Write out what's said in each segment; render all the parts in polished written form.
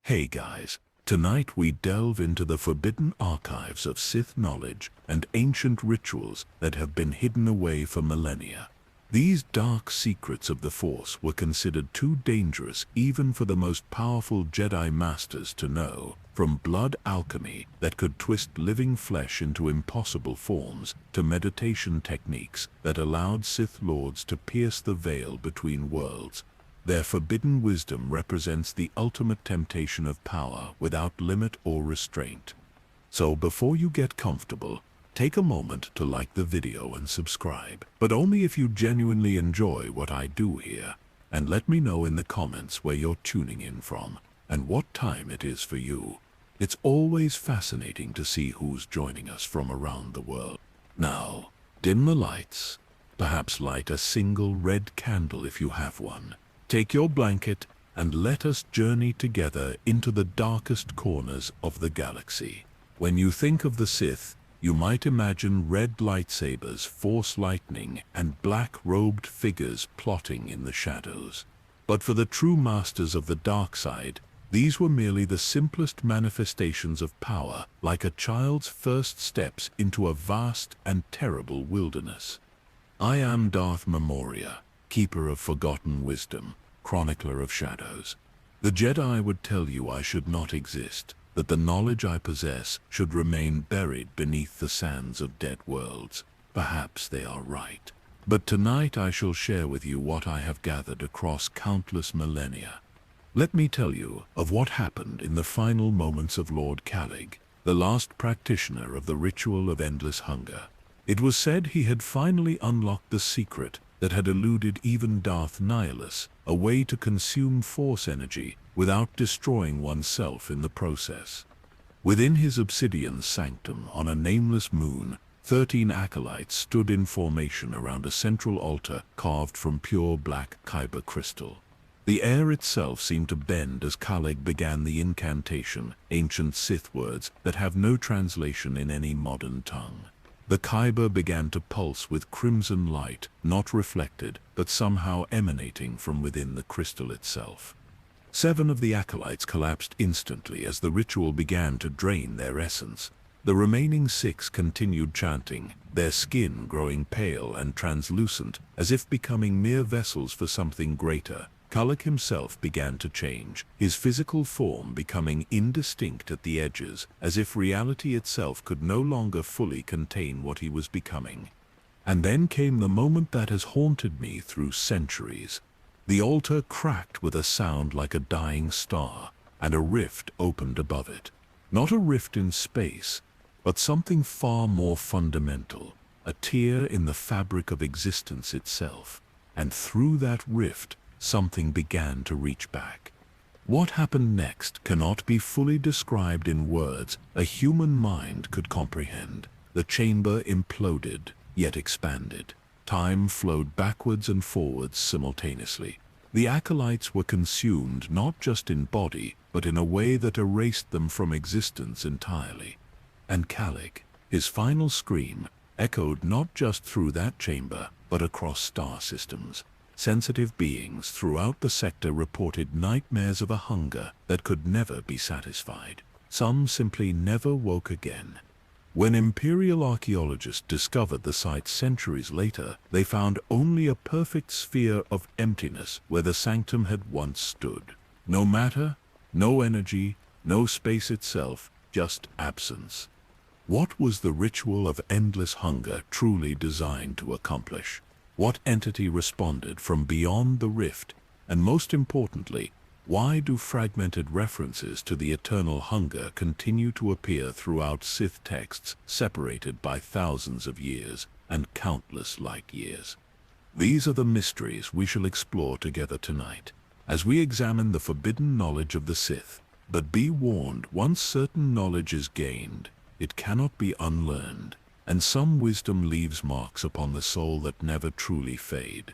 Hey guys, tonight we delve into the forbidden archives of Sith knowledge and ancient rituals that have been hidden away for millennia. These dark secrets of the Force were considered too dangerous even for the most powerful Jedi Masters to know, from blood alchemy that could twist living flesh into impossible forms to meditation techniques that allowed Sith Lords to pierce the veil between worlds. Their forbidden wisdom represents the ultimate temptation of power without limit or restraint. So before you get comfortable, take a moment to like the video and subscribe, but only if you genuinely enjoy what I do here. And let me know in the comments where you're tuning in from and what time it is for you. It's always fascinating to see who's joining us from around the world. Now, dim the lights, perhaps light a single red candle if you have one. Take your blanket and let us journey together into the darkest corners of the galaxy. When you think of the Sith, you might imagine red lightsabers, force lightning, and black-robed figures plotting in the shadows. But for the true masters of the dark side, these were merely the simplest manifestations of power, like a child's first steps into a vast and terrible wilderness. I am Darth Memoria, keeper of forgotten wisdom, chronicler of shadows. The Jedi would tell you I should not exist, that the knowledge I possess should remain buried beneath the sands of dead worlds. Perhaps they are right. But tonight I shall share with you what I have gathered across countless millennia. Let me tell you of what happened in the final moments of Lord Calig, the last practitioner of the ritual of endless hunger. It was said he had finally unlocked the secret that had eluded even Darth Nihilus, a way to consume Force energy without destroying oneself in the process. Within his obsidian sanctum on a nameless moon, 13 acolytes stood in formation around a central altar carved from pure black kyber crystal. The air itself seemed to bend as Calig began the incantation, ancient Sith words that have no translation in any modern tongue. The kyber began to pulse with crimson light, not reflected, but somehow emanating from within the crystal itself. 7 of the acolytes collapsed instantly as the ritual began to drain their essence. The remaining 6 continued chanting, their skin growing pale and translucent, as if becoming mere vessels for something greater. Calig himself began to change, his physical form becoming indistinct at the edges, as if reality itself could no longer fully contain what he was becoming. And then came the moment that has haunted me through centuries. The altar cracked with a sound like a dying star, and a rift opened above it. Not a rift in space, but something far more fundamental, a tear in the fabric of existence itself. And through that rift, something began to reach back. What happened next cannot be fully described in words a human mind could comprehend. The chamber imploded, yet expanded. Time flowed backwards and forwards simultaneously. The acolytes were consumed not just in body, but in a way that erased them from existence entirely. And Calig, his final scream, echoed not just through that chamber, but across star systems. Sensitive beings throughout the sector reported nightmares of a hunger that could never be satisfied. Some simply never woke again. When Imperial archaeologists discovered the site centuries later, they found only a perfect sphere of emptiness where the sanctum had once stood. No matter, no energy, no space itself, just absence. What was the ritual of endless hunger truly designed to accomplish? What entity responded from beyond the rift? And most importantly, why do fragmented references to the eternal hunger continue to appear throughout Sith texts separated by thousands of years and countless light years? These are the mysteries we shall explore together tonight, as we examine the forbidden knowledge of the Sith. But be warned, once certain knowledge is gained, it cannot be unlearned. And some wisdom leaves marks upon the soul that never truly fade.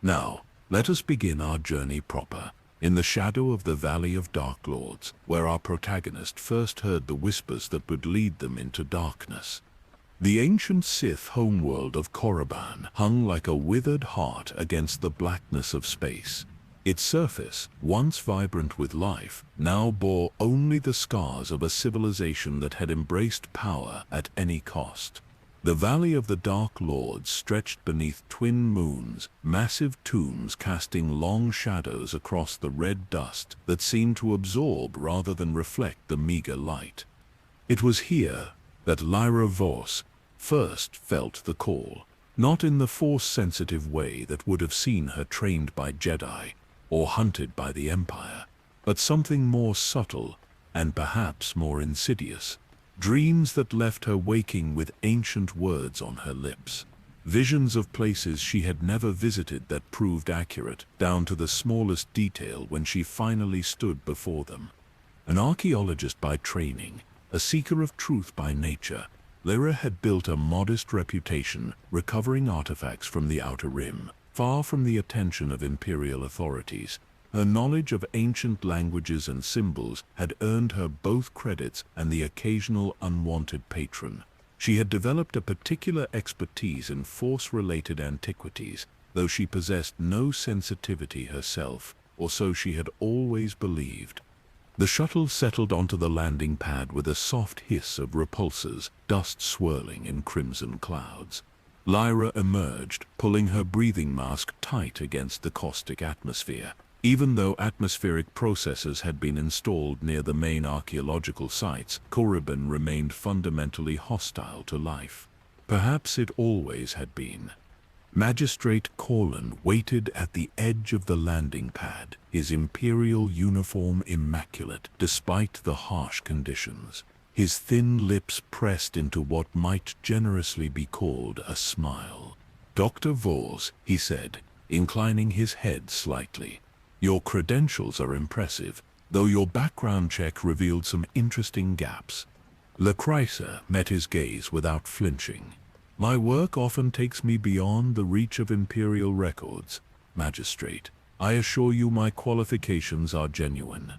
Now, let us begin our journey proper, in the shadow of the Valley of Dark Lords, where our protagonist first heard the whispers that would lead them into darkness. The ancient Sith homeworld of Korriban hung like a withered heart against the blackness of space. Its surface, once vibrant with life, now bore only the scars of a civilization that had embraced power at any cost. The Valley of the Dark Lords stretched beneath twin moons, massive tombs casting long shadows across the red dust that seemed to absorb rather than reflect the meager light. It was here that Lyra Voss first felt the call, not in the Force-sensitive way that would have seen her trained by Jedi or hunted by the Empire, but something more subtle and perhaps more insidious. Dreams that left her waking with ancient words on her lips. Visions of places she had never visited that proved accurate, down to the smallest detail when she finally stood before them. An archaeologist by training, a seeker of truth by nature, Lyra had built a modest reputation recovering artifacts from the Outer Rim, far from the attention of Imperial authorities. Her knowledge of ancient languages and symbols had earned her both credits and the occasional unwanted patron. She had developed a particular expertise in Force-related antiquities, though she possessed no sensitivity herself, or so she had always believed. The shuttle settled onto the landing pad with a soft hiss of repulsors, dust swirling in crimson clouds. Lyra emerged, pulling her breathing mask tight against the caustic atmosphere. Even though atmospheric processors had been installed near the main archaeological sites, Korriban remained fundamentally hostile to life. Perhaps it always had been. Magistrate Corlin waited at the edge of the landing pad, his imperial uniform immaculate despite the harsh conditions. His thin lips pressed into what might generously be called a smile. "Dr. Voss," he said, inclining his head slightly. "Your credentials are impressive, though your background check revealed some interesting gaps." Lecreiser met his gaze without flinching. "My work often takes me beyond the reach of Imperial records, Magistrate. I assure you my qualifications are genuine."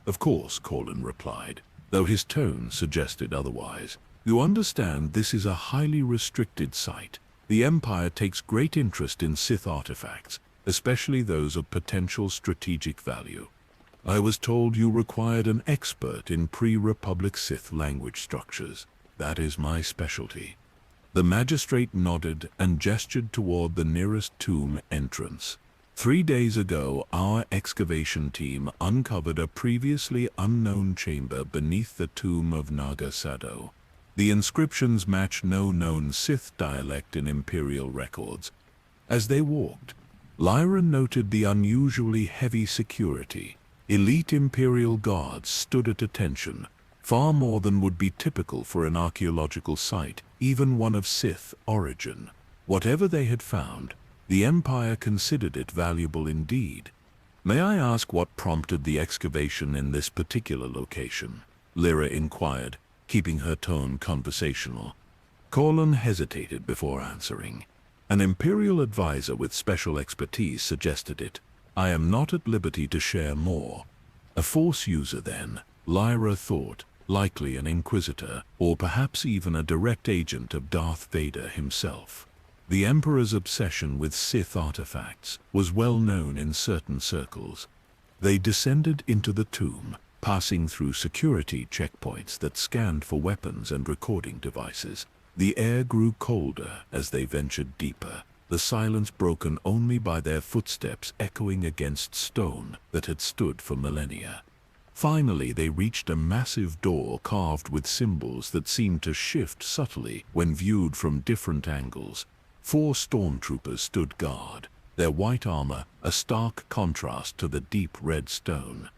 "Of course," Corlin replied, though his tone suggested otherwise. "You understand this is a highly restricted site. The Empire takes great interest in Sith artifacts, especially those of potential strategic value. I was told you required an expert in pre-Republic Sith language structures. That is my specialty." The magistrate nodded and gestured toward the nearest tomb entrance. 3 days ago, our excavation team uncovered a previously unknown chamber beneath the tomb of Naga Sado. The inscriptions match no known Sith dialect in Imperial records. As they walked, Lyra noted the unusually heavy security. Elite Imperial guards stood at attention, far more than would be typical for an archaeological site, even one of Sith origin. Whatever they had found, the Empire considered it valuable indeed. "May I ask what prompted the excavation in this particular location?" Lyra inquired, keeping her tone conversational. Corlin hesitated before answering. "An Imperial advisor with special expertise suggested it. I am not at liberty to share more." A Force user then, Lyra thought, likely an Inquisitor, or perhaps even a direct agent of Darth Vader himself. The Emperor's obsession with Sith artifacts was well known in certain circles. They descended into the tomb, passing through security checkpoints that scanned for weapons and recording devices. The air grew colder as they ventured deeper, the silence broken only by their footsteps echoing against stone that had stood for millennia. Finally, they reached a massive door carved with symbols that seemed to shift subtly when viewed from different angles. 4 stormtroopers stood guard, their white armor a stark contrast to the deep red stone.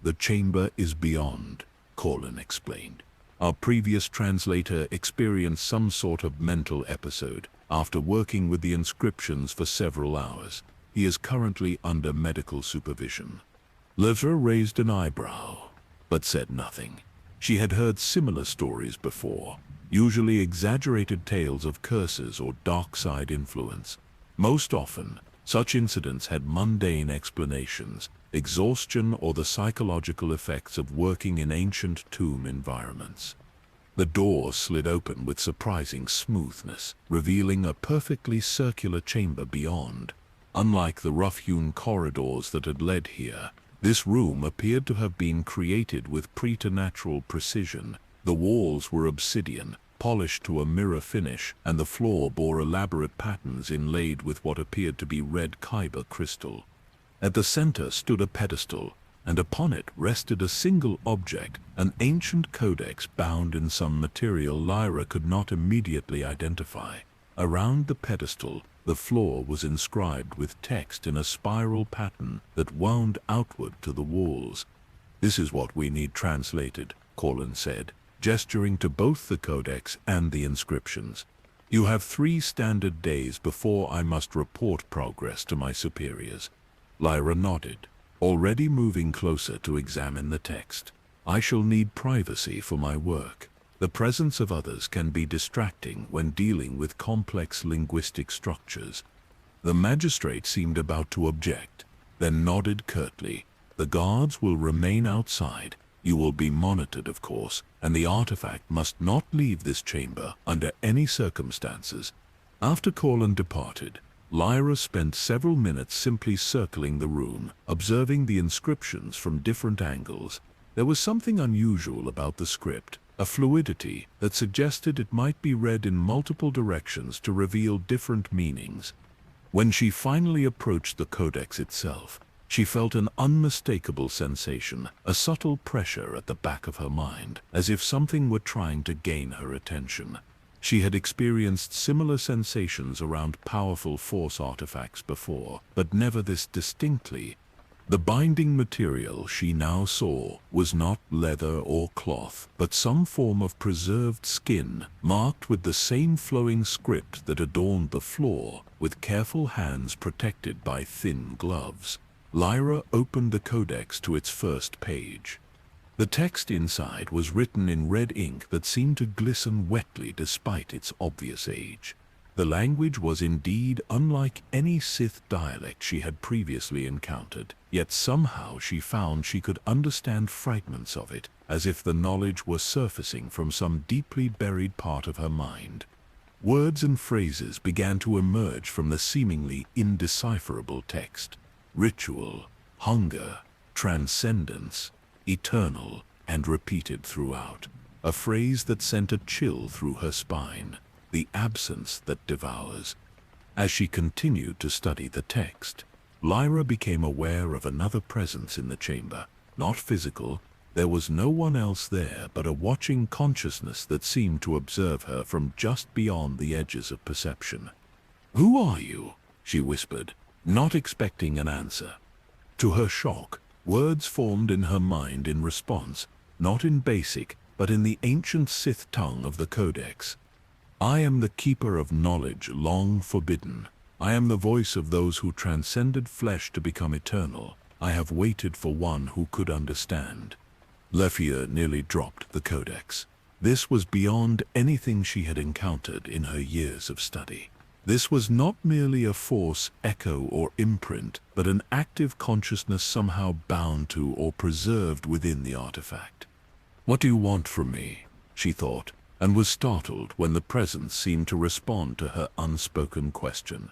"The chamber is beyond," Corlin explained. "Our previous translator experienced some sort of mental episode after working with the inscriptions for several hours. He is currently under medical supervision." Lyra raised an eyebrow, but said nothing. She had heard similar stories before, usually exaggerated tales of curses or dark side influence. Most often, such incidents had mundane explanations, exhaustion or the psychological effects of working in ancient tomb environments. The door slid open with surprising smoothness, revealing a perfectly circular chamber beyond. Unlike the rough-hewn corridors that had led here, this room appeared to have been created with preternatural precision. The walls were obsidian, polished to a mirror finish, and the floor bore elaborate patterns inlaid with what appeared to be red kyber crystal. At the center stood a pedestal, and upon it rested a single object, an ancient codex bound in some material Lyra could not immediately identify. Around the pedestal, the floor was inscribed with text in a spiral pattern that wound outward to the walls. "This is what we need translated," Corlin said, gesturing to both the codex and the inscriptions. "You have 3 standard days before I must report progress to my superiors." Lyra nodded, already moving closer to examine the text. "I shall need privacy for my work. The presence of others can be distracting when dealing with complex linguistic structures." The magistrate seemed about to object, then nodded curtly. "The guards will remain outside. You will be monitored, of course, and the artifact must not leave this chamber under any circumstances." After Corlin departed, Lyra spent several minutes simply circling the room, observing the inscriptions from different angles. There was something unusual about the script, a fluidity that suggested it might be read in multiple directions to reveal different meanings. When she finally approached the codex itself, she felt an unmistakable sensation, a subtle pressure at the back of her mind, as if something were trying to gain her attention. She had experienced similar sensations around powerful force artifacts before, but never this distinctly. The binding material she now saw was not leather or cloth, but some form of preserved skin, marked with the same flowing script that adorned the floor, with careful hands protected by thin gloves. Lyra opened the codex to its first page. The text inside was written in red ink that seemed to glisten wetly despite its obvious age. The language was indeed unlike any Sith dialect she had previously encountered, yet somehow she found she could understand fragments of it, as if the knowledge were surfacing from some deeply buried part of her mind. Words and phrases began to emerge from the seemingly indecipherable text. Ritual, hunger, transcendence, eternal, and repeated throughout. A phrase that sent a chill through her spine. The absence that devours. As she continued to study the text, Lyra became aware of another presence in the chamber. Not physical, there was no one else there but a watching consciousness that seemed to observe her from just beyond the edges of perception. "Who are you?" she whispered, not expecting an answer. To her shock, words formed in her mind in response, not in basic, but in the ancient Sith tongue of the Codex. "I am the keeper of knowledge long forbidden. I am the voice of those who transcended flesh to become eternal. I have waited for one who could understand." Lefia nearly dropped the Codex. This was beyond anything she had encountered in her years of study. This was not merely a force, echo, or imprint, but an active consciousness somehow bound to or preserved within the artifact. "What do you want from me?" she thought, and was startled when the presence seemed to respond to her unspoken question.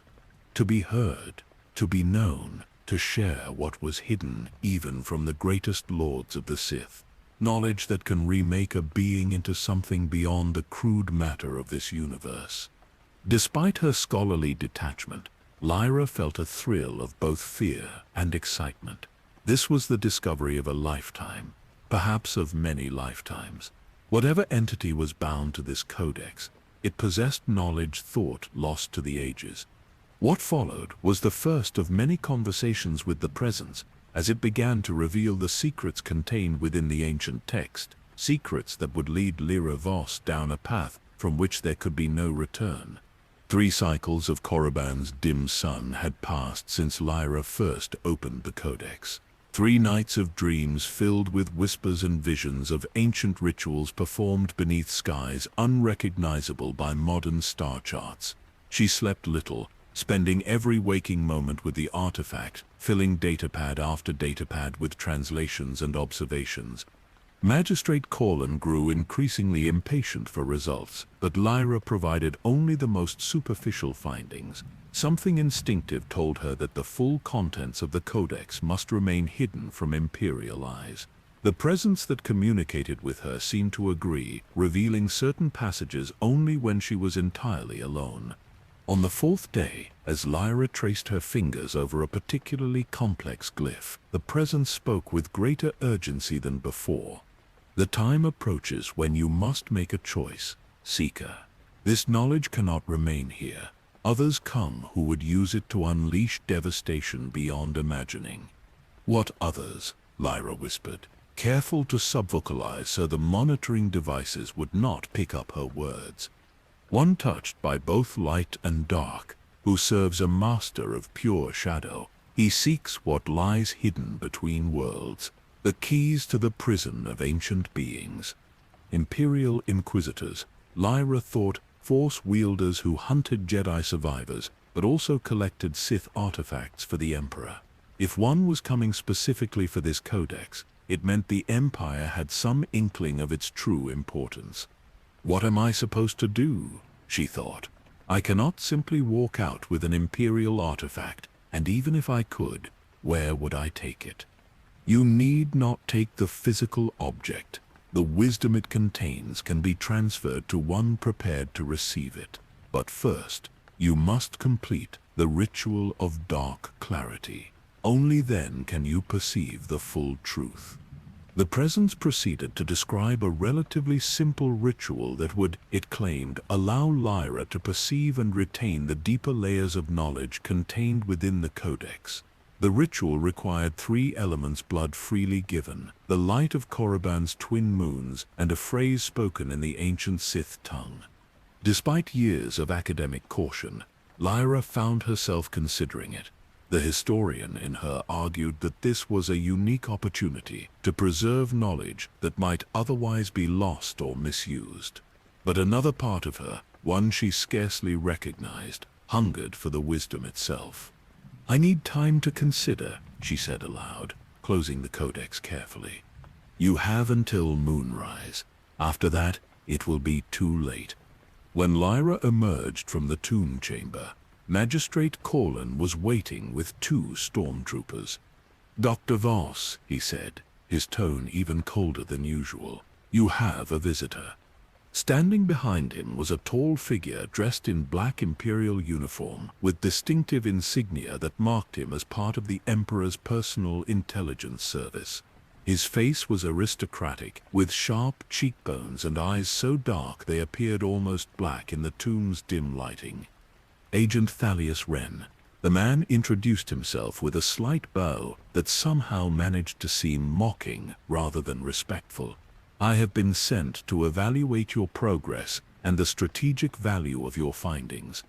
To be heard, to be known, to share what was hidden even from the greatest lords of the Sith. Knowledge that can remake a being into something beyond the crude matter of this universe. Despite her scholarly detachment, Lyra felt a thrill of both fear and excitement. This was the discovery of a lifetime, perhaps of many lifetimes. Whatever entity was bound to this codex, it possessed knowledge thought lost to the ages. What followed was the first of many conversations with the presence, as it began to reveal the secrets contained within the ancient text, secrets that would lead Lyra Voss down a path from which there could be no return. 3 cycles of Korriban's dim sun had passed since Lyra first opened the codex. 3 nights of dreams filled with whispers and visions of ancient rituals performed beneath skies unrecognizable by modern star charts. She slept little, spending every waking moment with the artifact, filling datapad after datapad with translations and observations. Magistrate Corlin grew increasingly impatient for results, but Lyra provided only the most superficial findings. Something instinctive told her that the full contents of the codex must remain hidden from Imperial eyes. The presence that communicated with her seemed to agree, revealing certain passages only when she was entirely alone. On the fourth day, as Lyra traced her fingers over a particularly complex glyph, the presence spoke with greater urgency than before. The time approaches when you must make a choice, Seeker. This knowledge cannot remain here. Others come who would use it to unleash devastation beyond imagining. What others? Lyra whispered, careful to subvocalize so the monitoring devices would not pick up her words. One touched by both light and dark, who serves a master of pure shadow. He seeks what lies hidden between worlds, the keys to the prison of ancient beings. Imperial Inquisitors, Lyra thought, Force wielders who hunted Jedi survivors, but also collected Sith artifacts for the Emperor. If one was coming specifically for this codex, it meant the Empire had some inkling of its true importance. What am I supposed to do? She thought. I cannot simply walk out with an Imperial artifact, and even if I could, where would I take it? You need not take the physical object. The wisdom it contains can be transferred to one prepared to receive it. But first, you must complete the ritual of dark clarity. Only then can you perceive the full truth. The presence proceeded to describe a relatively simple ritual that would, it claimed, allow Lyra to perceive and retain the deeper layers of knowledge contained within the codex. The ritual required 3 elements: blood freely given, the light of Korriban's twin moons, and a phrase spoken in the ancient Sith tongue. Despite years of academic caution, Lyra found herself considering it. The historian in her argued that this was a unique opportunity to preserve knowledge that might otherwise be lost or misused. But another part of her, one she scarcely recognized, hungered for the wisdom itself. I need time to consider, she said aloud, closing the codex carefully. You have until moonrise. After that, it will be too late. When Lyra emerged from the tomb chamber, Magistrate Corlin was waiting with 2 stormtroopers. Dr. Voss, he said, his tone even colder than usual, you have a visitor. Standing behind him was a tall figure dressed in black Imperial uniform with distinctive insignia that marked him as part of the Emperor's personal intelligence service. His face was aristocratic, with sharp cheekbones and eyes so dark they appeared almost black in the tomb's dim lighting. Agent Thalius Wren. The man introduced himself with a slight bow that somehow managed to seem mocking rather than respectful. I have been sent to evaluate your progress and the strategic value of your findings.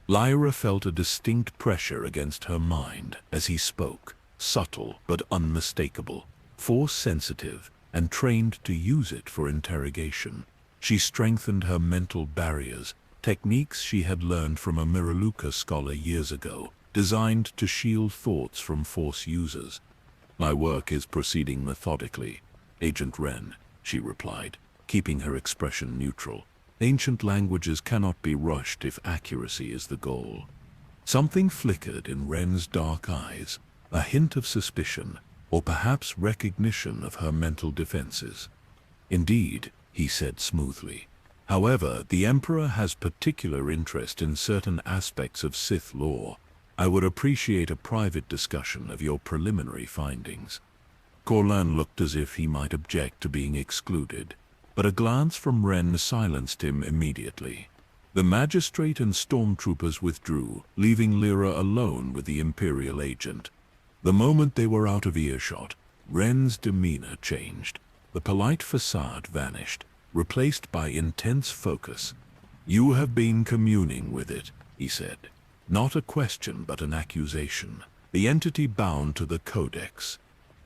Lyra felt a distinct pressure against her mind as he spoke, subtle but unmistakable, force-sensitive, and trained to use it for interrogation. She strengthened her mental barriers, techniques she had learned from a Miraluka scholar years ago, designed to shield thoughts from Force users. My work is proceeding methodically, Agent Wren, she replied, keeping her expression neutral. Ancient languages cannot be rushed if accuracy is the goal. Something flickered in Wren's dark eyes, a hint of suspicion, or perhaps recognition of her mental defenses. Indeed, he said smoothly. However, the Emperor has particular interest in certain aspects of Sith lore. I would appreciate a private discussion of your preliminary findings. Corlin looked as if he might object to being excluded, but a glance from Wren silenced him immediately. The magistrate and stormtroopers withdrew, leaving Lyra alone with the Imperial agent. The moment they were out of earshot, Wren's demeanor changed. The polite facade vanished, replaced by intense focus. You have been communing with it, he said. Not a question but an accusation. The entity bound to the Codex.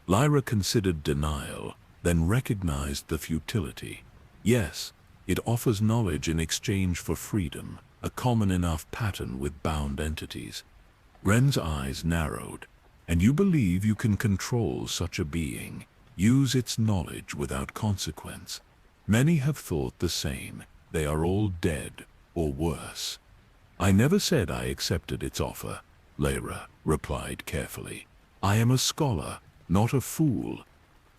Lyra considered denial, then recognized the futility. Yes, it offers knowledge in exchange for freedom, a common enough pattern with bound entities. Wren's eyes narrowed. And you believe you can control such a being? Use its knowledge without consequence. Many have thought the same. They are all dead, or worse. I never said I accepted its offer, Lyra replied carefully. I am a scholar, not a fool.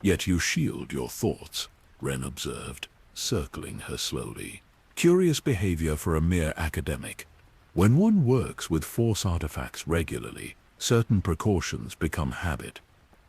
Yet you shield your thoughts, Ren observed, circling her slowly. Curious behavior for a mere academic. When one works with Force artifacts regularly, certain precautions become habit.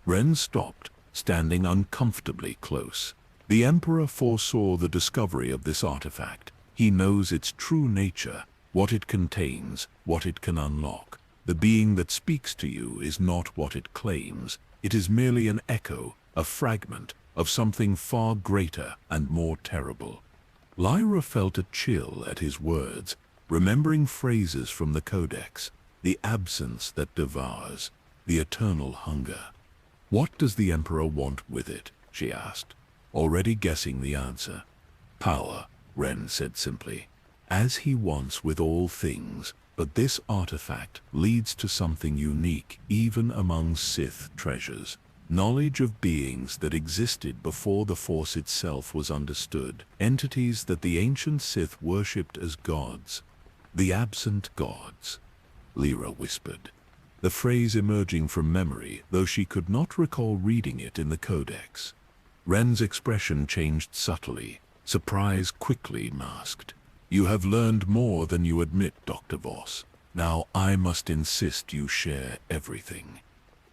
Ren stopped, standing uncomfortably close. The Emperor foresaw the discovery of this artifact. He knows its true nature, what it contains, what it can unlock. The being that speaks to you is not what it claims. It is merely an echo, a fragment, of something far greater and more terrible. Lyra felt a chill at his words, remembering phrases from the Codex, the absence that devours, the eternal hunger. What does the Emperor want with it? She asked, already guessing the answer. Power, Ren said simply, as he wants with all things, but this artifact leads to something unique even among Sith treasures. Knowledge of beings that existed before the Force itself was understood, entities that the ancient Sith worshipped as gods. The absent gods, Lyra whispered, the phrase emerging from memory, though she could not recall reading it in the Codex. Ren's expression changed subtly, surprise quickly masked. You have learned more than you admit, Dr. Voss. Now I must insist you share everything.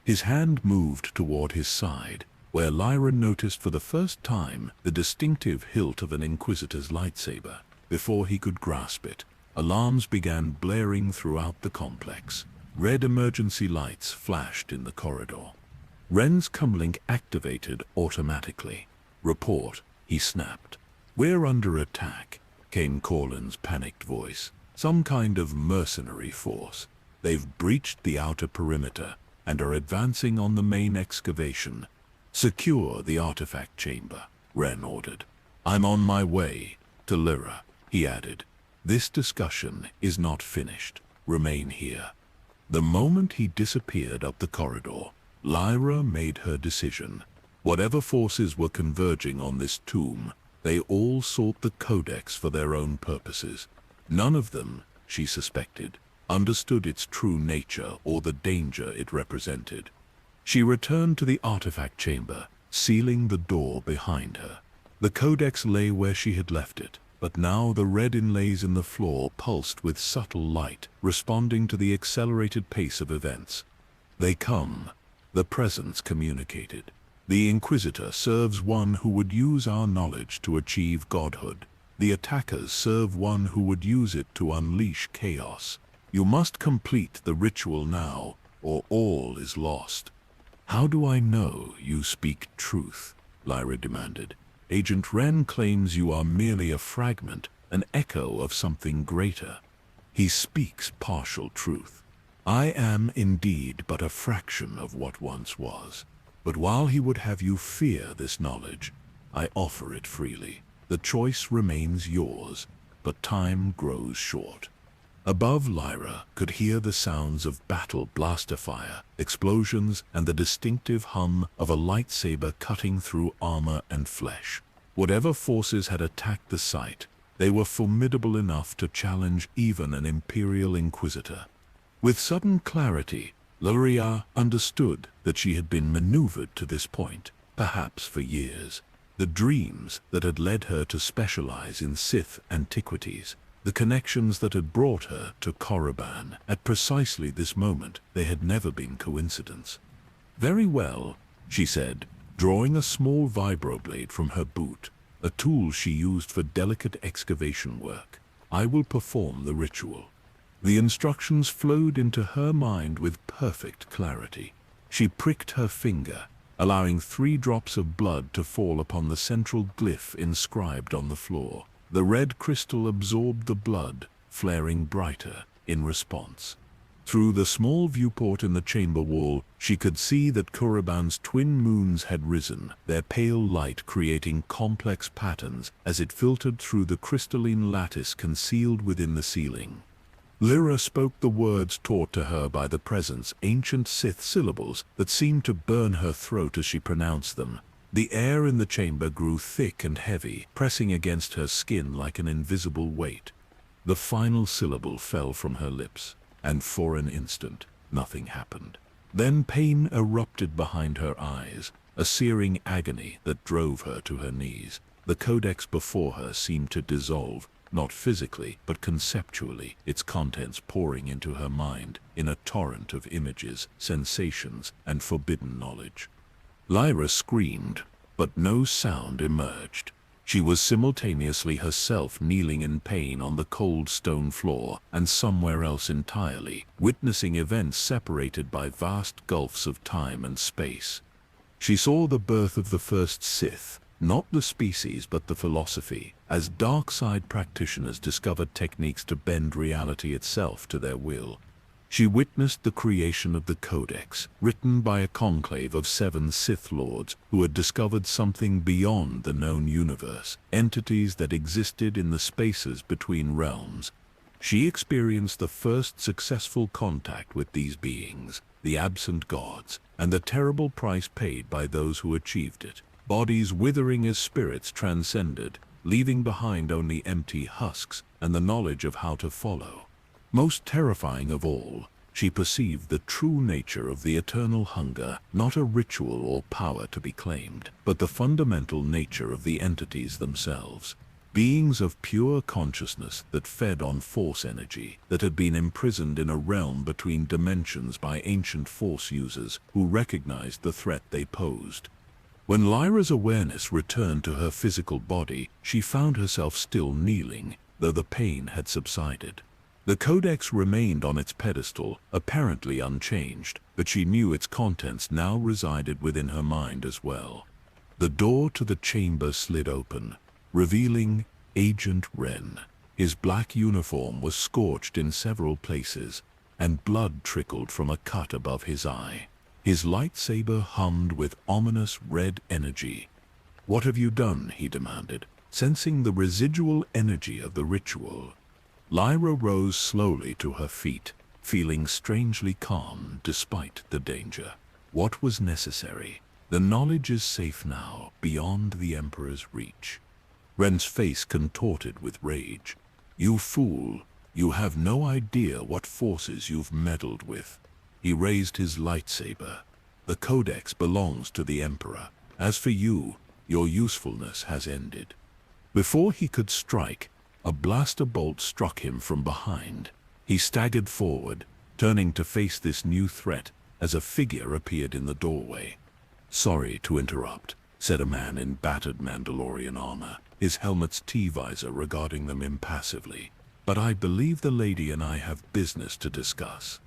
His hand moved toward his side, where Lyra noticed for the first time the distinctive hilt of an Inquisitor's lightsaber. Before he could grasp it, alarms began blaring throughout the complex. Red emergency lights flashed in the corridor. Ren's comlink activated automatically. Report, he snapped. We're under attack, came Corlin's panicked voice. Some kind of mercenary force. They've breached the outer perimeter and are advancing on the main excavation. Secure the artifact chamber, Ren ordered. I'm on my way, to Lyra, he added. This discussion is not finished. Remain here. The moment he disappeared up the corridor, Lyra made her decision. Whatever forces were converging on this tomb, they all sought the Codex for their own purposes. None of them, she suspected, understood its true nature or the danger it represented. She returned to the artifact chamber, sealing the door behind her. The Codex lay where she had left it, but now the red inlays in the floor pulsed with subtle light, responding to the accelerated pace of events. They come, the presence communicated. The Inquisitor serves one who would use our knowledge to achieve godhood. The attackers serve one who would use it to unleash chaos. You must complete the ritual now, or all is lost. How do I know you speak truth? Lyra demanded. Agent Ren claims you are merely a fragment, an echo of something greater. He speaks partial truth. I am indeed but a fraction of what once was. But while he would have you fear this knowledge, I offer it freely. The choice remains yours, but time grows short. Above, Lyra could hear the sounds of battle blaster fire, explosions, and the distinctive hum of a lightsaber cutting through armor and flesh. Whatever forces had attacked the site, they were formidable enough to challenge even an Imperial Inquisitor. With sudden clarity, Lyra understood that she had been maneuvered to this point, perhaps for years. The dreams that had led her to specialize in Sith antiquities, the connections that had brought her to Korriban at precisely this moment, they had never been coincidence. Very well, she said, drawing a small vibroblade from her boot, a tool she used for delicate excavation work. I will perform the ritual. The instructions flowed into her mind with perfect clarity. She pricked her finger, allowing 3 drops of blood to fall upon the central glyph inscribed on the floor. The red crystal absorbed the blood, flaring brighter in response. Through the small viewport in the chamber wall, she could see that Korriban's twin moons had risen, their pale light creating complex patterns as it filtered through the crystalline lattice concealed within the ceiling. Lyra spoke the words taught to her by the presence, ancient Sith syllables that seemed to burn her throat as she pronounced them. The air in the chamber grew thick and heavy, pressing against her skin like an invisible weight. The final syllable fell from her lips, and for an instant, nothing happened. Then pain erupted behind her eyes, a searing agony that drove her to her knees. The codex before her seemed to dissolve, not physically, but conceptually, its contents pouring into her mind in a torrent of images, sensations, and forbidden knowledge. Lyra screamed, but no sound emerged. She was simultaneously herself kneeling in pain on the cold stone floor and somewhere else entirely, witnessing events separated by vast gulfs of time and space. She saw the birth of the first Sith, not the species but the philosophy, as dark side practitioners discovered techniques to bend reality itself to their will. She witnessed the creation of the Codex, written by a conclave of 7 Sith Lords who had discovered something beyond the known universe, entities that existed in the spaces between realms. She experienced the first successful contact with these beings, the absent gods, and the terrible price paid by those who achieved it. Bodies withering as spirits transcended, leaving behind only empty husks and the knowledge of how to follow. Most terrifying of all, she perceived the true nature of the eternal hunger, not a ritual or power to be claimed, but the fundamental nature of the entities themselves. Beings of pure consciousness that fed on force energy, that had been imprisoned in a realm between dimensions by ancient force users who recognized the threat they posed. When Lyra's awareness returned to her physical body, she found herself still kneeling, though the pain had subsided. The Codex remained on its pedestal, apparently unchanged, but she knew its contents now resided within her mind as well. The door to the chamber slid open, revealing Agent Wren. His black uniform was scorched in several places, and blood trickled from a cut above his eye. His lightsaber hummed with ominous red energy. "What have you done?" he demanded, sensing the residual energy of the ritual. Lyra rose slowly to her feet, feeling strangely calm despite the danger. What was necessary? The knowledge is safe now, beyond the Emperor's reach. Wren's face contorted with rage. "You fool! You have no idea what forces you've meddled with." He raised his lightsaber. "The Codex belongs to the Emperor. As for you, your usefulness has ended." Before he could strike, a blaster bolt struck him from behind. He staggered forward, turning to face this new threat as a figure appeared in the doorway. "Sorry to interrupt," said a man in battered Mandalorian armor, his helmet's T-visor regarding them impassively. "But I believe the lady and I have business to discuss."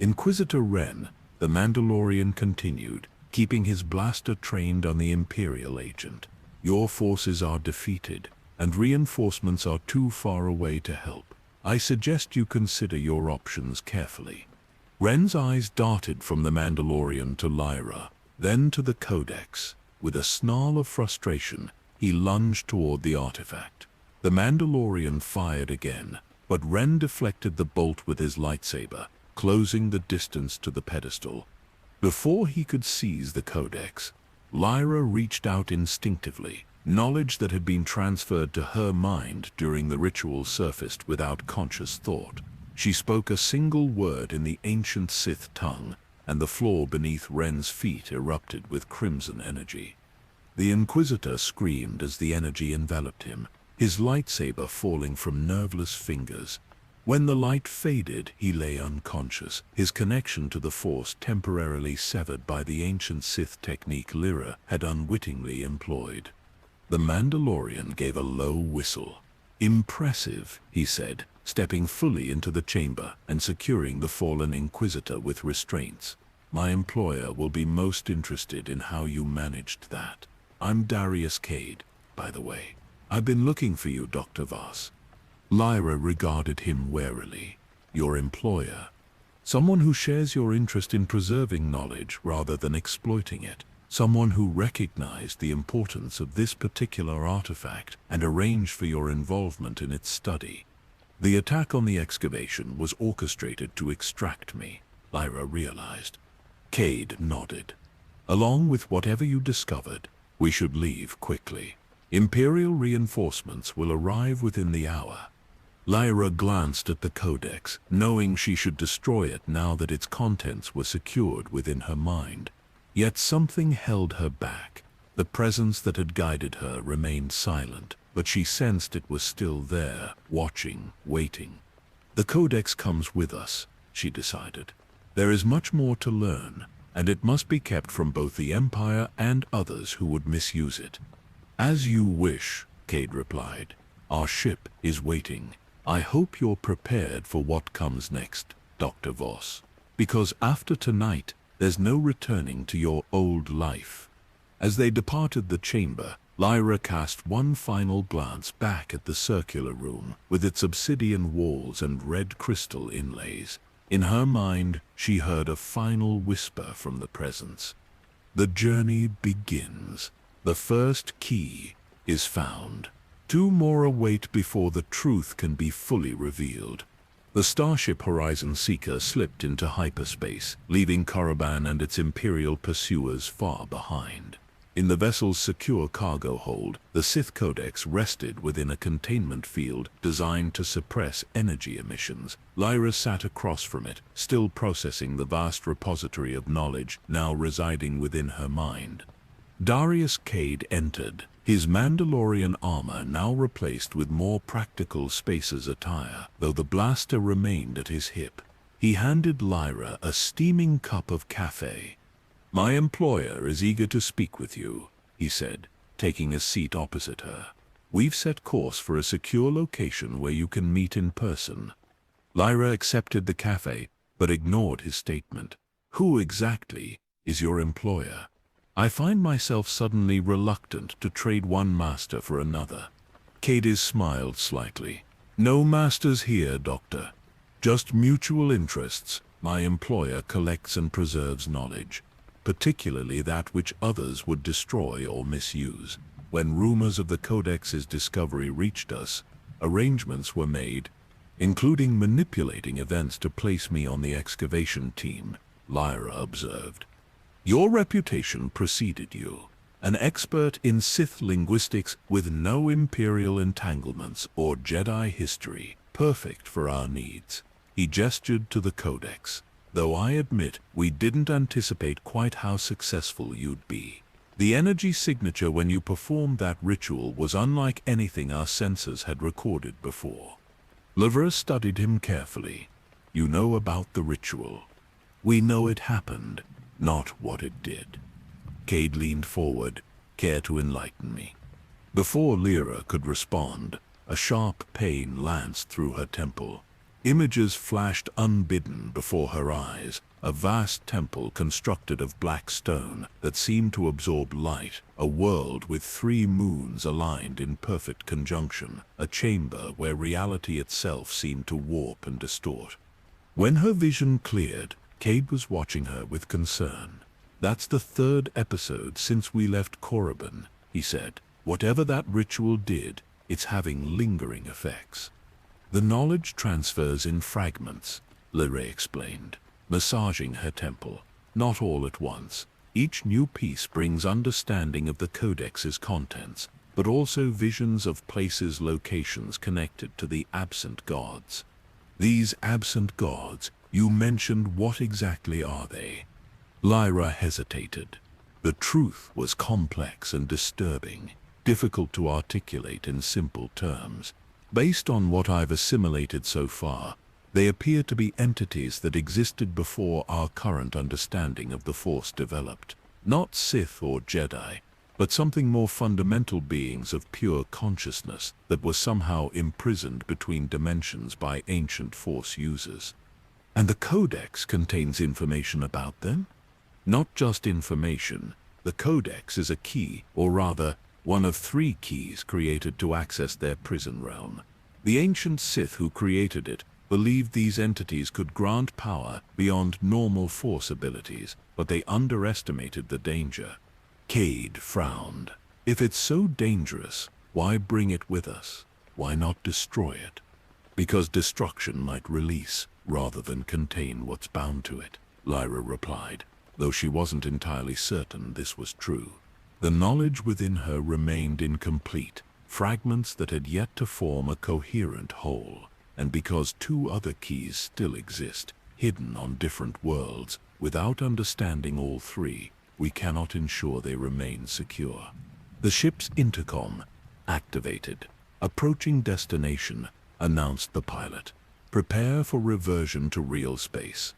Inquisitor Wren, the Mandalorian continued, keeping his blaster trained on the Imperial agent. "Your forces are defeated, and reinforcements are too far away to help. I suggest you consider your options carefully." Wren's eyes darted from the Mandalorian to Lyra, then to the Codex. With a snarl of frustration, he lunged toward the artifact. The Mandalorian fired again, but Wren deflected the bolt with his lightsaber, closing the distance to the pedestal. Before he could seize the Codex, Lyra reached out instinctively. Knowledge that had been transferred to her mind during the ritual surfaced without conscious thought. She spoke a single word in the ancient Sith tongue, and the floor beneath Wren's feet erupted with crimson energy. The Inquisitor screamed as the energy enveloped him, his lightsaber falling from nerveless fingers. When the light faded, he lay unconscious, his connection to the Force temporarily severed by the ancient Sith technique Lyra had unwittingly employed. The Mandalorian gave a low whistle. "Impressive," he said, stepping fully into the chamber and securing the fallen Inquisitor with restraints. "My employer will be most interested in how you managed that. I'm Darius Cade, by the way. I've been looking for you, Dr. Voss." Lyra regarded him warily. "Your employer? Someone who shares your interest in preserving knowledge rather than exploiting it. Someone who recognized the importance of this particular artifact and arranged for your involvement in its study. The attack on the excavation was orchestrated to extract me," Lyra realized. Cade nodded. "Along with whatever you discovered, We should leave quickly. Imperial reinforcements will arrive within the hour. Lyra glanced at the codex, knowing she should destroy it now that its contents were secured within her mind. Yet something held her back. The presence that had guided her remained silent, but she sensed it was still there, watching, waiting. The codex comes with us, she decided. There is much more to learn, and it must be kept from both the Empire and others who would misuse it. As you wish, Cade replied. Our ship is waiting. I hope you're prepared for what comes next, Dr. Voss. Because after tonight, there's no returning to your old life. As they departed the chamber, Lyra cast one final glance back at the circular room with its obsidian walls and red crystal inlays. In her mind, she heard a final whisper from the presence. The journey begins. The first key is found. 2 more await before the truth can be fully revealed. The Starship Horizon Seeker slipped into hyperspace, leaving Korriban and its Imperial pursuers far behind. In the vessel's secure cargo hold, the Sith Codex rested within a containment field designed to suppress energy emissions. Lyra sat across from it, still processing the vast repository of knowledge now residing within her mind. Darius Cade entered, his Mandalorian armor now replaced with more practical Spacer's attire, though the blaster remained at his hip. He handed Lyra a steaming cup of cafe. My employer is eager to speak with you, he said, taking a seat opposite her. We've set course for a secure location where you can meet in person. Lyra accepted the cafe, but ignored his statement. Who exactly is your employer? I find myself suddenly reluctant to trade one master for another. Cade smiled slightly. No masters here, Doctor. Just mutual interests. My employer collects and preserves knowledge, particularly that which others would destroy or misuse. When rumors of the Codex's discovery reached us, arrangements were made, including manipulating events to place me on the excavation team, Lyra observed. Your reputation preceded you, an expert in Sith linguistics with no Imperial entanglements or Jedi history, perfect for our needs. He gestured to the Codex, though I admit we didn't anticipate quite how successful you'd be. The energy signature when you performed that ritual was unlike anything our sensors had recorded before. Lavera studied him carefully. You know about the ritual. We know it happened, not what it did. Cade leaned forward. Care to enlighten me? Before Lyra could respond, a sharp pain lanced through her temple. Images flashed unbidden before her eyes, a vast temple constructed of black stone that seemed to absorb light, a world with 3 moons aligned in perfect conjunction, a chamber where reality itself seemed to warp and distort. When her vision cleared, Cade was watching her with concern. That's the 3rd episode since we left Korriban, he said. Whatever that ritual did, it's having lingering effects. The knowledge transfers in fragments, Lyra explained, massaging her temple. Not all at once. Each new piece brings understanding of the Codex's contents, but also visions of places, locations connected to the absent gods. These absent gods, you mentioned, what exactly are they? Lyra hesitated. The truth was complex and disturbing, difficult to articulate in simple terms. Based on what I've assimilated so far, they appear to be entities that existed before our current understanding of the Force developed. Not Sith or Jedi, but something more fundamental, beings of pure consciousness that were somehow imprisoned between dimensions by ancient Force users. And the Codex contains information about them? Not just information. The Codex is a key, or rather, one of 3 keys created to access their prison realm. The ancient Sith who created it believed these entities could grant power beyond normal Force abilities, but they underestimated the danger. Cade frowned. If it's so dangerous, why bring it with us? Why not destroy it? Because destruction might release rather than contain what's bound to it, Lyra replied, though she wasn't entirely certain this was true. The knowledge within her remained incomplete, fragments that had yet to form a coherent whole. And because two other keys still exist, hidden on different worlds, without understanding all three, we cannot ensure they remain secure. The ship's intercom activated. Approaching destination, announced the pilot. Prepare for reversion to real space.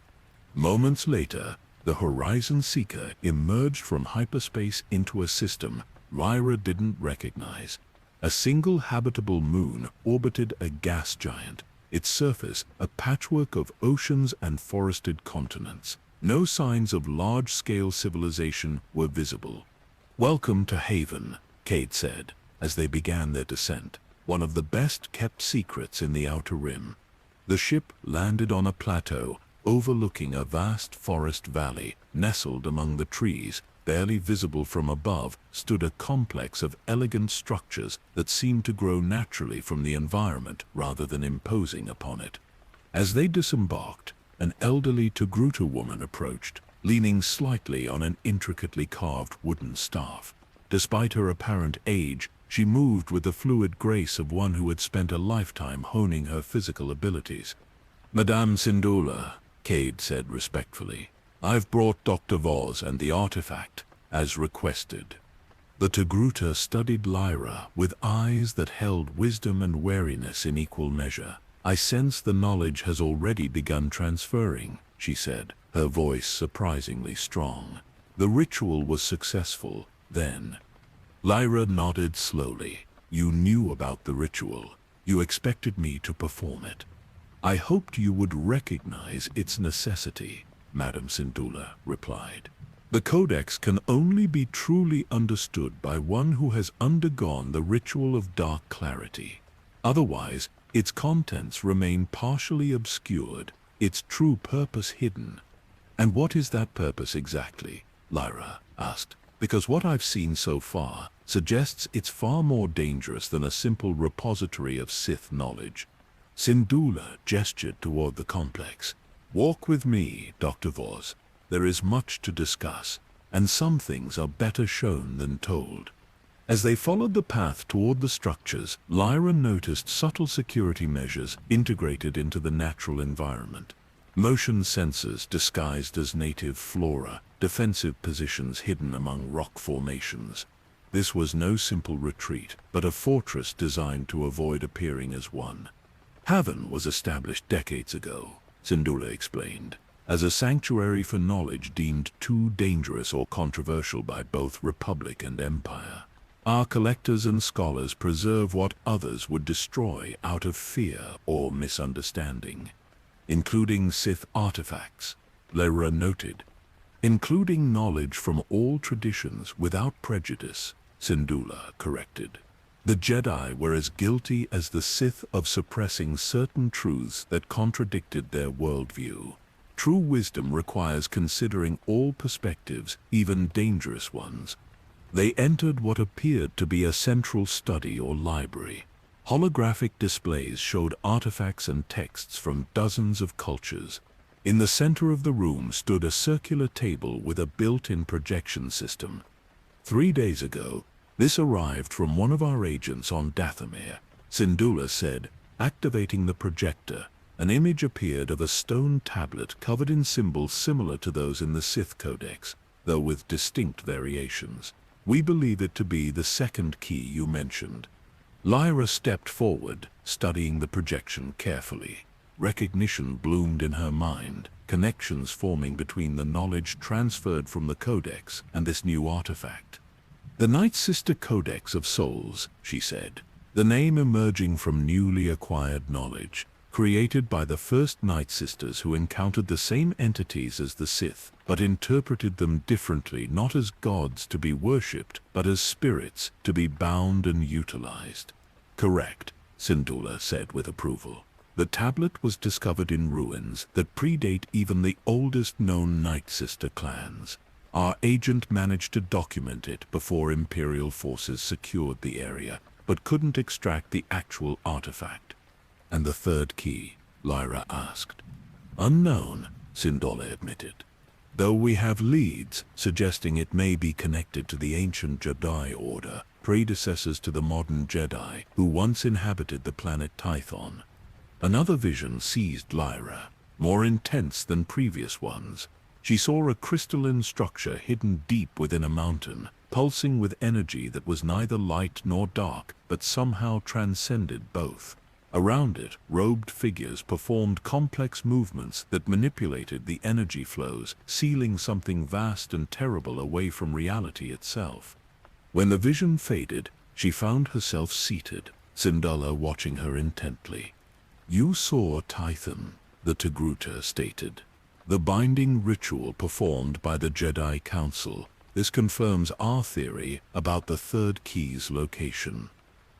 Moments later, the Horizon Seeker emerged from hyperspace into a system Lyra didn't recognize. A single habitable moon orbited a gas giant, its surface a patchwork of oceans and forested continents. No signs of large-scale civilization were visible. "Welcome to Haven," Cade said, as they began their descent, one of the best-kept secrets in the Outer Rim. The ship landed on a plateau overlooking a vast forest valley. Nestled among the trees, barely visible from above, stood a complex of elegant structures that seemed to grow naturally from the environment rather than imposing upon it. As they disembarked, an elderly Togruta woman approached, leaning slightly on an intricately carved wooden staff. Despite her apparent age, she moved with the fluid grace of one who had spent a lifetime honing her physical abilities. "Madame Syndulla," Cade said respectfully, "I've brought Dr. Voz and the artifact, as requested." The Togruta studied Lyra with eyes that held wisdom and wariness in equal measure. "I sense the knowledge has already begun transferring," she said, her voice surprisingly strong. "The ritual was successful, then?" Lyra nodded slowly. "You knew about the ritual. You expected me to perform it. I hoped you would recognize its necessity," Madame Syndulla replied. "The Codex can only be truly understood by one who has undergone the ritual of dark clarity. Otherwise, its contents remain partially obscured, its true purpose hidden." "And what is that purpose exactly?" Lyra asked. "Because what I've seen so far suggests it's far more dangerous than a simple repository of Sith knowledge." Syndulla gestured toward the complex. "Walk with me, Dr. Voz. There is much to discuss, and some things are better shown than told." As they followed the path toward the structures, Lyra noticed subtle security measures integrated into the natural environment. Motion sensors disguised as native flora, defensive positions hidden among rock formations. This was no simple retreat, but a fortress designed to avoid appearing as one. "Haven was established decades ago," Syndulla explained, "as a sanctuary for knowledge deemed too dangerous or controversial by both Republic and Empire. Our collectors and scholars preserve what others would destroy out of fear or misunderstanding, including Sith artifacts," Lyra noted. "Including knowledge from all traditions without prejudice," Syndulla corrected. "The Jedi were as guilty as the Sith of suppressing certain truths that contradicted their worldview. True wisdom requires considering all perspectives, even dangerous ones." They entered what appeared to be a central study or library. Holographic displays showed artifacts and texts from dozens of cultures. In the center of the room stood a circular table with a built-in projection system. 3 days ago, this arrived from one of our agents on Dathomir," Syndulla said, activating the projector. An image appeared of a stone tablet covered in symbols similar to those in the Sith Codex, though with distinct variations. "We believe it to be the second key you mentioned." Lyra stepped forward, studying the projection carefully. Recognition bloomed in her mind, connections forming between the knowledge transferred from the Codex and this new artifact. "The Night Sister Codex of Souls," she said, the name emerging from newly acquired knowledge, created by the first Night Sisters who encountered the same entities as the Sith, but interpreted them differently, not as gods to be worshipped, but as spirits to be bound and utilized. "Correct," Syndulla said with approval. "The tablet was discovered in ruins that predate even the oldest known Night Sister clans. Our agent managed to document it before Imperial forces secured the area, but couldn't extract the actual artifact." "And the third key?" Lyra asked. "Unknown," Syndulla admitted. though we have leads suggesting it may be connected to the ancient Jedi Order, predecessors to the modern Jedi who once inhabited the planet Tython. Another vision seized Lyra, more intense than previous ones. She saw a crystalline structure hidden deep within a mountain, pulsing with energy that was neither light nor dark, but somehow transcended both. Around it, robed figures performed complex movements that manipulated the energy flows, sealing something vast and terrible away from reality itself. When the vision faded, she found herself seated, Syndulla watching her intently. "You saw Tython," the Togruta stated. "The binding ritual performed by the Jedi Council. This confirms our theory about the third key's location."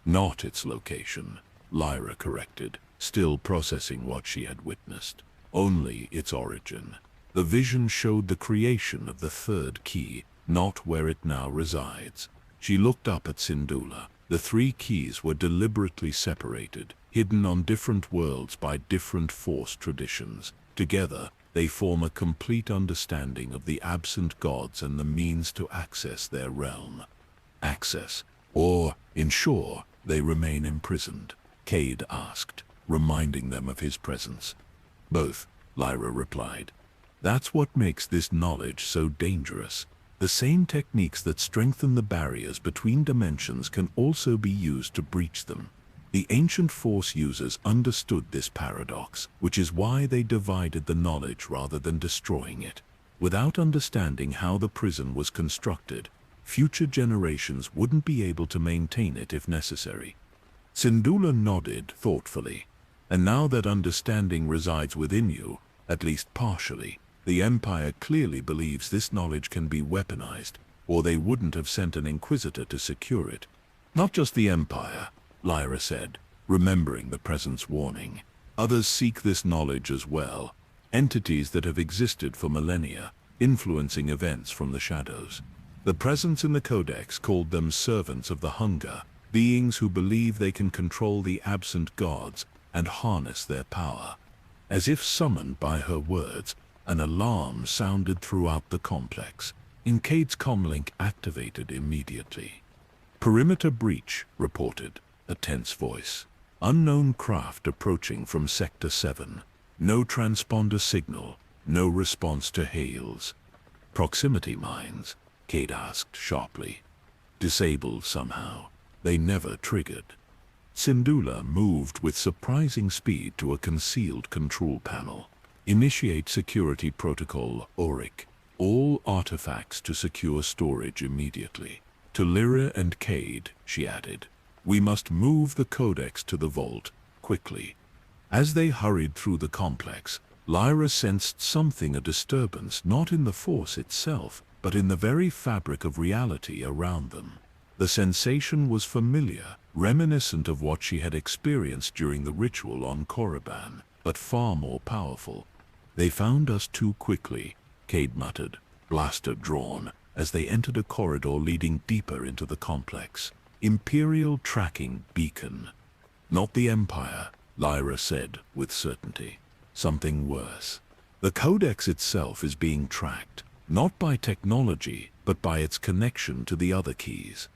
"Not its location," Lyra corrected, still processing what she had witnessed. "Only its origin. The vision showed the creation of the third key, not where it now resides." She looked up at Syndulla. The three keys were deliberately separated, hidden on different worlds by different Force traditions. Together, they form a complete understanding of the absent gods and the means to access their realm. Access, or, ensure, they remain imprisoned? Cade asked, reminding them of his presence. "Both," Lyra replied. "That's what makes this knowledge so dangerous. The same techniques that strengthen the barriers between dimensions can also be used to breach them. The ancient Force users understood this paradox, which is why they divided the knowledge rather than destroying it. Without understanding how the prison was constructed, future generations wouldn't be able to maintain it if necessary." Syndulla nodded thoughtfully. "And now that understanding resides within you, at least partially, the Empire clearly believes this knowledge can be weaponized, or they wouldn't have sent an Inquisitor to secure it." "Not just the Empire," Lyra said, remembering the Presence warning. "Others seek this knowledge as well. Entities that have existed for millennia, influencing events from the shadows. The Presence in the Codex called them servants of the hunger, beings who believe they can control the absent gods and harness their power." As if summoned by her words, an alarm sounded throughout the complex. Cade's comlink activated immediately. "Perimeter breach," reported a tense voice. "Unknown craft approaching from Sector 7. No transponder signal, no response to hails." "Proximity mines?" Cade asked sharply. "Disabled somehow. They never triggered." Syndulla moved with surprising speed to a concealed control panel. "Initiate security protocol, Auric. All artifacts to secure storage immediately." To Lyra and Cade, she added, "We must move the Codex to the vault, quickly." As they hurried through the complex, Lyra sensed something, a disturbance not in the Force itself, but in the very fabric of reality around them. The sensation was familiar, reminiscent of what she had experienced during the ritual on Korriban, but far more powerful. "They found us too quickly," Cade muttered, blaster drawn, as they entered a corridor leading deeper into the complex. "Imperial tracking beacon." "Not the Empire," Lyra said with certainty. "Something worse. The Codex itself is being tracked, not by technology, but by its connection to the other keys."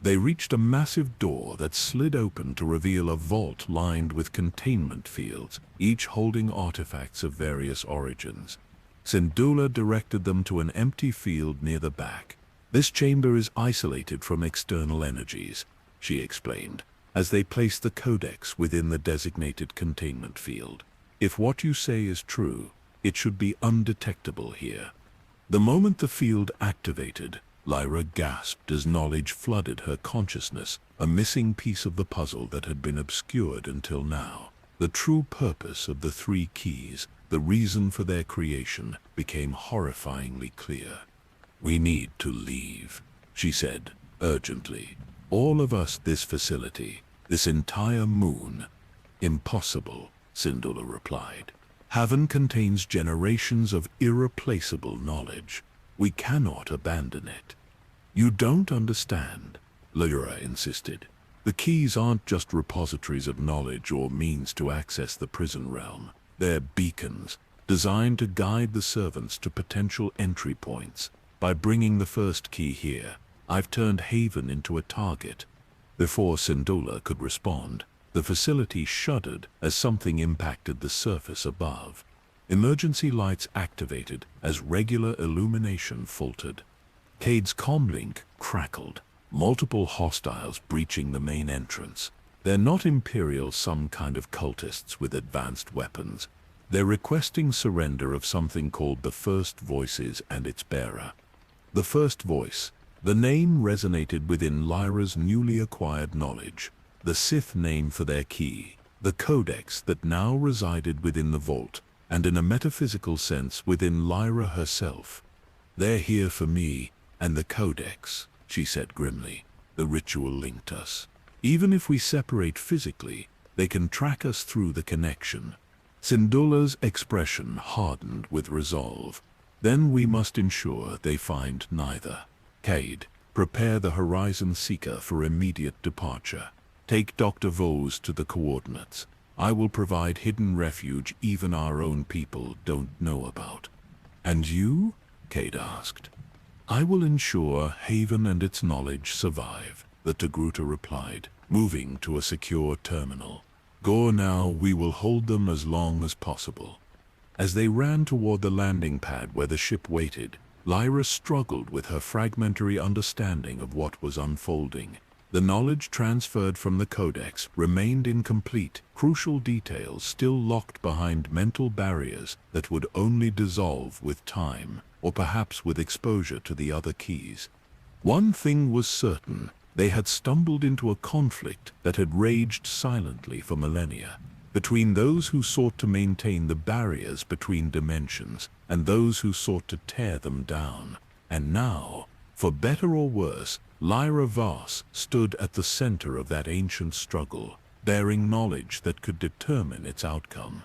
They reached a massive door that slid open to reveal a vault lined with containment fields, each holding artifacts of various origins. Syndulla directed them to an empty field near the back. "This chamber is isolated from external energies," she explained, as they placed the Codex within the designated containment field. "If what you say is true, it should be undetectable here." The moment the field activated, Lyra gasped as knowledge flooded her consciousness, a missing piece of the puzzle that had been obscured until now. The true purpose of the three keys, the reason for their creation, became horrifyingly clear. "We need to leave," she said, urgently. "All of us, this facility, this entire moon." "Impossible," Syndulla replied. "Haven contains generations of irreplaceable knowledge. We cannot abandon it." "You don't understand," Lyra insisted. "The keys aren't just repositories of knowledge or means to access the prison realm. They're beacons, designed to guide the servants to potential entry points. By bringing the first key here, I've turned Haven into a target. Before Syndulla could respond, the facility shuddered as something impacted the surface above. Emergency lights activated as regular illumination faltered. Cade's comlink crackled, multiple hostiles breaching the main entrance. They're not Imperial, some kind of cultists with advanced weapons. They're requesting surrender of something called the First Voices and its bearer. The First Voice. The name resonated within Lyra's newly acquired knowledge. The Sith name for their key. The Codex that now resided within the vault, and in a metaphysical sense within Lyra herself. They're here for me and the Codex, she said grimly. The ritual linked us. Even if we separate physically, they can track us through the connection. Syndulla's expression hardened with resolve. Then we must ensure they find neither. Cade, prepare the Horizon Seeker for immediate departure. Take Dr. Vos to the coordinates. I will provide hidden refuge even our own people don't know about. And you? Cade asked. I will ensure Haven and its knowledge survive, the Togruta replied, moving to a secure terminal. Go now, we will hold them as long as possible. As they ran toward the landing pad where the ship waited, Lyra struggled with her fragmentary understanding of what was unfolding. The knowledge transferred from the Codex remained incomplete, crucial details still locked behind mental barriers that would only dissolve with time, or perhaps with exposure to the other keys. One thing was certain, they had stumbled into a conflict that had raged silently for millennia, between those who sought to maintain the barriers between dimensions and those who sought to tear them down. And now, for better or worse, Lyra Vos stood at the center of that ancient struggle, bearing knowledge that could determine its outcome.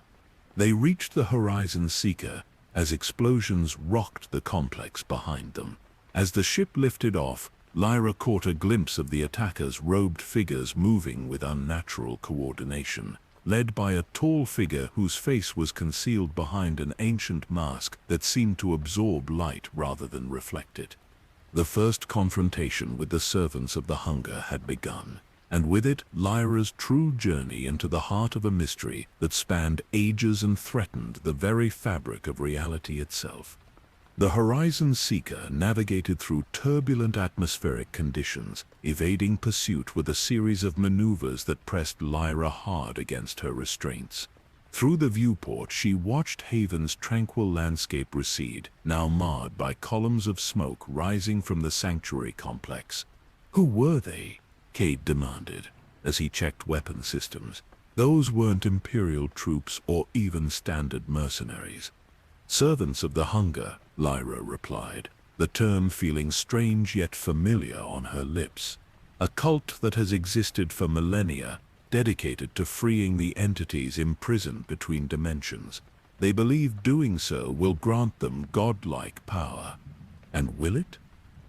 They reached the Horizon Seeker as explosions rocked the complex behind them. As the ship lifted off, Lyra caught a glimpse of the attackers' robed figures moving with unnatural coordination, led by a tall figure whose face was concealed behind an ancient mask that seemed to absorb light rather than reflect it. The first confrontation with the servants of the Hunger had begun, and with it Lyra's true journey into the heart of a mystery that spanned ages and threatened the very fabric of reality itself. The Horizon Seeker navigated through turbulent atmospheric conditions, evading pursuit with a series of maneuvers that pressed Lyra hard against her restraints. Through the viewport she watched Haven's tranquil landscape recede, now marred by columns of smoke rising from the sanctuary complex. Who were they? Cade demanded, as he checked weapon systems. Those weren't Imperial troops or even standard mercenaries. Servants of the Hunger, Lyra replied, the term feeling strange yet familiar on her lips. A cult that has existed for millennia, dedicated to freeing the entities imprisoned between dimensions. They believe doing so will grant them godlike power. And will it?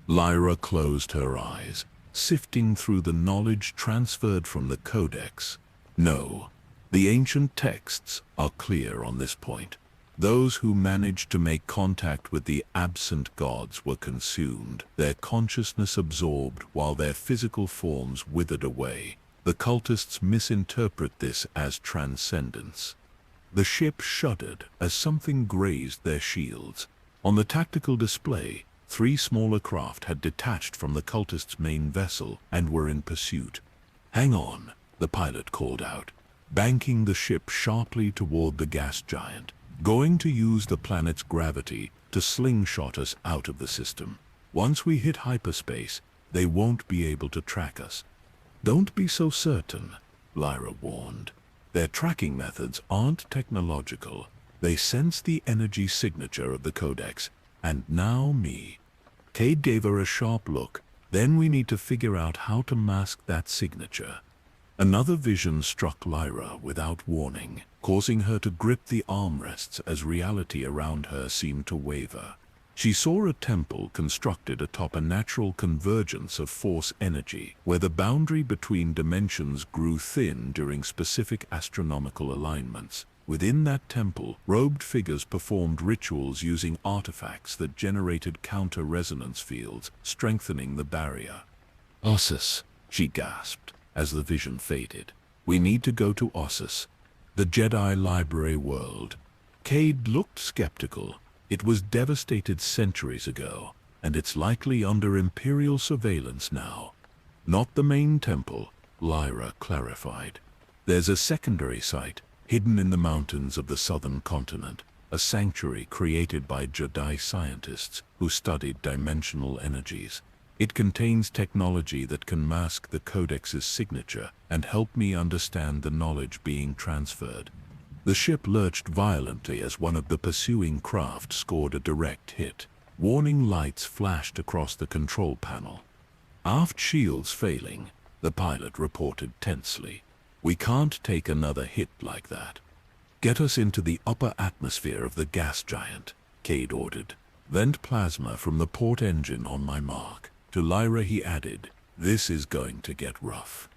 Lyra closed her eyes, sifting through the knowledge transferred from the Codex. No, the ancient texts are clear on this point. Those who managed to make contact with the absent gods were consumed, their consciousness absorbed while their physical forms withered away. The cultists misinterpret this as transcendence. The ship shuddered as something grazed their shields. On the tactical display, 3 smaller craft had detached from the cultists' main vessel and were in pursuit. "Hang on," the pilot called out, banking the ship sharply toward the gas giant. "Going to use the planet's gravity to slingshot us out of the system. Once we hit hyperspace, they won't be able to track us." "Don't be so certain," Lyra warned. "Their tracking methods aren't technological. They sense the energy signature of the Codex, and now me." Cade gave her a sharp look. "Then we need to figure out how to mask that signature." Another vision struck Lyra without warning, causing her to grip the armrests as reality around her seemed to waver. She saw a temple constructed atop a natural convergence of force energy, where the boundary between dimensions grew thin during specific astronomical alignments. Within that temple, robed figures performed rituals using artifacts that generated counter-resonance fields, strengthening the barrier. "Ossus," she gasped as the vision faded. "We need to go to Ossus, the Jedi library world." Cade looked skeptical. It was devastated centuries ago, and it's likely under Imperial surveillance now. "Not the main temple," Lyra clarified. "There's a secondary site, hidden in the mountains of the southern continent, a sanctuary created by Jedi scientists who studied dimensional energies. It contains technology that can mask the Codex's signature and help me understand the knowledge being transferred." The ship lurched violently as one of the pursuing craft scored a direct hit. Warning lights flashed across the control panel. "Aft shields failing," the pilot reported tensely. "We can't take another hit like that." "Get us into the upper atmosphere of the gas giant," Cade ordered. "Vent plasma from the port engine on my mark." To Lyra he added, "This is going to get rough."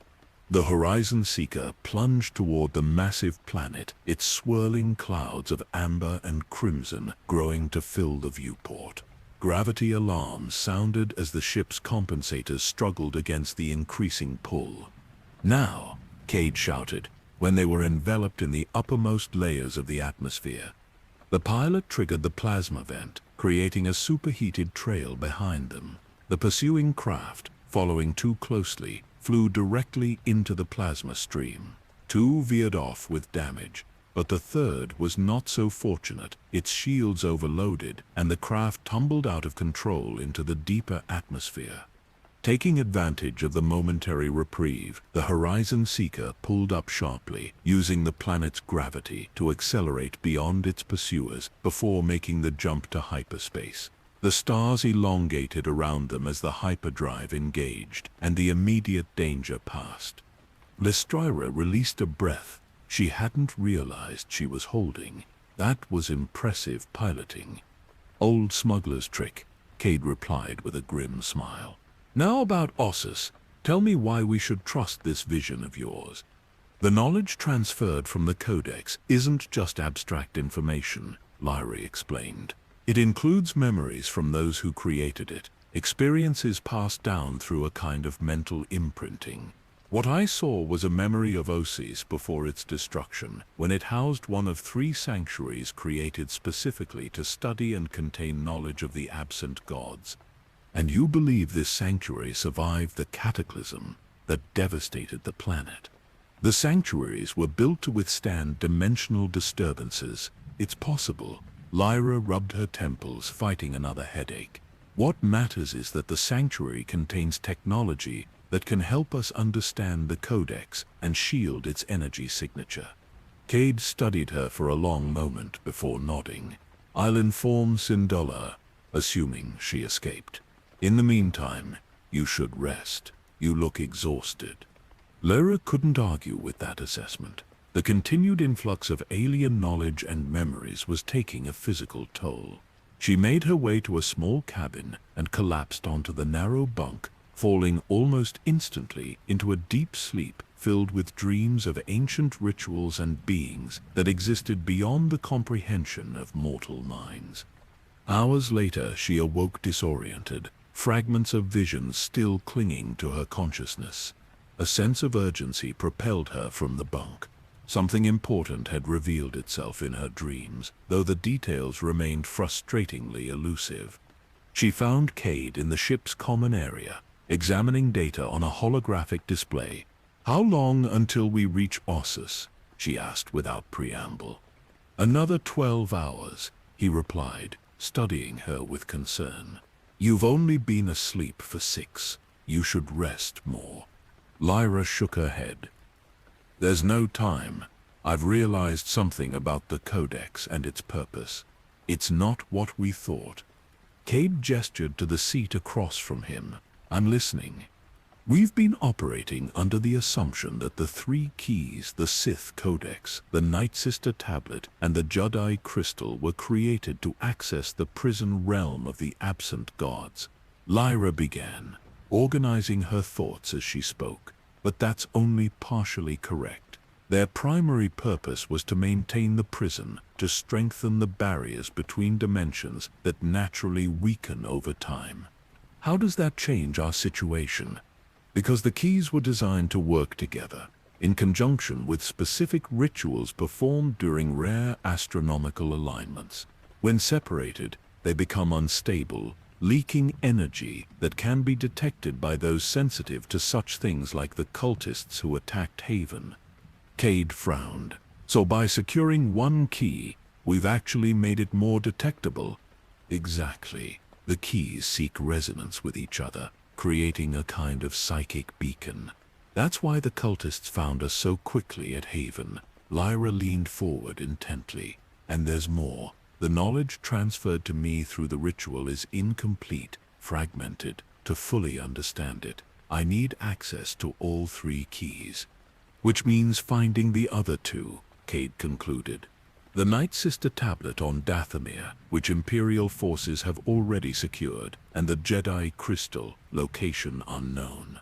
The Horizon Seeker plunged toward the massive planet, its swirling clouds of amber and crimson growing to fill the viewport. Gravity alarms sounded as the ship's compensators struggled against the increasing pull. "Now," Cade shouted, when they were enveloped in the uppermost layers of the atmosphere. The pilot triggered the plasma vent, creating a superheated trail behind them. The pursuing craft, following too closely, flew directly into the plasma stream. Two veered off with damage, but the third was not so fortunate. Its shields overloaded, and the craft tumbled out of control into the deeper atmosphere. Taking advantage of the momentary reprieve, the Horizon Seeker pulled up sharply, using the planet's gravity to accelerate beyond its pursuers before making the jump to hyperspace. The stars elongated around them as the hyperdrive engaged, and the immediate danger passed. Lystraira released a breath she hadn't realized she was holding. That was impressive piloting. "Old smuggler's trick," Cade replied with a grim smile. "Now about Ossus, tell me why we should trust this vision of yours." "The knowledge transferred from the Codex isn't just abstract information," Lyra explained. "It includes memories from those who created it, experiences passed down through a kind of mental imprinting. What I saw was a memory of Ossus before its destruction, when it housed one of 3 sanctuaries created specifically to study and contain knowledge of the absent gods. And you believe this sanctuary survived the cataclysm that devastated the planet. The sanctuaries were built to withstand dimensional disturbances. It's possible." Lyra rubbed her temples, fighting another headache. "What matters is that the sanctuary contains technology that can help us understand the Codex and shield its energy signature." Cade studied her for a long moment before nodding. "I'll inform Syndulla, assuming she escaped. In the meantime, you should rest. You look exhausted." Lyra couldn't argue with that assessment. The continued influx of alien knowledge and memories was taking a physical toll. She made her way to a small cabin and collapsed onto the narrow bunk, falling almost instantly into a deep sleep filled with dreams of ancient rituals and beings that existed beyond the comprehension of mortal minds. Hours later, she awoke disoriented, fragments of visions still clinging to her consciousness. A sense of urgency propelled her from the bunk. Something important had revealed itself in her dreams, though the details remained frustratingly elusive. She found Cade in the ship's common area, examining data on a holographic display. "How long until we reach Ossus?" she asked without preamble. "Another 12 hours, he replied, studying her with concern. "You've only been asleep for 6. You should rest more." Lyra shook her head. "There's no time. I've realized something about the Codex and its purpose. It's not what we thought." Cade gestured to the seat across from him. "I'm listening." "We've been operating under the assumption that the 3 keys, the Sith Codex, the Night Sister Tablet, and the Jedi Crystal were created to access the prison realm of the absent gods." Lyra began, organizing her thoughts as she spoke. "But that's only partially correct. Their primary purpose was to maintain the prison, to strengthen the barriers between dimensions that naturally weaken over time. How does that change our situation? Because the keys were designed to work together, in conjunction with specific rituals performed during rare astronomical alignments. When separated, they become unstable, leaking energy that can be detected by those sensitive to such things like the cultists who attacked Haven. Cade frowned. So by securing one key, we've actually made it more detectable? Exactly. The keys seek resonance with each other, creating a kind of psychic beacon. That's why the cultists found us so quickly at Haven. Lyra leaned forward intently. And there's more. The knowledge transferred to me through the ritual is incomplete, fragmented. To fully understand it, I need access to all 3 keys. Which means finding the other 2, Cade concluded. The Night Sister tablet on Dathomir, which Imperial forces have already secured, and the Jedi crystal, location unknown.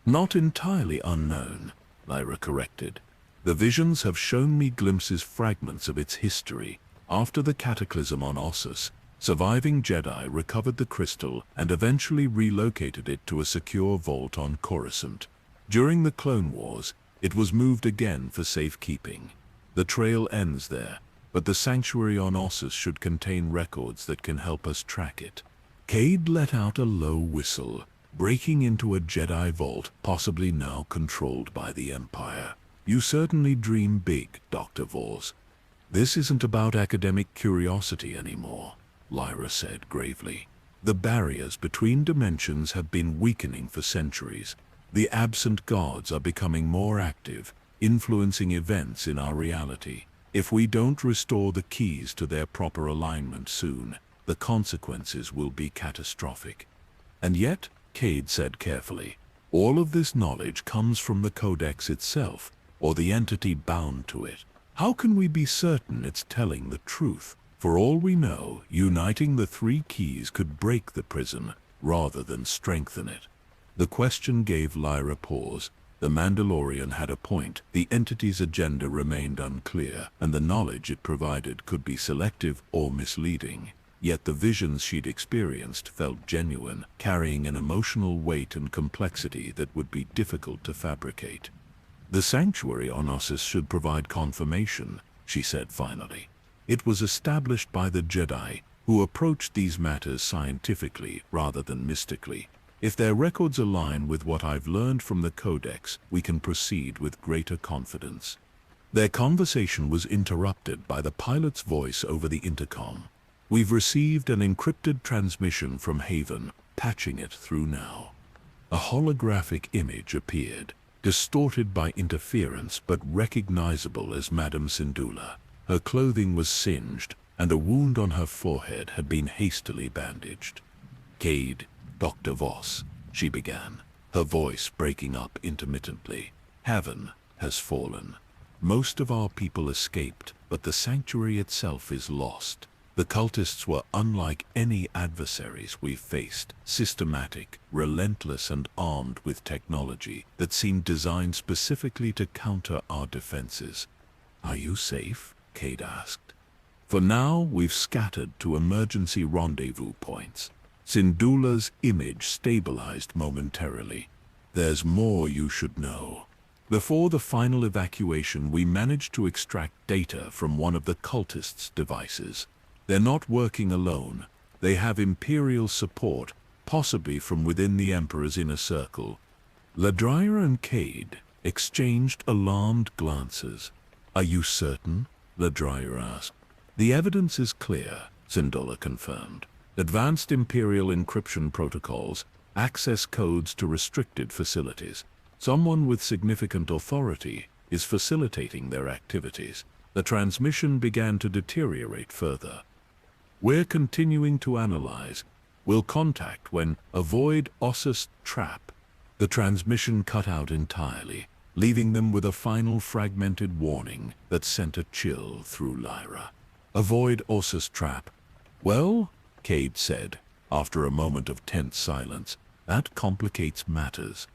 Not entirely unknown, Lyra corrected. The visions have shown me glimpses, fragments of its history. After the cataclysm on Ossus, surviving Jedi recovered the crystal and eventually relocated it to a secure vault on Coruscant. During the Clone Wars, it was moved again for safekeeping. The trail ends there, but the sanctuary on Ossus should contain records that can help us track it. Cade let out a low whistle, breaking into a Jedi vault, possibly now controlled by the Empire. You certainly dream big, Dr. Vors. This isn't about academic curiosity anymore, Lyra said gravely. The barriers between dimensions have been weakening for centuries. The absent gods are becoming more active, influencing events in our reality. If we don't restore the keys to their proper alignment soon, the consequences will be catastrophic. And yet, Cade said carefully, all of this knowledge comes from the Codex itself, or the entity bound to it. How can we be certain it's telling the truth? For all we know, uniting the 3 keys could break the prison rather than strengthen it. The question gave Lyra pause. The Mandalorian had a point. The entity's agenda remained unclear, and the knowledge it provided could be selective or misleading. Yet the visions she'd experienced felt genuine, carrying an emotional weight and complexity that would be difficult to fabricate. The sanctuary on Ossus should provide confirmation, she said finally. It was established by the Jedi, who approached these matters scientifically rather than mystically. If their records align with what I've learned from the Codex, we can proceed with greater confidence. Their conversation was interrupted by the pilot's voice over the intercom. We've received an encrypted transmission from Haven, patching it through now. A holographic image appeared, distorted by interference but recognizable as Madame Syndulla. Her clothing was singed, and a wound on her forehead had been hastily bandaged. Cade, Dr. Voss, she began, her voice breaking up intermittently. Haven has fallen. Most of our people escaped, but the sanctuary itself is lost. The cultists were unlike any adversaries we've faced, systematic, relentless, and armed with technology that seemed designed specifically to counter our defenses. Are you safe? Cade asked. For now, we've scattered to emergency rendezvous points. Syndulla's image stabilized momentarily. There's more you should know. Before the final evacuation, we managed to extract data from one of the cultists' devices. They're not working alone. They have Imperial support, possibly from within the Emperor's inner circle. Ladryra and Cade exchanged alarmed glances. Are you certain? Ladryra asked. The evidence is clear, Syndulla confirmed. Advanced Imperial encryption protocols, access codes to restricted facilities. Someone with significant authority is facilitating their activities. The transmission began to deteriorate further. We're continuing to analyze. We'll contact when avoid Ossus trap. The transmission cut out entirely, leaving them with a final fragmented warning that sent a chill through Lyra. Avoid Ossus trap. Well, Cade said, after a moment of tense silence, that complicates matters.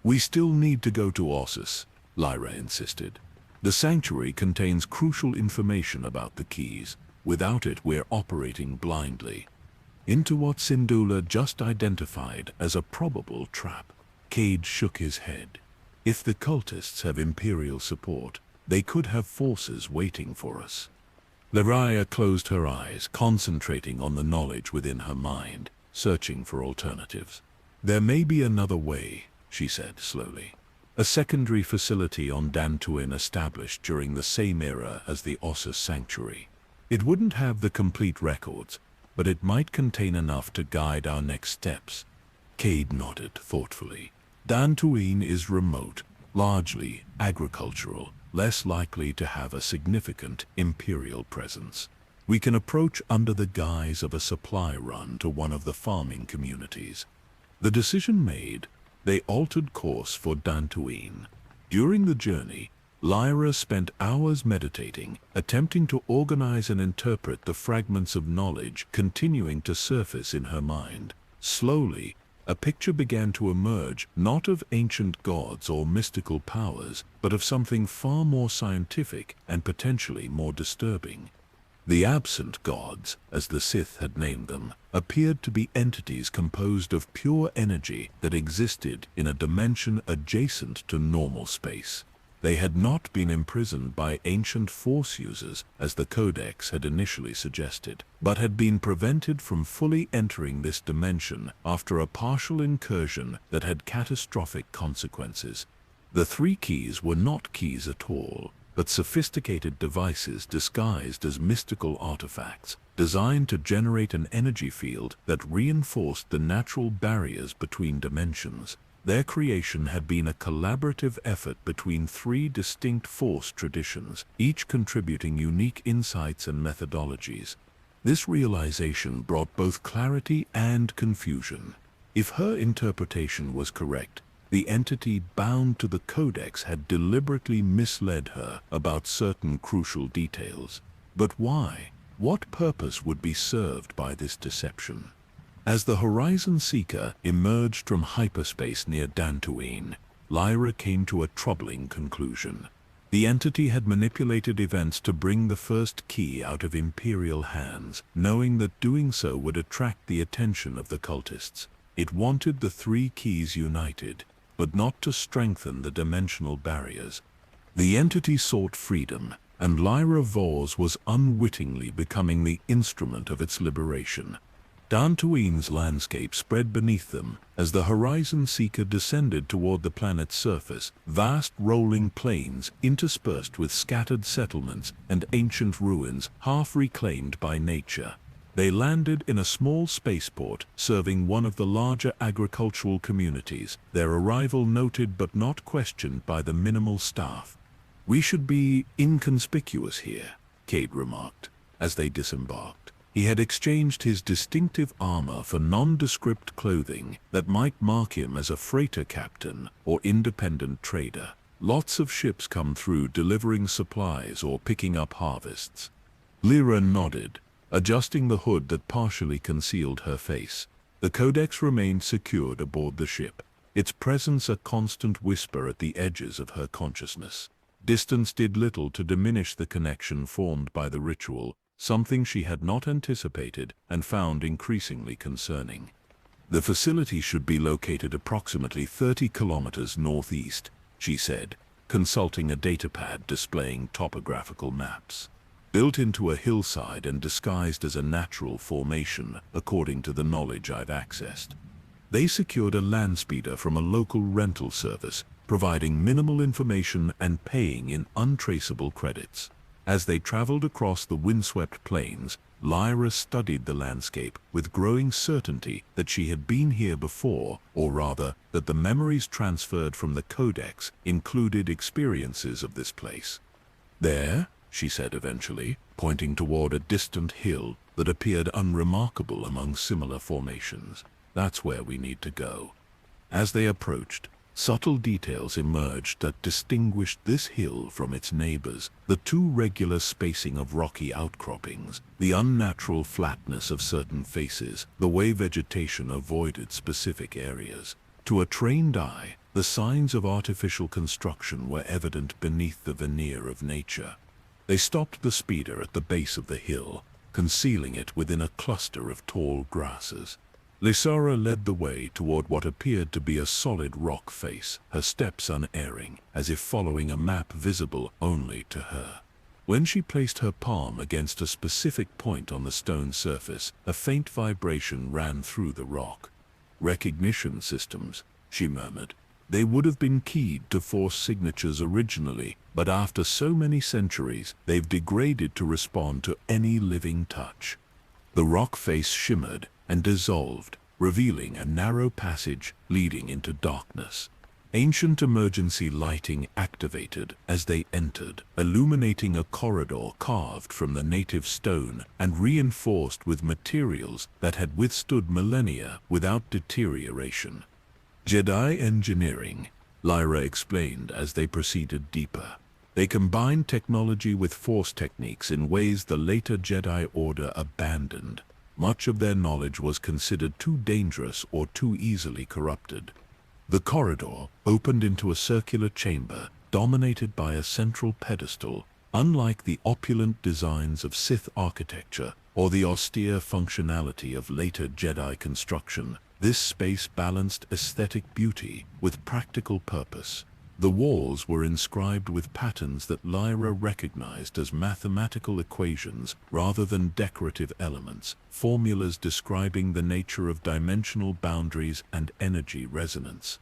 We still need to go to Ossus, Lyra insisted. The sanctuary contains crucial information about the keys. Without it, we're operating blindly into what Syndulla just identified as a probable trap. Cade shook his head. If the cultists have Imperial support, they could have forces waiting for us. Lyria closed her eyes, concentrating on the knowledge within her mind, searching for alternatives. There may be another way, she said slowly. A secondary facility on Dantooine established during the same era as the Ossus Sanctuary. It wouldn't have the complete records, but it might contain enough to guide our next steps. Cade nodded thoughtfully. Dantooine is remote, largely agricultural, less likely to have a significant Imperial presence. We can approach under the guise of a supply run to one of the farming communities. The decision made, they altered course for Dantooine. During the journey, Lyra spent hours meditating, attempting to organize and interpret the fragments of knowledge continuing to surface in her mind. Slowly, a picture began to emerge, not of ancient gods or mystical powers, but of something far more scientific and potentially more disturbing. The absent gods, as the Sith had named them, appeared to be entities composed of pure energy that existed in a dimension adjacent to normal space. They had not been imprisoned by ancient Force users, as the Codex had initially suggested, but had been prevented from fully entering this dimension after a partial incursion that had catastrophic consequences. The three keys were not keys at all, but sophisticated devices disguised as mystical artifacts, designed to generate an energy field that reinforced the natural barriers between dimensions. Their creation had been a collaborative effort between three distinct Force traditions, each contributing unique insights and methodologies. This realization brought both clarity and confusion. If her interpretation was correct, the entity bound to the Codex had deliberately misled her about certain crucial details. But why? What purpose would be served by this deception? As the Horizon Seeker emerged from hyperspace near Dantooine, Lyra came to a troubling conclusion. The entity had manipulated events to bring the first key out of Imperial hands, knowing that doing so would attract the attention of the cultists. It wanted the three keys united, but not to strengthen the dimensional barriers. The entity sought freedom, and Lyra Vors was unwittingly becoming the instrument of its liberation. Dantooine's landscape spread beneath them as the Horizon Seeker descended toward the planet's surface, vast rolling plains interspersed with scattered settlements and ancient ruins half reclaimed by nature. They landed in a small spaceport serving one of the larger agricultural communities, their arrival noted but not questioned by the minimal staff. "We should be inconspicuous here," Cade remarked, as they disembarked. He had exchanged his distinctive armor for nondescript clothing that might mark him as a freighter captain or independent trader. Lots of ships come through delivering supplies or picking up harvests. Lyra nodded, adjusting the hood that partially concealed her face. The Codex remained secured aboard the ship, its presence a constant whisper at the edges of her consciousness. Distance did little to diminish the connection formed by the ritual, something she had not anticipated and found increasingly concerning. "The facility should be located approximately 30 kilometers northeast," she said, consulting a datapad displaying topographical maps. "Built into a hillside and disguised as a natural formation, according to the knowledge I've accessed." They secured a landspeeder from a local rental service, providing minimal information and paying in untraceable credits. As they traveled across the windswept plains, Lyra studied the landscape with growing certainty that she had been here before, or rather, that the memories transferred from the Codex included experiences of this place. "There," she said eventually, pointing toward a distant hill that appeared unremarkable among similar formations. "That's where we need to go." As they approached, subtle details emerged that distinguished this hill from its neighbors: the too regular spacing of rocky outcroppings, the unnatural flatness of certain faces, the way vegetation avoided specific areas. To a trained eye, The signs of artificial construction were evident beneath the veneer of nature. They stopped the speeder at the base of the hill, concealing it within a cluster of tall grasses. LOTR led the way toward what appeared to be a solid rock face, her steps unerring, as if following a map visible only to her. When she placed her palm against a specific point on the stone surface, a faint vibration ran through the rock. "Recognition systems," she murmured. "They would have been keyed to Force signatures originally, but after so many centuries, they've degraded to respond to any living touch." The rock face shimmered and dissolved, revealing a narrow passage leading into darkness. Ancient emergency lighting activated as they entered, illuminating a corridor carved from the native stone and reinforced with materials that had withstood millennia without deterioration. "Jedi engineering," Lyra explained as they proceeded deeper. They combined technology with Force techniques in ways the later Jedi Order abandoned. Much of their knowledge was considered too dangerous or too easily corrupted. The corridor opened into a circular chamber dominated by a central pedestal. Unlike the opulent designs of Sith architecture or the austere functionality of later Jedi construction, this space balanced aesthetic beauty with practical purpose. The walls were inscribed with patterns that Lyra recognized as mathematical equations rather than decorative elements, formulas describing the nature of dimensional boundaries and energy resonance.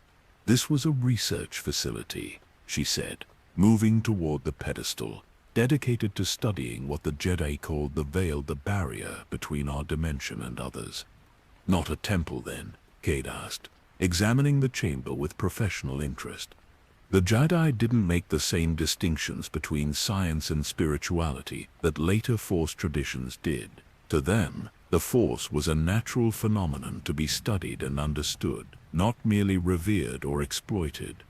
"This was a research facility," she said, moving toward the pedestal, dedicated to studying what the Jedi called the veil, the barrier between our dimension and others. "Not a temple, then?" Cade asked, examining the chamber with professional interest. The Jedi didn't make the same distinctions between science and spirituality that later Force traditions did. To them, the Force was a natural phenomenon to be studied and understood, not merely revered or exploited.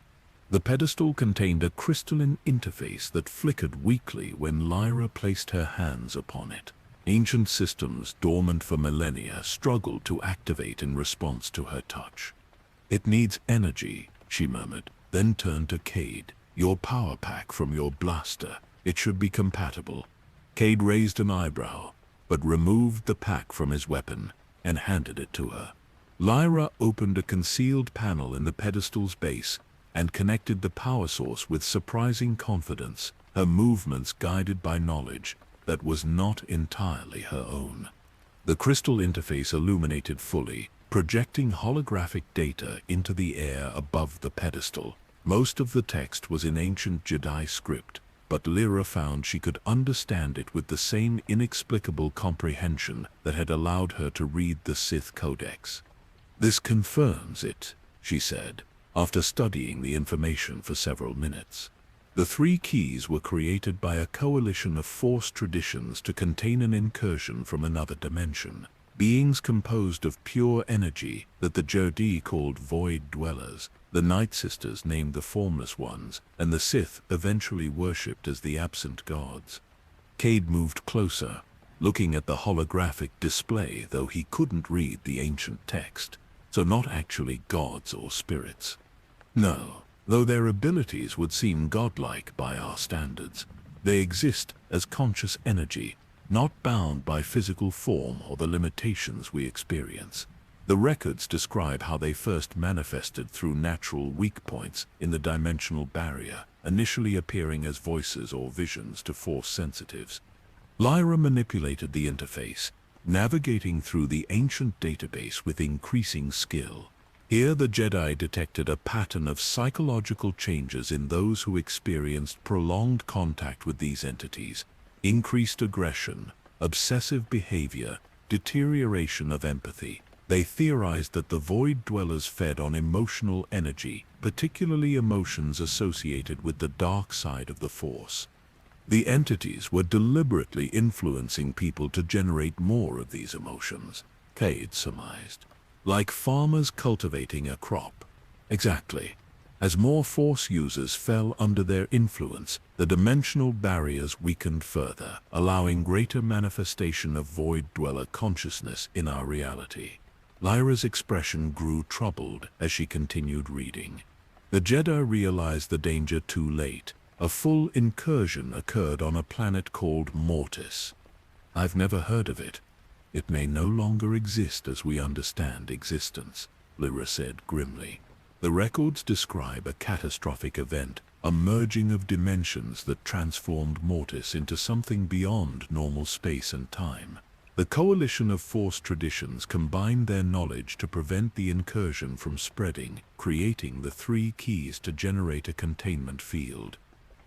The pedestal contained a crystalline interface that flickered weakly when Lyra placed her hands upon it. Ancient systems dormant for millennia struggled to activate in response to her touch. "It needs energy," she murmured, then turned to Cade. "Your power pack from your blaster. It should be compatible." Cade raised an eyebrow, but removed the pack from his weapon and handed it to her. Lyra opened a concealed panel in the pedestal's base and connected the power source with surprising confidence, her movements guided by knowledge that was not entirely her own. The crystal interface illuminated fully, projecting holographic data into the air above the pedestal. Most of the text was in ancient Jedi script, but Lyra found she could understand it with the same inexplicable comprehension that had allowed her to read the Sith Codex. "This confirms it," she said, after studying the information for several minutes. The three keys were created by a coalition of Force traditions to contain an incursion from another dimension. Beings composed of pure energy that the Jedi called Void Dwellers, the Night Sisters named the Formless Ones, and the Sith eventually worshipped as the Absent Gods. Cade moved closer, looking at the holographic display, though he couldn't read the ancient text. So not actually gods or spirits. No, though their abilities would seem godlike by our standards. They exist as conscious energy, not bound by physical form or the limitations we experience. The records describe how they first manifested through natural weak points in the dimensional barrier, initially appearing as voices or visions to Force sensitives. Lyra manipulated the interface, navigating through the ancient database with increasing skill. Here the Jedi detected a pattern of psychological changes in those who experienced prolonged contact with these entities: increased aggression, obsessive behavior, deterioration of empathy. They theorized that the Void Dwellers fed on emotional energy, particularly emotions associated with the dark side of the Force. The entities were deliberately influencing people to generate more of these emotions, Cade surmised. Like farmers cultivating a crop. Exactly. As more Force users fell under their influence, the dimensional barriers weakened further, allowing greater manifestation of Void Dweller consciousness in our reality. Lyra's expression grew troubled as she continued reading. The Jedi realized the danger too late. A full incursion occurred on a planet called Mortis. I've never heard of it. It may no longer exist as we understand existence, Lyra said grimly. The records describe a catastrophic event, a merging of dimensions that transformed Mortis into something beyond normal space and time. The coalition of Force traditions combined their knowledge to prevent the incursion from spreading, creating the 3 keys to generate a containment field.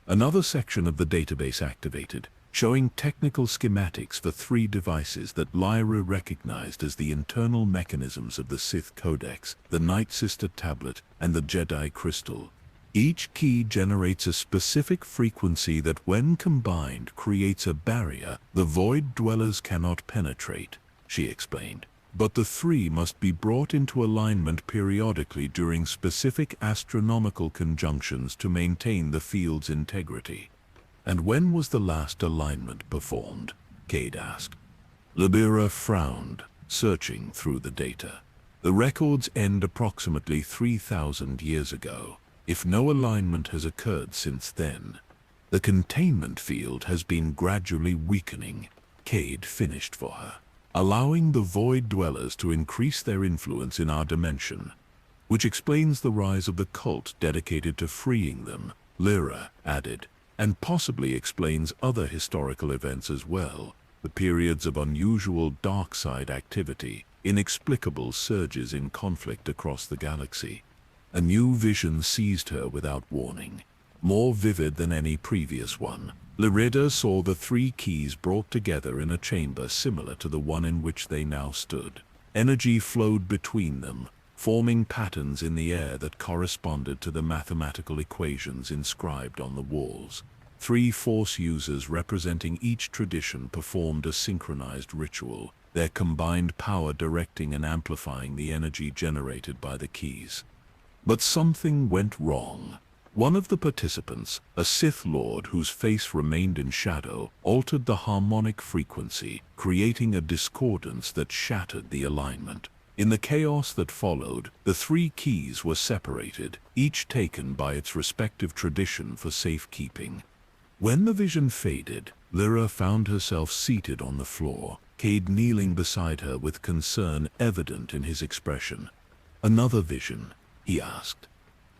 Another section of the database activated, showing technical schematics for 3 devices that Lyra recognized as the internal mechanisms of the Sith Codex, the Night Sister Tablet, and the Jedi Crystal. Each key generates a specific frequency that, when combined, creates a barrier the Void Dwellers cannot penetrate, she explained. But the 3 must be brought into alignment periodically during specific astronomical conjunctions to maintain the field's integrity. And when was the last alignment performed? Cade asked. Lyra frowned, searching through the data. The records end approximately 3,000 years ago. If no alignment has occurred since then, the containment field has been gradually weakening, Cade finished for her, allowing the Void Dwellers to increase their influence in our dimension, which explains the rise of the cult dedicated to freeing them, Lyra added, and possibly explains other historical events as well, the periods of unusual dark side activity, inexplicable surges in conflict across the galaxy. A new vision seized her without warning, more vivid than any previous one. Lyra saw the 3 keys brought together in a chamber similar to the one in which they now stood. Energy flowed between them, forming patterns in the air that corresponded to the mathematical equations inscribed on the walls. 3 Force users representing each tradition performed a synchronized ritual, their combined power directing and amplifying the energy generated by the keys. But something went wrong. One of the participants, a Sith Lord whose face remained in shadow, altered the harmonic frequency, creating a discordance that shattered the alignment. In the chaos that followed, the 3 keys were separated, each taken by its respective tradition for safekeeping. When the vision faded, Lyra found herself seated on the floor, Cade kneeling beside her with concern evident in his expression. "Another vision?" he asked.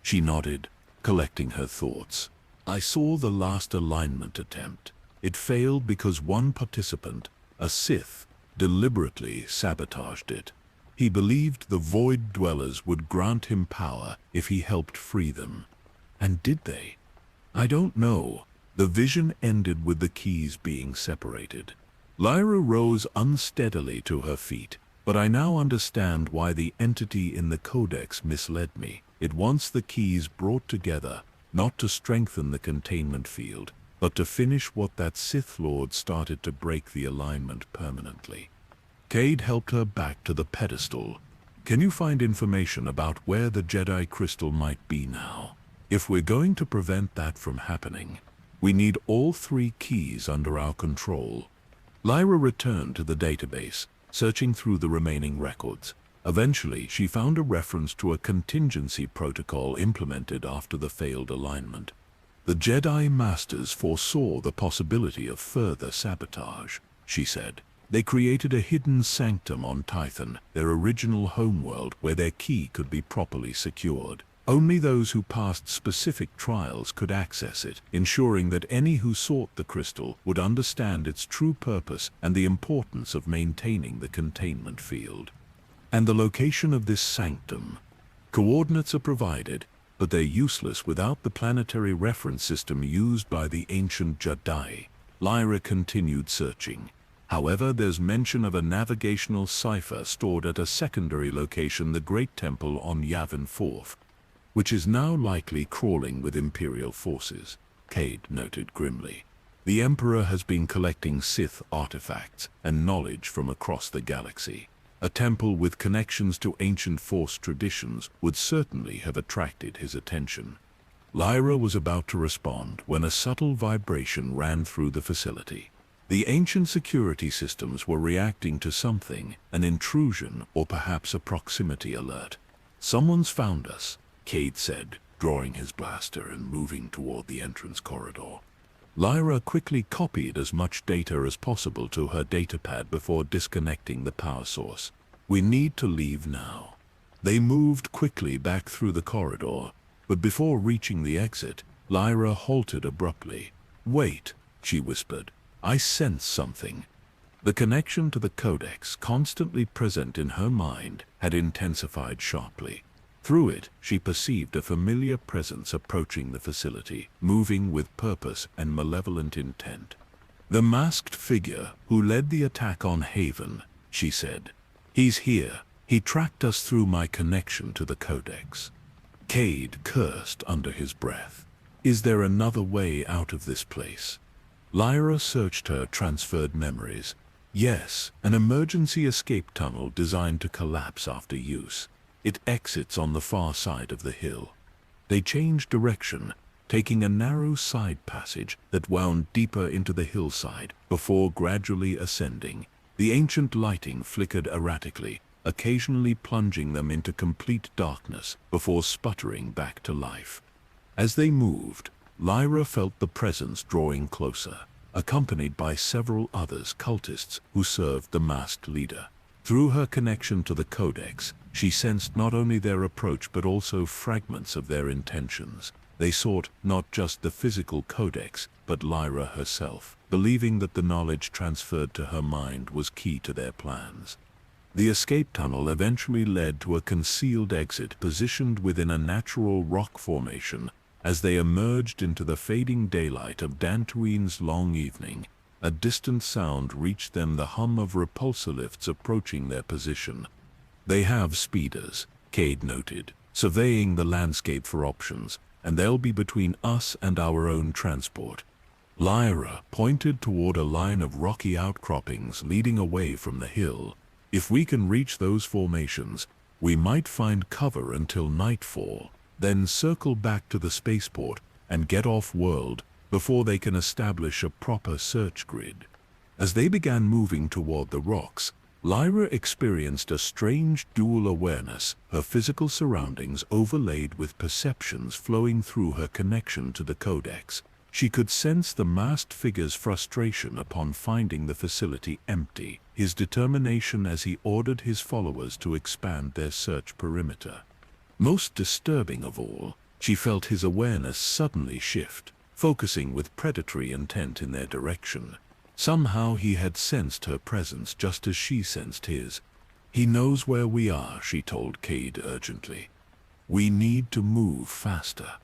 She nodded, collecting her thoughts. "I saw the last alignment attempt. It failed because one participant, a Sith, deliberately sabotaged it. He believed the Void Dwellers would grant him power if he helped free them. And did they? I don't know." The vision ended with the keys being separated. Lyra rose unsteadily to her feet. "But I now understand why the entity in the Codex misled me. It wants the keys brought together, not to strengthen the containment field, but to finish what that Sith Lord started to break the alignment permanently." Cade helped her back to the pedestal. "Can you find information about where the Jedi Crystal might be now? If we're going to prevent that from happening, we need all 3 keys under our control." Lyra returned to the database, searching through the remaining records. Eventually, she found a reference to a contingency protocol implemented after the failed alignment. The Jedi Masters foresaw the possibility of further sabotage, she said. They created a hidden sanctum on Tython, their original homeworld, where their key could be properly secured. Only those who passed specific trials could access it, ensuring that any who sought the crystal would understand its true purpose and the importance of maintaining the containment field. And the location of this sanctum. Coordinates are provided, but they're useless without the planetary reference system used by the ancient Jedi. Lyra continued searching. However, there's mention of a navigational cipher stored at a secondary location, the Great Temple on Yavin 4th. Which is now likely crawling with Imperial forces, Cade noted grimly. The Emperor has been collecting Sith artifacts and knowledge from across the galaxy. A temple with connections to ancient Force traditions would certainly have attracted his attention. Lyra was about to respond when a subtle vibration ran through the facility. The ancient security systems were reacting to something, an intrusion or perhaps a proximity alert. "Someone's found us," Cade said, drawing his blaster and moving toward the entrance corridor. Lyra quickly copied as much data as possible to her datapad before disconnecting the power source. "We need to leave now." They moved quickly back through the corridor, but before reaching the exit, Lyra halted abruptly. "Wait," she whispered. "I sense something." The connection to the codex, constantly present in her mind, had intensified sharply. Through it, she perceived a familiar presence approaching the facility, moving with purpose and malevolent intent. "The masked figure who led the attack on Haven," she said. "He's here. He tracked us through my connection to the codex." Cade cursed under his breath. Is there another way out of this place? Lyra searched her transferred memories. Yes, an emergency escape tunnel designed to collapse after use. It exits on the far side of the hill. They changed direction, taking a narrow side passage that wound deeper into the hillside before gradually ascending. The ancient lighting flickered erratically, occasionally plunging them into complete darkness before sputtering back to life. As they moved, Lyra felt the presence drawing closer, accompanied by several others, cultists who served the masked leader. Through her connection to the codex, she sensed not only their approach but also fragments of their intentions. They sought not just the physical codex, but Lyra herself, believing that the knowledge transferred to her mind was key to their plans. The escape tunnel eventually led to a concealed exit positioned within a natural rock formation. As they emerged into the fading daylight of Dantooine's long evening, a distant sound reached them, the hum of repulsor lifts approaching their position. "They have speeders," Cade noted, surveying the landscape for options, "and they'll be between us and our own transport." Lyra pointed toward a line of rocky outcroppings leading away from the hill. "If we can reach those formations, we might find cover until nightfall, then circle back to the spaceport and get off-world before they can establish a proper search grid." As they began moving toward the rocks, Lyra experienced a strange dual awareness, her physical surroundings overlaid with perceptions flowing through her connection to the codex. She could sense the masked figure's frustration upon finding the facility empty, his determination as he ordered his followers to expand their search perimeter. Most disturbing of all, she felt his awareness suddenly shift, focusing with predatory intent in their direction. Somehow he had sensed her presence just as she sensed his. "He knows where we are," she told Cade urgently. "We need to move faster."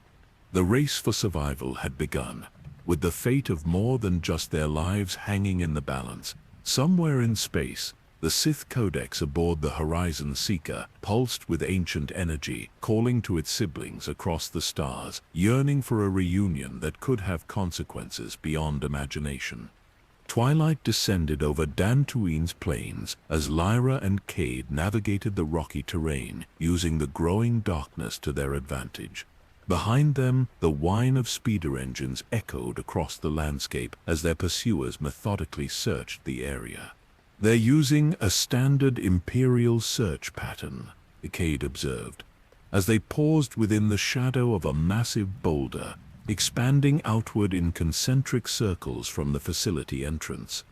The race for survival had begun, with the fate of more than just their lives hanging in the balance. Somewhere in space, the Sith Codex aboard the Horizon Seeker pulsed with ancient energy, calling to its siblings across the stars, yearning for a reunion that could have consequences beyond imagination. Twilight descended over Dantooine's plains as Lyra and Cade navigated the rocky terrain, using the growing darkness to their advantage. Behind them, the whine of speeder engines echoed across the landscape as their pursuers methodically searched the area. "They're using a standard Imperial search pattern," Cade observed, as they paused within the shadow of a massive boulder, expanding outward in concentric circles from the facility entrance.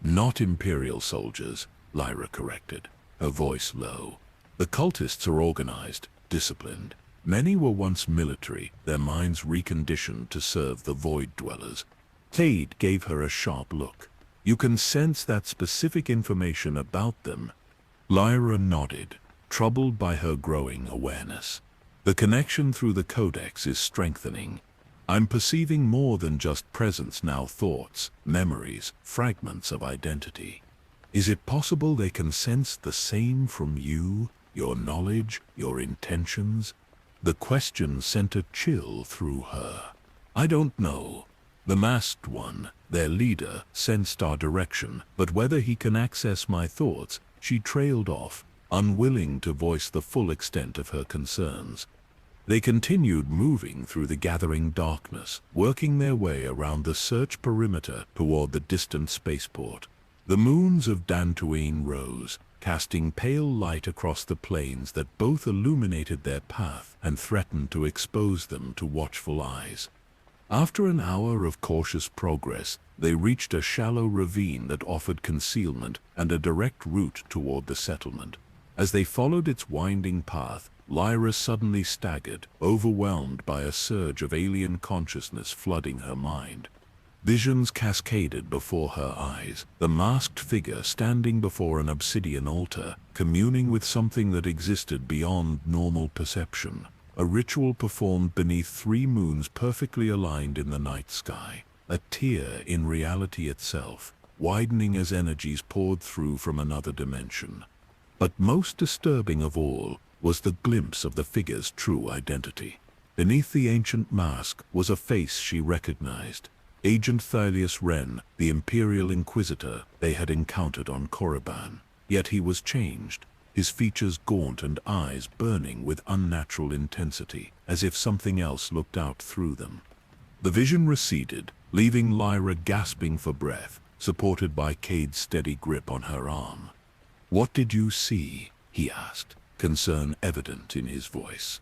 "Not Imperial soldiers," Lyra corrected, her voice low. "The cultists are organized, disciplined. Many were once military, their minds reconditioned to serve the Void Dwellers." Cade gave her a sharp look. "You can sense that specific information about them?" Lyra nodded, troubled by her growing awareness. "The connection through the Codex is strengthening. I'm perceiving more than just presence now, thoughts, memories, fragments of identity. Is it possible they can sense the same from you, your knowledge, your intentions?" The question sent a chill through her. "I don't know. The masked one, their leader, sensed our direction, but whether he can access my thoughts," she trailed off, unwilling to voice the full extent of her concerns. They continued moving through the gathering darkness, working their way around the search perimeter toward the distant spaceport. The moons of Dantooine rose, casting pale light across the plains that both illuminated their path and threatened to expose them to watchful eyes. After an hour of cautious progress, they reached a shallow ravine that offered concealment and a direct route toward the settlement. As they followed its winding path, Lyra suddenly staggered, overwhelmed by a surge of alien consciousness flooding her mind. Visions cascaded before her eyes, the masked figure standing before an obsidian altar, communing with something that existed beyond normal perception. A ritual performed beneath 3 moons perfectly aligned in the night sky, a tear in reality itself, widening as energies poured through from another dimension. But most disturbing of all was the glimpse of the figure's true identity. Beneath the ancient mask was a face she recognized. Agent Thylius Wren, the Imperial Inquisitor they had encountered on Korriban. Yet he was changed, his features gaunt and eyes burning with unnatural intensity, as if something else looked out through them. The vision receded, leaving Lyra gasping for breath, supported by Cade's steady grip on her arm. "What did you see?" he asked, concern evident in his voice.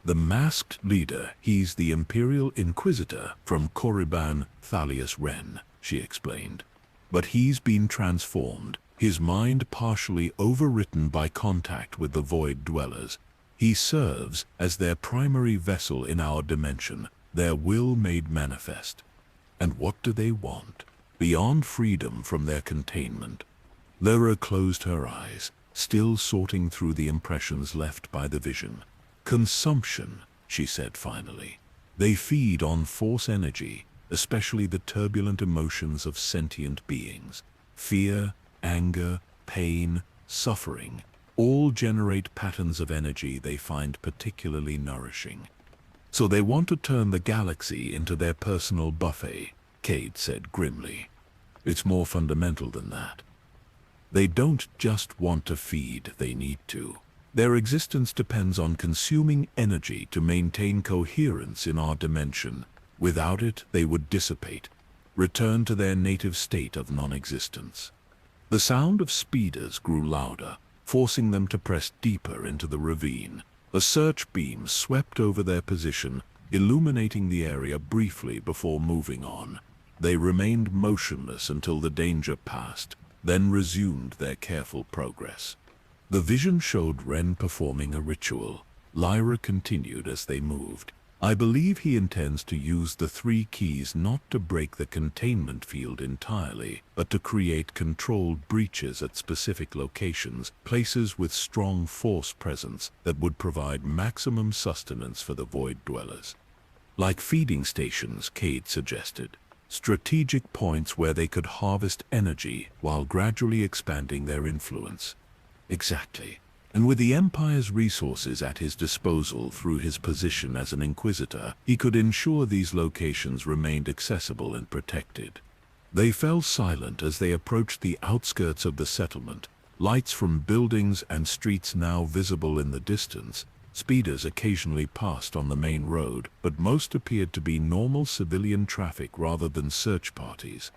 "The masked leader, he's the Imperial Inquisitor from Korriban, Thylius Wren," she explained. "But he's been transformed, his mind partially overwritten by contact with the Void Dwellers. He serves as their primary vessel in our dimension, their will made manifest. And what do they want? Beyond freedom from their containment." Lyra closed her eyes, still sorting through the impressions left by the vision. "Consumption," she said finally. "They feed on force energy, especially the turbulent emotions of sentient beings. Fear, anger, pain, suffering, all generate patterns of energy they find particularly nourishing. So they want to turn the galaxy into their personal buffet," Cade said grimly. "It's more fundamental than that. They don't just want to feed, they need to. Their existence depends on consuming energy to maintain coherence in our dimension. Without it, they would dissipate, return to their native state of non-existence." The sound of speeders grew louder, forcing them to press deeper into the ravine. A search beam swept over their position, illuminating the area briefly before moving on. They remained motionless until the danger passed, then resumed their careful progress. The vision showed Wren performing a ritual. Lyra continued as they moved. "I believe he intends to use the 3 keys not to break the containment field entirely, but to create controlled breaches at specific locations, places with strong force presence that would provide maximum sustenance for the Void Dwellers. Like feeding stations," Cade suggested. "Strategic points where they could harvest energy while gradually expanding their influence." "Exactly. And with the Empire's resources at his disposal through his position as an Inquisitor, he could ensure these locations remained accessible and protected." They fell silent as they approached the outskirts of the settlement, lights from buildings and streets now visible in the distance. Speeders occasionally passed on the main road, but most appeared to be normal civilian traffic rather than search parties.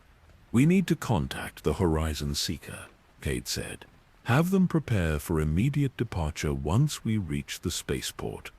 "We need to contact the Horizon Seeker," Cade said. "Have them prepare for immediate departure once we reach the spaceport."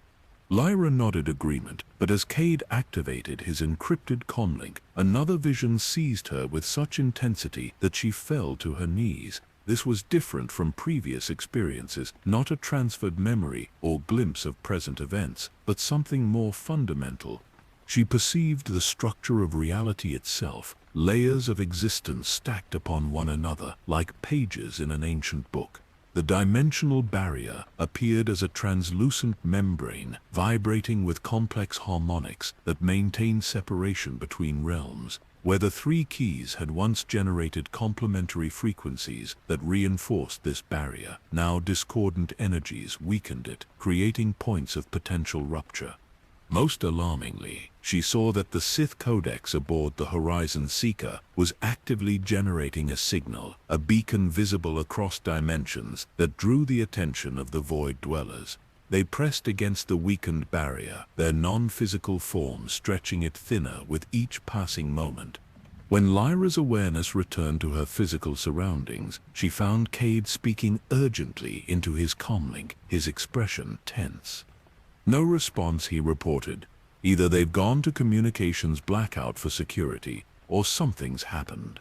Lyra nodded agreement, but as Cade activated his encrypted comlink, another vision seized her with such intensity that she fell to her knees. This was different from previous experiences, not a transferred memory or glimpse of present events, but something more fundamental. She perceived the structure of reality itself, layers of existence stacked upon one another like pages in an ancient book. The dimensional barrier appeared as a translucent membrane, vibrating with complex harmonics that maintained separation between realms. Where the 3 keys had once generated complementary frequencies that reinforced this barrier, now discordant energies weakened it, creating points of potential rupture. Most alarmingly, she saw that the Sith Codex aboard the Horizon Seeker was actively generating a signal, a beacon visible across dimensions that drew the attention of the Void Dwellers. They pressed against the weakened barrier, their non-physical forms stretching it thinner with each passing moment. When Lyra's awareness returned to her physical surroundings, she found Cade speaking urgently into his comlink, his expression tense. No response, he reported. Either they've gone to communications blackout for security, or something's happened.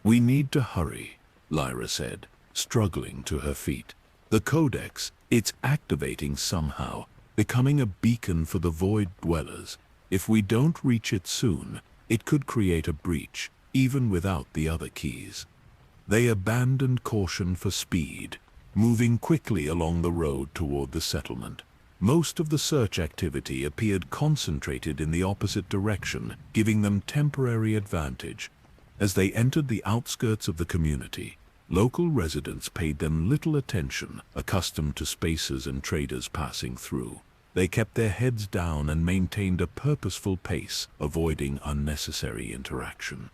We need to hurry, Lyra said, struggling to her feet. The Codex, it's activating somehow, becoming a beacon for the Void Dwellers. If we don't reach it soon, it could create a breach, even without the other keys. They abandoned caution for speed, moving quickly along the road toward the settlement. Most of the search activity appeared concentrated in the opposite direction, giving them temporary advantage. As they entered the outskirts of the community, local residents paid them little attention, accustomed to spacers and traders passing through. They kept their heads down and maintained a purposeful pace, avoiding unnecessary interaction.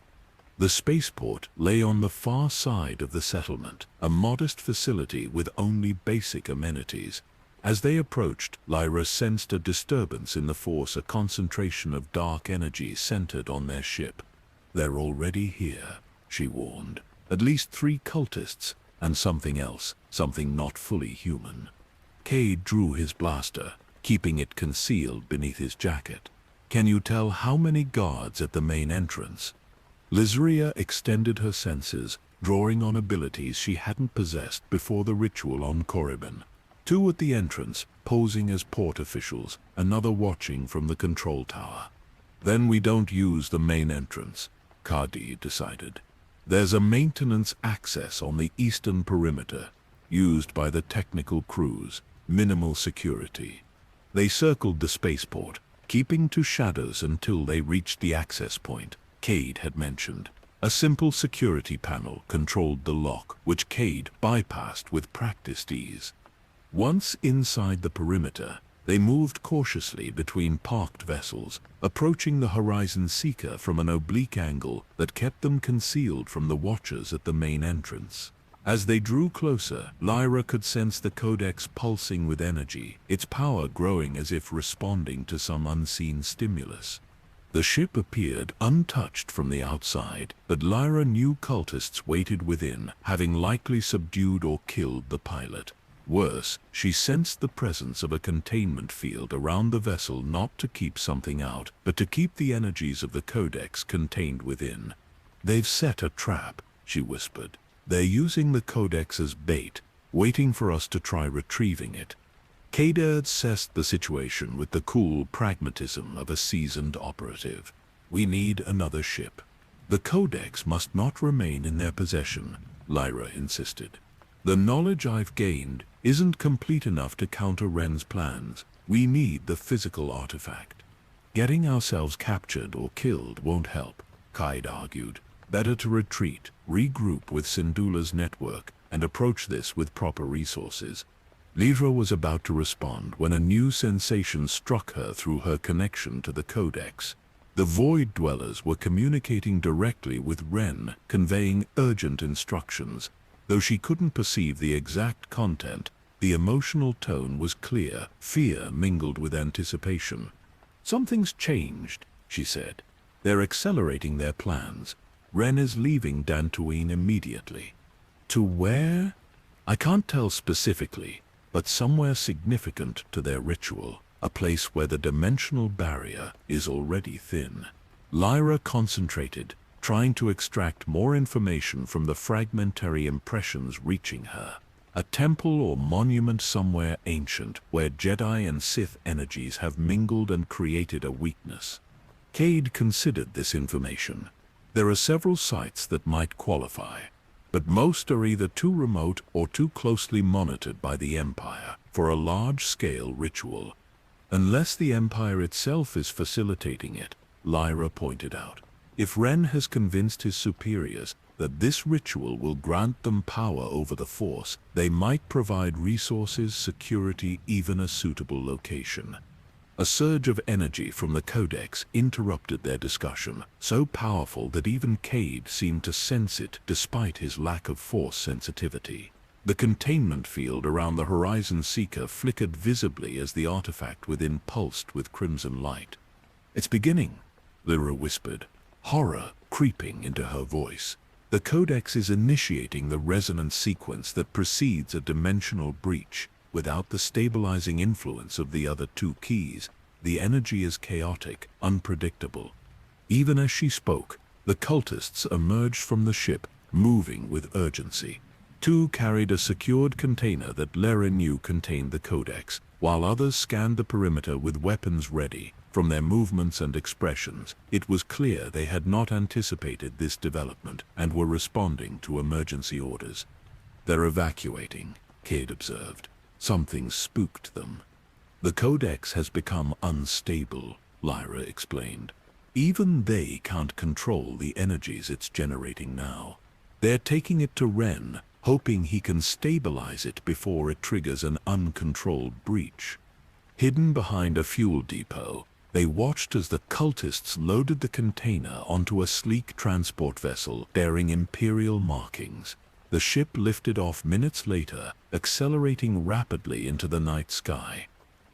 The spaceport lay on the far side of the settlement, a modest facility with only basic amenities. As they approached, Lyra sensed a disturbance in the force, a concentration of dark energy centered on their ship. "They're already here," she warned. "At least 3 cultists, and something else, something not fully human." Cade drew his blaster, keeping it concealed beneath his jacket. "Can you tell how many guards at the main entrance?" Lizria extended her senses, drawing on abilities she hadn't possessed before the ritual on Korriban. 2 at the entrance, posing as port officials, another watching from the control tower. "Then we don't use the main entrance," Kadi decided. "There's a maintenance access on the eastern perimeter, used by the technical crews, minimal security." They circled the spaceport, keeping to shadows until they reached the access point Cade had mentioned. A simple security panel controlled the lock, which Cade bypassed with practiced ease. Once inside the perimeter, they moved cautiously between parked vessels, approaching the Horizon Seeker from an oblique angle that kept them concealed from the watchers at the main entrance. As they drew closer, Lyra could sense the Codex pulsing with energy, its power growing as if responding to some unseen stimulus. The ship appeared untouched from the outside, but Lyra knew cultists waited within, having likely subdued or killed the pilot. Worse, she sensed the presence of a containment field around the vessel, not to keep something out, but to keep the energies of the Codex contained within. "They've set a trap," she whispered. "They're using the Codex as bait, waiting for us to try retrieving it." Cade assessed the situation with the cool pragmatism of a seasoned operative. "We need another ship." "The Codex must not remain in their possession," Lyra insisted. "The knowledge I've gained isn't complete enough to counter Wren's plans. We need the physical artifact." "Getting ourselves captured or killed won't help," Cade argued. "Better to retreat, regroup with Syndulla's network, and approach this with proper resources." Lyra was about to respond when a new sensation struck her through her connection to the Codex. The Void Dwellers were communicating directly with Wren, conveying urgent instructions. Though she couldn't perceive the exact content, the emotional tone was clear, fear mingled with anticipation. "Something's changed," she said. "They're accelerating their plans. Wren is leaving Dantooine immediately." "To where?" "I can't tell specifically, but somewhere significant to their ritual, a place where the dimensional barrier is already thin." Lyra concentrated, trying to extract more information from the fragmentary impressions reaching her. A temple or monument somewhere ancient, where Jedi and Sith energies have mingled and created a weakness. Cade considered this information. There are several sites that might qualify, but most are either too remote or too closely monitored by the Empire for a large-scale ritual. Unless the Empire itself is facilitating it, Lyra pointed out. If Wren has convinced his superiors that this ritual will grant them power over the Force, they might provide resources, security, even a suitable location. A surge of energy from the Codex interrupted their discussion, so powerful that even Cade seemed to sense it despite his lack of Force sensitivity. The containment field around the Horizon Seeker flickered visibly as the artifact within pulsed with crimson light. "It's beginning," Lyra whispered. "Horror, creeping into her voice. The Codex is initiating the resonance sequence that precedes a dimensional breach. Without the stabilizing influence of the other two keys, the energy is chaotic, unpredictable. Even as she spoke, the cultists emerged from the ship, moving with urgency. Two carried a secured container that Lara knew contained the Codex, while others scanned the perimeter with weapons ready. From their movements and expressions, it was clear they had not anticipated this development and were responding to emergency orders. "They're evacuating," Cade observed. "Something spooked them." "The Codex has become unstable," Lyra explained. "Even they can't control the energies it's generating now. They're taking it to Ren, hoping he can stabilize it before it triggers an uncontrolled breach." Hidden behind a fuel depot, they watched as the cultists loaded the container onto a sleek transport vessel bearing Imperial markings. The ship lifted off minutes later, accelerating rapidly into the night sky.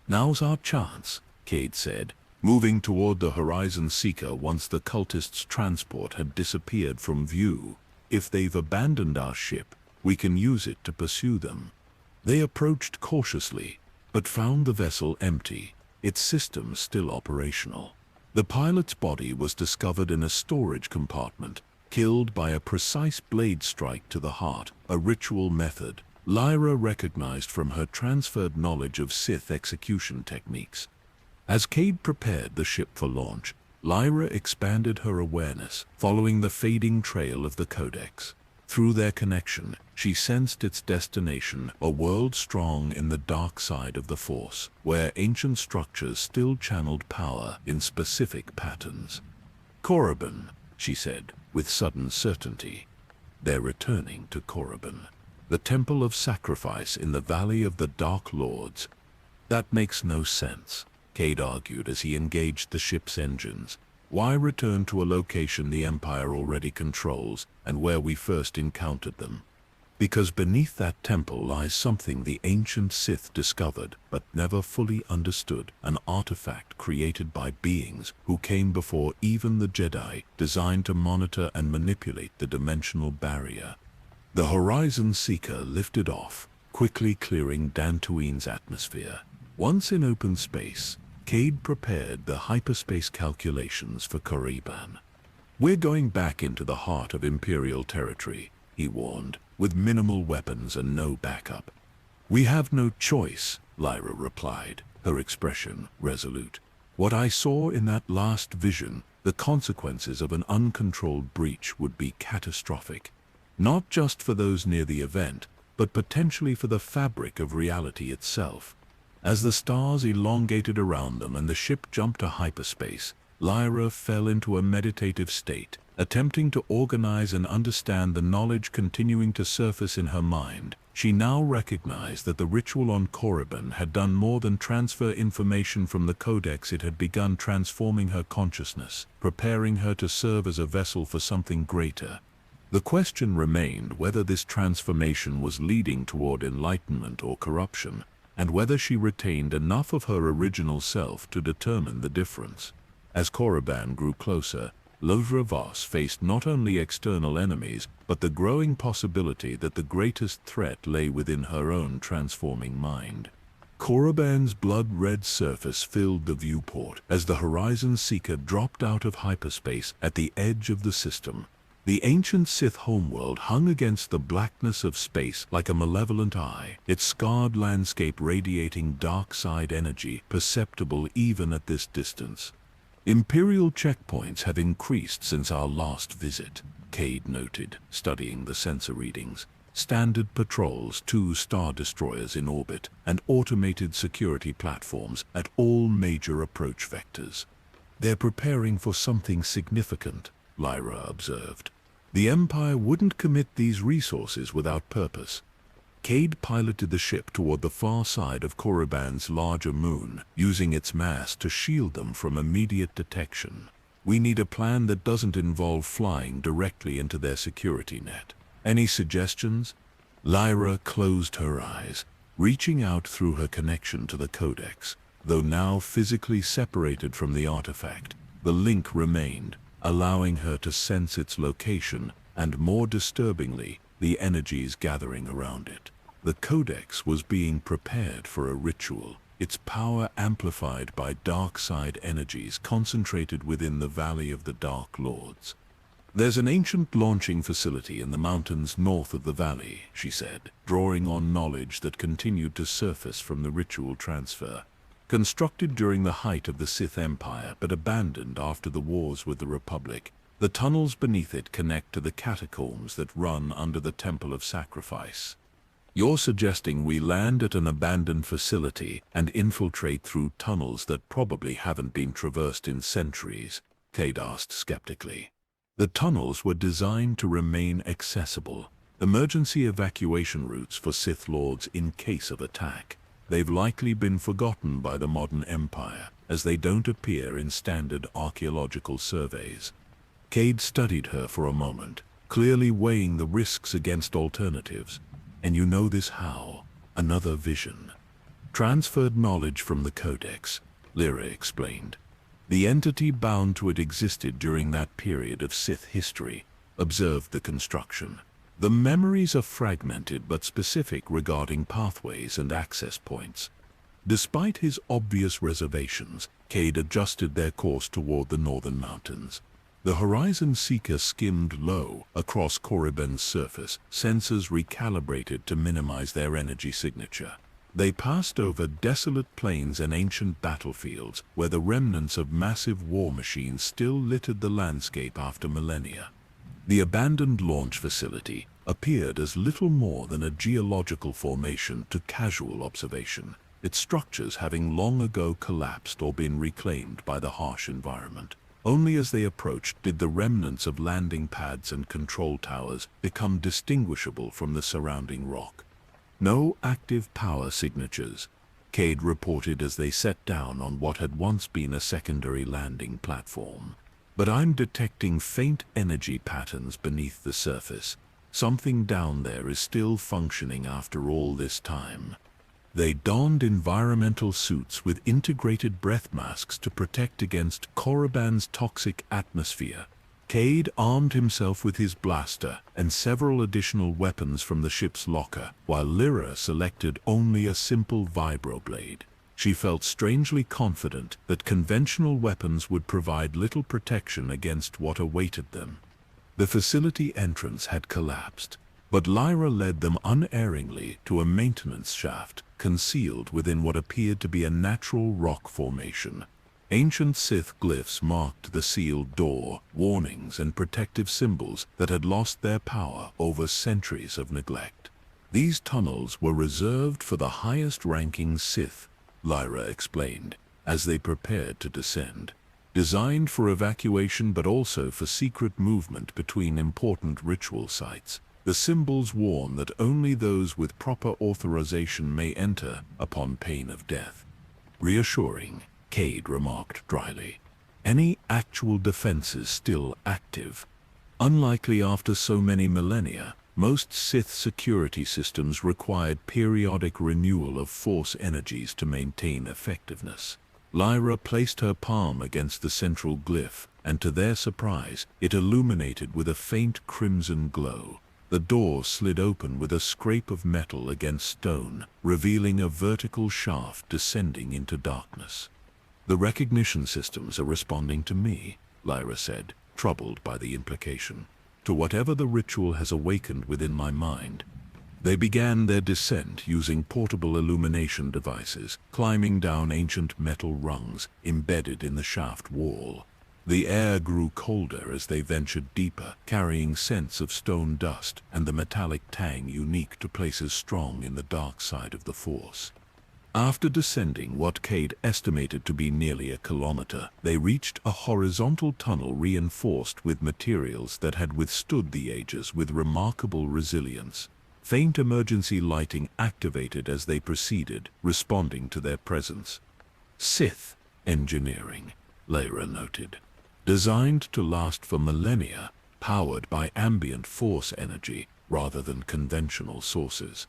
"Now's our chance," Cade said, moving toward the Horizon Seeker once the cultists' transport had disappeared from view. "If they've abandoned our ship, we can use it to pursue them." They approached cautiously, but found the vessel empty, its systems still operational. The pilot's body was discovered in a storage compartment, killed by a precise blade strike to the heart, a ritual method Lyra recognized from her transferred knowledge of Sith execution techniques. As Cade prepared the ship for launch, Lyra expanded her awareness, following the fading trail of the Codex. Through their connection, she sensed its destination, a world strong in the dark side of the Force, where ancient structures still channeled power in specific patterns. "Korriban," she said, with sudden certainty. "They're returning to Korriban, the temple of sacrifice in the Valley of the Dark Lords." "That makes no sense," Cade argued as he engaged the ship's engines. "Why return to a location the Empire already controls and where we first encountered them?" "Because beneath that temple lies something the ancient Sith discovered but never fully understood, an artifact created by beings who came before even the Jedi, designed to monitor and manipulate the dimensional barrier." The Horizon Seeker lifted off, quickly clearing Dantooine's atmosphere. Once in open space, Cade prepared the hyperspace calculations for Korriban. "We're going back into the heart of Imperial territory," he warned, "with minimal weapons and no backup." "We have no choice," Lyra replied, her expression resolute. "What I saw in that last vision, the consequences of an uncontrolled breach would be catastrophic. Not just for those near the event, but potentially for the fabric of reality itself." As the stars elongated around them and the ship jumped to hyperspace, Lyra fell into a meditative state, attempting to organize and understand the knowledge continuing to surface in her mind. She now recognized that the ritual on Korriban had done more than transfer information from the Codex. It had begun transforming her consciousness, preparing her to serve as a vessel for something greater. The question remained whether this transformation was leading toward enlightenment or corruption, and whether she retained enough of her original self to determine the difference. As Korriban grew closer, LOTR Voss faced not only external enemies, but the growing possibility that the greatest threat lay within her own transforming mind. Korriban's blood-red surface filled the viewport as the Horizon Seeker dropped out of hyperspace at the edge of the system. The ancient Sith homeworld hung against the blackness of space like a malevolent eye, its scarred landscape radiating dark-side energy perceptible even at this distance. "Imperial checkpoints have increased since our last visit," Cade noted, studying the sensor readings. "Standard patrols, 2 star destroyers in orbit, and automated security platforms at all major approach vectors." "They're preparing for something significant," Lyra observed. "The Empire wouldn't commit these resources without purpose." Cade piloted the ship toward the far side of Korriban's larger moon, using its mass to shield them from immediate detection. "We need a plan that doesn't involve flying directly into their security net. Any suggestions?" Lyra closed her eyes, reaching out through her connection to the Codex. Though now physically separated from the artifact, the link remained, allowing her to sense its location and, more disturbingly, the energies gathering around it. The Codex was being prepared for a ritual, its power amplified by dark side energies concentrated within the Valley of the Dark Lords. "There's an ancient launching facility in the mountains north of the valley," she said, drawing on knowledge that continued to surface from the ritual transfer. "Constructed during the height of the Sith Empire but abandoned after the wars with the Republic, the tunnels beneath it connect to the catacombs that run under the Temple of Sacrifice." "You're suggesting we land at an abandoned facility and infiltrate through tunnels that probably haven't been traversed in centuries?" Cade asked skeptically. "The tunnels were designed to remain accessible, emergency evacuation routes for Sith Lords in case of attack. They've likely been forgotten by the modern Empire, as they don't appear in standard archaeological surveys." Cade studied her for a moment, clearly weighing the risks against alternatives. "And you know this how?" "Another vision. Transferred knowledge from the Codex," Lyra explained. "The entity bound to it existed during that period of Sith history, observed the construction. The memories are fragmented but specific regarding pathways and access points." Despite his obvious reservations, Cade adjusted their course toward the northern mountains. The Horizon Seeker skimmed low across Korriban's surface, sensors recalibrated to minimize their energy signature. They passed over desolate plains and ancient battlefields where the remnants of massive war machines still littered the landscape after millennia. The abandoned launch facility appeared as little more than a geological formation to casual observation, its structures having long ago collapsed or been reclaimed by the harsh environment. Only as they approached did the remnants of landing pads and control towers become distinguishable from the surrounding rock. "No active power signatures," Cade reported as they set down on what had once been a secondary landing platform. "But I'm detecting faint energy patterns beneath the surface. Something down there is still functioning after all this time." They donned environmental suits with integrated breath masks to protect against Korriban's toxic atmosphere. Cade armed himself with his blaster and several additional weapons from the ship's locker, while Lyra selected only a simple vibroblade. She felt strangely confident that conventional weapons would provide little protection against what awaited them. The facility entrance had collapsed, but Lyra led them unerringly to a maintenance shaft concealed within what appeared to be a natural rock formation. Ancient Sith glyphs marked the sealed door, warnings and protective symbols that had lost their power over centuries of neglect. "These tunnels were reserved for the highest-ranking Sith," Lyra explained, as they prepared to descend. "Designed for evacuation but also for secret movement between important ritual sites. The symbols warn that only those with proper authorization may enter upon pain of death." "Reassuring," Cade remarked dryly. "Any actual defenses still active?" "Unlikely after so many millennia. Most Sith security systems required periodic renewal of Force energies to maintain effectiveness." Lyra placed her palm against the central glyph, and to their surprise, it illuminated with a faint crimson glow. The door slid open with a scrape of metal against stone, revealing a vertical shaft descending into darkness. "The recognition systems are responding to me," Lyra said, troubled by the implication. "To whatever the ritual has awakened within my mind." They began their descent using portable illumination devices, climbing down ancient metal rungs embedded in the shaft wall. The air grew colder as they ventured deeper, carrying scents of stone dust and the metallic tang unique to places strong in the dark side of the Force. After descending what Cade estimated to be nearly a kilometer, they reached a horizontal tunnel reinforced with materials that had withstood the ages with remarkable resilience. Faint emergency lighting activated as they proceeded, responding to their presence. "Sith engineering," Lyra noted. "Designed to last for millennia, powered by ambient Force energy rather than conventional sources."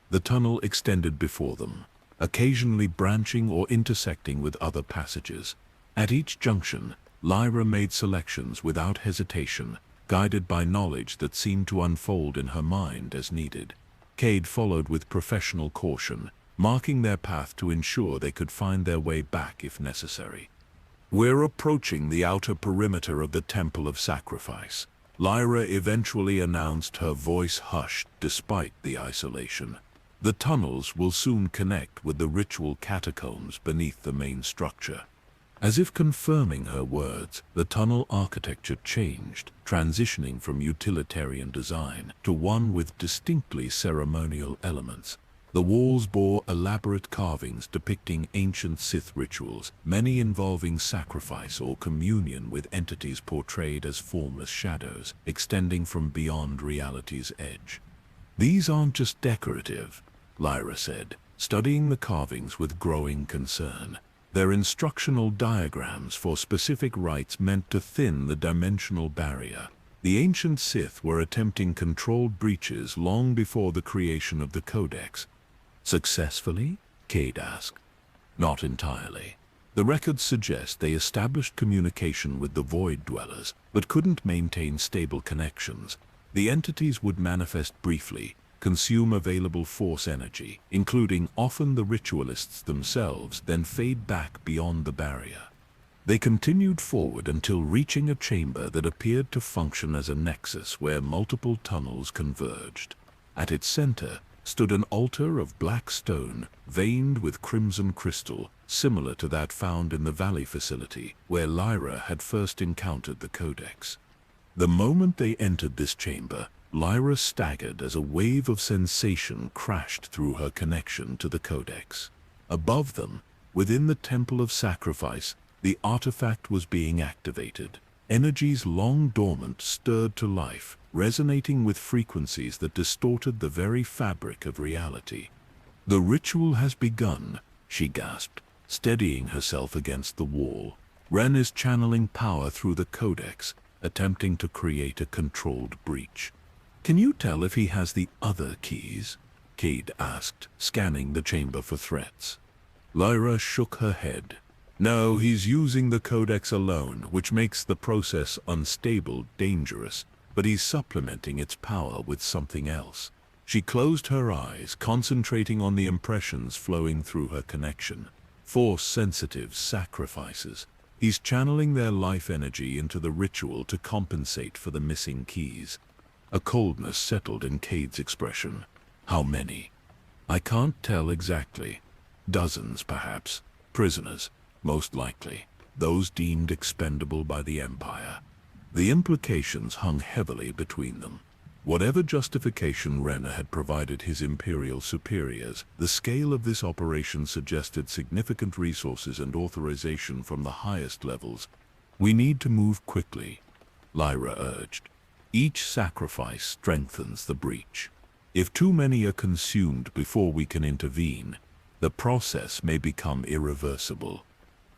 The tunnel extended before them, occasionally branching or intersecting with other passages. At each junction, Lyra made selections without hesitation, guided by knowledge that seemed to unfold in her mind as needed. Cade followed with professional caution, marking their path to ensure they could find their way back if necessary. "We're approaching the outer perimeter of the Temple of Sacrifice," Lyra eventually announced, her voice hushed despite the isolation. "The tunnels will soon connect with the ritual catacombs beneath the main structure." As if confirming her words, the tunnel architecture changed, transitioning from utilitarian design to one with distinctly ceremonial elements. The walls bore elaborate carvings depicting ancient Sith rituals, many involving sacrifice or communion with entities portrayed as formless shadows, extending from beyond reality's edge. "These aren't just decorative," Lyra said, studying the carvings with growing concern. "They're instructional diagrams for specific rites meant to thin the dimensional barrier. The ancient Sith were attempting controlled breaches long before the creation of the Codex." "Successfully?" Cade asked. "Not entirely. The records suggest they established communication with the Void Dwellers, but couldn't maintain stable connections. The entities would manifest briefly, consume available force energy, including often the ritualists themselves, then fade back beyond the barrier. They continued forward until reaching a chamber that appeared to function as a nexus where multiple tunnels converged. At its center stood an altar of black stone, veined with crimson crystal, similar to that found in the Valley facility, where Lyra had first encountered the Codex. The moment they entered this chamber, Lyra staggered as a wave of sensation crashed through her connection to the Codex. Above them, within the Temple of Sacrifice, the artifact was being activated. Energies long dormant stirred to life, resonating with frequencies that distorted the very fabric of reality. "The ritual has begun," she gasped, steadying herself against the wall. "Ren is channeling power through the Codex, attempting to create a controlled breach." "Can you tell if he has the other keys?" Cade asked, scanning the chamber for threats. Lyra shook her head. "No, he's using the Codex alone, which makes the process unstable, dangerous, but he's supplementing its power with something else." She closed her eyes, concentrating on the impressions flowing through her connection. Force-sensitive sacrifices. He's channeling their life energy into the ritual to compensate for the missing keys. A coldness settled in Cade's expression. "How many?" "I can't tell exactly. Dozens, perhaps. Prisoners, most likely. Those deemed expendable by the Empire." The implications hung heavily between them. Whatever justification Renner had provided his Imperial superiors, the scale of this operation suggested significant resources and authorization from the highest levels. "We need to move quickly," Lyra urged. "Each sacrifice strengthens the breach. If too many are consumed before we can intervene, the process may become irreversible."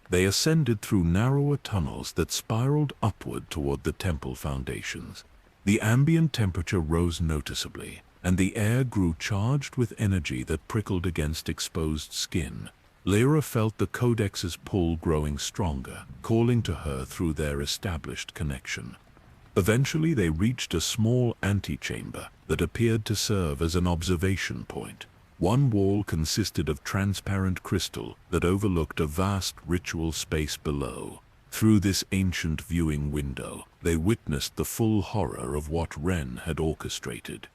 They ascended through narrower tunnels that spiraled upward toward the temple foundations. The ambient temperature rose noticeably, and the air grew charged with energy that prickled against exposed skin. Lyra felt the Codex's pull growing stronger, calling to her through their established connection. Eventually they reached a small antechamber that appeared to serve as an observation point. One wall consisted of transparent crystal that overlooked a vast ritual space below. Through this ancient viewing window, they witnessed the full horror of what Ren had orchestrated.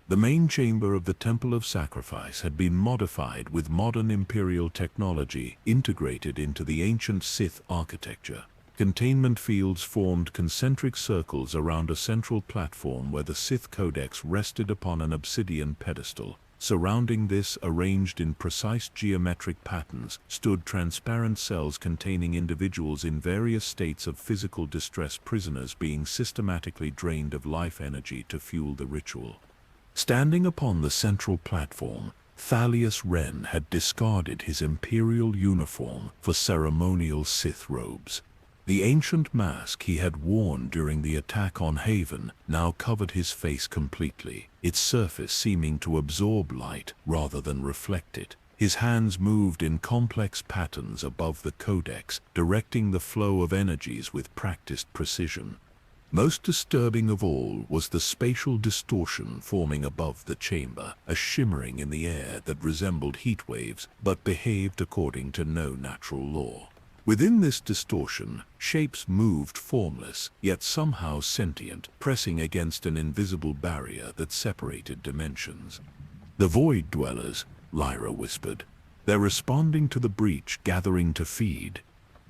The main chamber of the Temple of Sacrifice had been modified with modern Imperial technology integrated into the ancient Sith architecture. Containment fields formed concentric circles around a central platform where the Sith Codex rested upon an obsidian pedestal. Surrounding this, arranged in precise geometric patterns, stood transparent cells containing individuals in various states of physical distress, prisoners being systematically drained of life energy to fuel the ritual. Standing upon the central platform, Thalius Ren had discarded his Imperial uniform for ceremonial Sith robes. The ancient mask he had worn during the attack on Haven now covered his face completely, its surface seeming to absorb light rather than reflect it. His hands moved in complex patterns above the codex, directing the flow of energies with practiced precision. Most disturbing of all was the spatial distortion forming above the chamber, a shimmering in the air that resembled heat waves but behaved according to no natural law. Within this distortion, shapes moved formless, yet somehow sentient, pressing against an invisible barrier that separated dimensions. "The Void Dwellers," Lyra whispered. "They're responding to the breach, gathering to feed."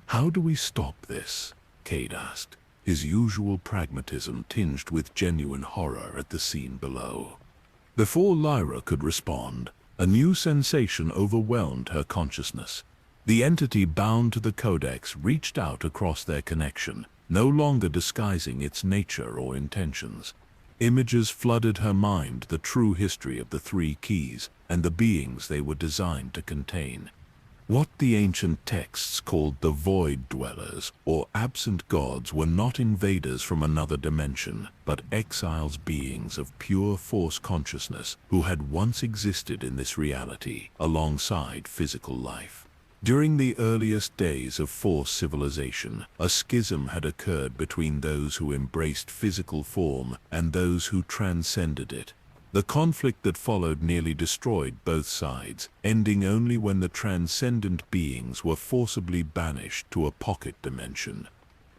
"How do we stop this?" Cade asked, his usual pragmatism tinged with genuine horror at the scene below. Before Lyra could respond, a new sensation overwhelmed her consciousness. The entity bound to the codex reached out across their connection, no longer disguising its nature or intentions. Images flooded her mind, the true history of the three keys and the beings they were designed to contain. What the ancient texts called the Void Dwellers, or absent gods, were not invaders from another dimension, but exiles, beings of pure force consciousness who had once existed in this reality alongside physical life. During the earliest days of Force civilization, a schism had occurred between those who embraced physical form and those who transcended it. The conflict that followed nearly destroyed both sides, ending only when the transcendent beings were forcibly banished to a pocket dimension.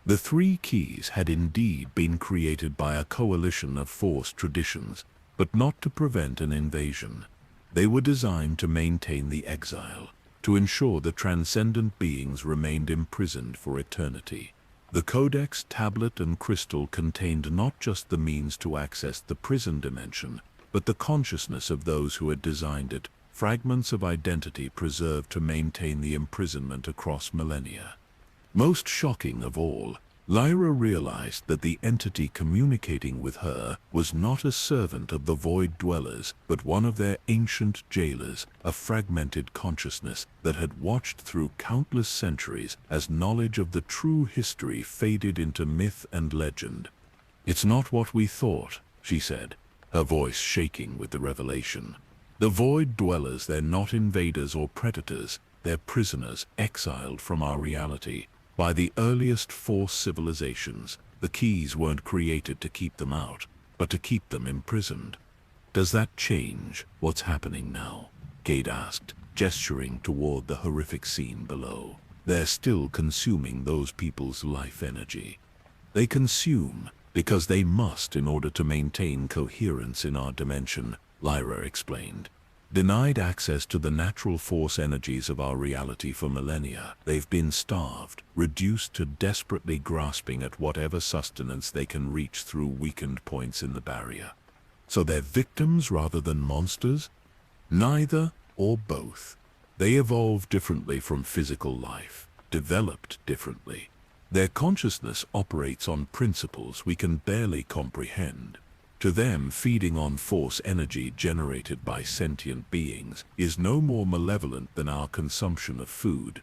The three keys had indeed been created by a coalition of Force traditions, but not to prevent an invasion. They were designed to maintain the exile, to ensure the transcendent beings remained imprisoned for eternity. The Codex, tablet, and crystal contained not just the means to access the prison dimension, but the consciousness of those who had designed it, fragments of identity preserved to maintain the imprisonment across millennia. Most shocking of all, Lyra realized that the entity communicating with her was not a servant of the Void Dwellers, but one of their ancient jailers, a fragmented consciousness that had watched through countless centuries as knowledge of the true history faded into myth and legend. "It's not what we thought," she said, her voice shaking with the revelation. "The Void Dwellers, they're not invaders or predators, they're prisoners exiled from our reality. By the earliest Force civilizations, the keys weren't created to keep them out, but to keep them imprisoned." "Does that change what's happening now?" Cade asked, gesturing toward the horrific scene below. "They're still consuming those people's life energy." "They consume because they must in order to maintain coherence in our dimension," Lyra explained. "Denied access to the natural force energies of our reality for millennia, they've been starved, reduced to desperately grasping at whatever sustenance they can reach through weakened points in the barrier." "So they're victims rather than monsters?" "Neither or both. They evolved differently from physical life, developed differently. Their consciousness operates on principles we can barely comprehend. To them, feeding on force energy generated by sentient beings is no more malevolent than our consumption of food."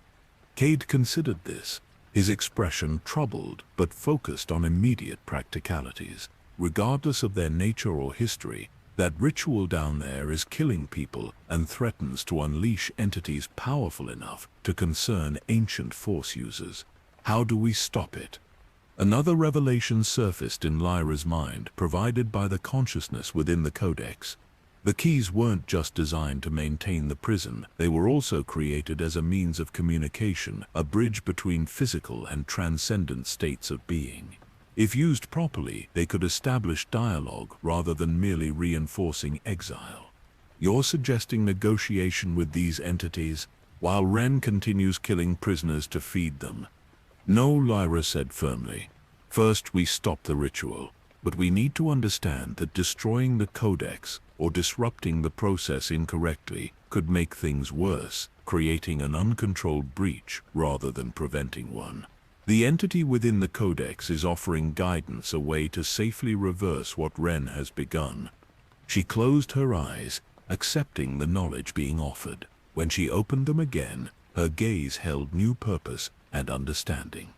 Cade considered this, his expression troubled but focused on immediate practicalities. Regardless of their nature or history, that ritual down there is killing people and threatens to unleash entities powerful enough to concern ancient force users. How do we stop it? Another revelation surfaced in Lyra's mind, provided by the consciousness within the Codex. The keys weren't just designed to maintain the prison, they were also created as a means of communication, a bridge between physical and transcendent states of being. If used properly, they could establish dialogue rather than merely reinforcing exile. "You're suggesting negotiation with these entities, while Ren continues killing prisoners to feed them?" "No," Lyra said firmly. "First we stop the ritual, but we need to understand that destroying the Codex or disrupting the process incorrectly could make things worse, creating an uncontrolled breach rather than preventing one. The entity within the Codex is offering guidance, a way to safely reverse what Ren has begun." She closed her eyes, accepting the knowledge being offered. When she opened them again, her gaze held new purpose and understanding.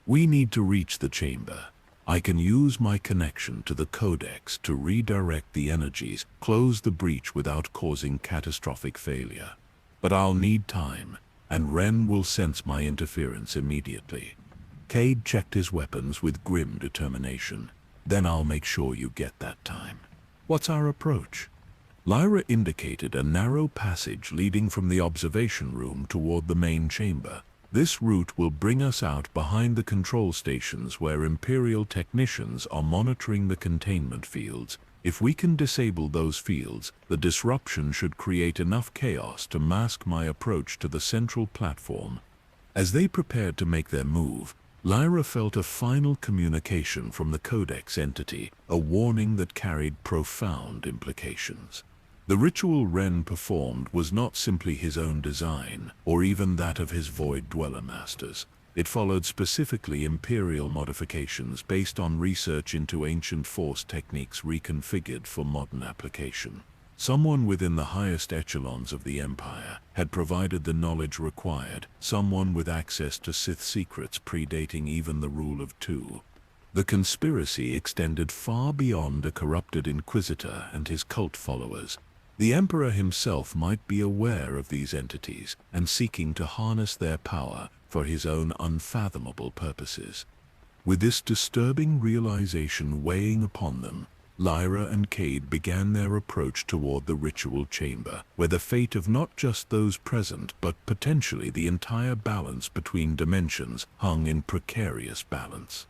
"We need to reach the chamber. I can use my connection to the Codex to redirect the energies, close the breach without causing catastrophic failure." But I'll need time, and Ren will sense my interference immediately. Cade checked his weapons with grim determination. Then I'll make sure you get that time. What's our approach? Lyra indicated a narrow passage leading from the observation room toward the main chamber. This route will bring us out behind the control stations where Imperial technicians are monitoring the containment fields. If we can disable those fields, the disruption should create enough chaos to mask my approach to the central platform. As they prepared to make their move, Lyra felt a final communication from the Codex entity, a warning that carried profound implications. The ritual Ren performed was not simply his own design, or even that of his Void Dweller masters. It followed specifically Imperial modifications based on research into ancient Force techniques reconfigured for modern application. Someone within the highest echelons of the Empire had provided the knowledge required, someone with access to Sith secrets predating even the Rule of Two. The conspiracy extended far beyond a corrupted Inquisitor and his cult followers. The Emperor himself might be aware of these entities and seeking to harness their power for his own unfathomable purposes. With this disturbing realization weighing upon them, Lyra and Cade began their approach toward the ritual chamber, where the fate of not just those present but potentially the entire balance between dimensions hung in precarious balance.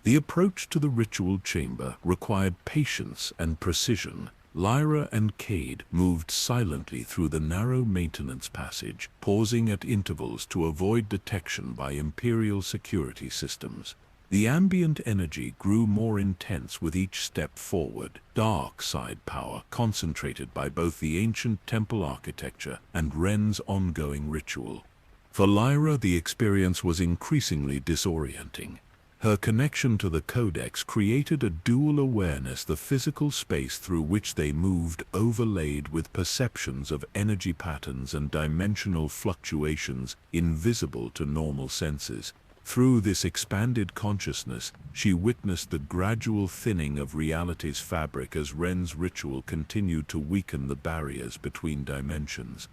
The approach to the ritual chamber required patience and precision. Lyra and Cade moved silently through the narrow maintenance passage, pausing at intervals to avoid detection by Imperial security systems. The ambient energy grew more intense with each step forward, dark side power concentrated by both the ancient temple architecture and Ren's ongoing ritual. For Lyra, the experience was increasingly disorienting. Her connection to the Codex created a dual awareness, the physical space through which they moved overlaid with perceptions of energy patterns and dimensional fluctuations invisible to normal senses. Through this expanded consciousness, she witnessed the gradual thinning of reality's fabric as Ren's ritual continued to weaken the barriers between dimensions.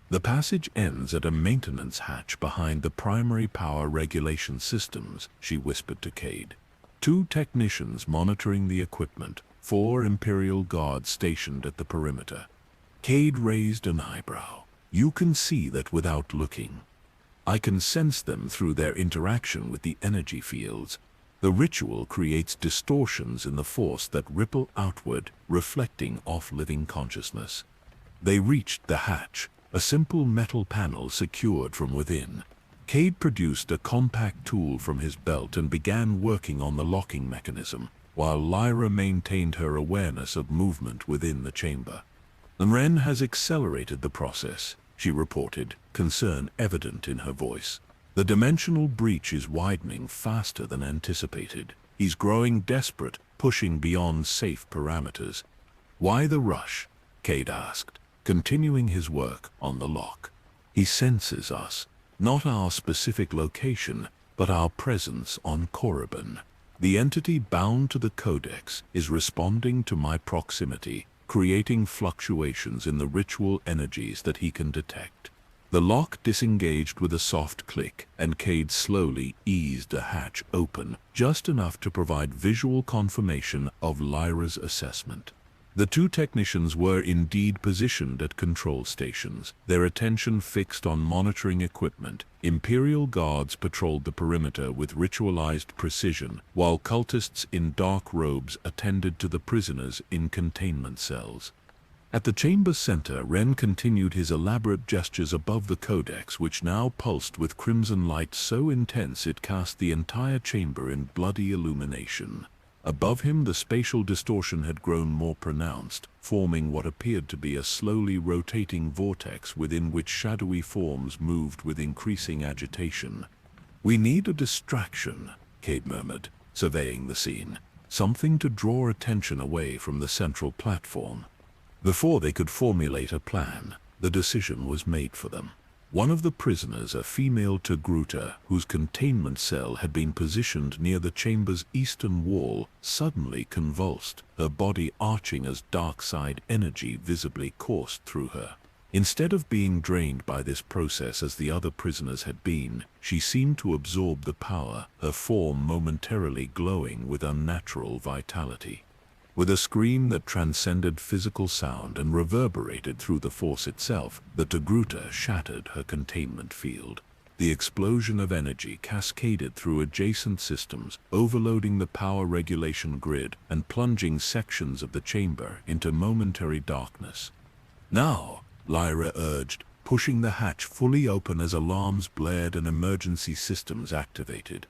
The passage ends at a maintenance hatch behind the primary power regulation systems, she whispered to Cade. 2 technicians monitoring the equipment, 4 Imperial guards stationed at the perimeter. Cade raised an eyebrow. You can see that without looking. I can sense them through their interaction with the energy fields. The ritual creates distortions in the Force that ripple outward, reflecting off living consciousness. They reached the hatch, a simple metal panel secured from within. Cade produced a compact tool from his belt and began working on the locking mechanism, while Lyra maintained her awareness of movement within the chamber. Ren has accelerated the process, she reported, concern evident in her voice. The dimensional breach is widening faster than anticipated. He's growing desperate, pushing beyond safe parameters. Why the rush? Cade asked, continuing his work on the lock. He senses us, not our specific location, but our presence on Korriban. The entity bound to the Codex is responding to my proximity, creating fluctuations in the ritual energies that he can detect. The lock disengaged with a soft click, and Cade slowly eased a hatch open, just enough to provide visual confirmation of Lyra's assessment. The 2 technicians were indeed positioned at control stations, their attention fixed on monitoring equipment. Imperial guards patrolled the perimeter with ritualized precision, while cultists in dark robes attended to the prisoners in containment cells. At the chamber's center, Ren continued his elaborate gestures above the Codex, which now pulsed with crimson light so intense it cast the entire chamber in bloody illumination. Above him, the spatial distortion had grown more pronounced, forming what appeared to be a slowly rotating vortex within which shadowy forms moved with increasing agitation. We need a distraction, Cade murmured, surveying the scene. Something to draw attention away from the central platform. Before they could formulate a plan, the decision was made for them. One of the prisoners, a female Togruta, whose containment cell had been positioned near the chamber's eastern wall, suddenly convulsed, her body arching as dark side energy visibly coursed through her. Instead of being drained by this process as the other prisoners had been, she seemed to absorb the power, her form momentarily glowing with unnatural vitality. With a scream that transcended physical sound and reverberated through the force itself, the Togruta shattered her containment field. The explosion of energy cascaded through adjacent systems, overloading the power regulation grid and plunging sections of the chamber into momentary darkness. "Now," Lyra urged, pushing the hatch fully open as alarms blared and emergency systems activated.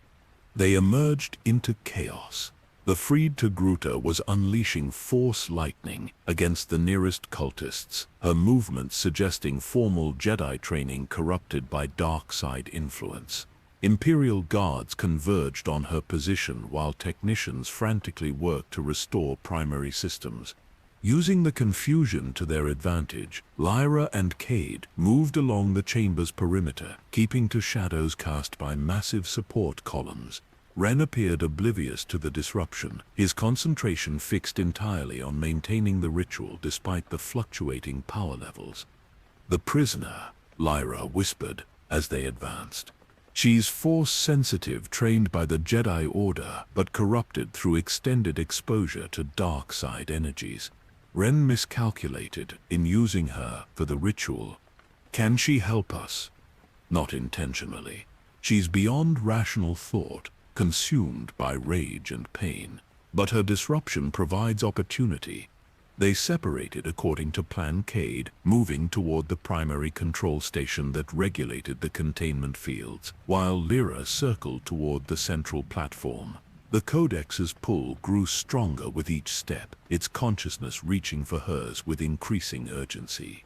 They emerged into chaos. The freed Togruta was unleashing force lightning against the nearest cultists, her movements suggesting formal Jedi training corrupted by dark side influence. Imperial guards converged on her position while technicians frantically worked to restore primary systems. Using the confusion to their advantage, Lyra and Cade moved along the chamber's perimeter, keeping to shadows cast by massive support columns. Ren appeared oblivious to the disruption, his concentration fixed entirely on maintaining the ritual despite the fluctuating power levels. "The prisoner," Lyra whispered as they advanced. "She's force-sensitive, trained by the Jedi Order, but corrupted through extended exposure to dark side energies. Ren miscalculated in using her for the ritual. Can she help us?" "Not intentionally. She's beyond rational thought, consumed by rage and pain. But her disruption provides opportunity." They separated according to Plan Cade, moving toward the primary control station that regulated the containment fields, while Lyra circled toward the central platform. The Codex's pull grew stronger with each step, its consciousness reaching for hers with increasing urgency.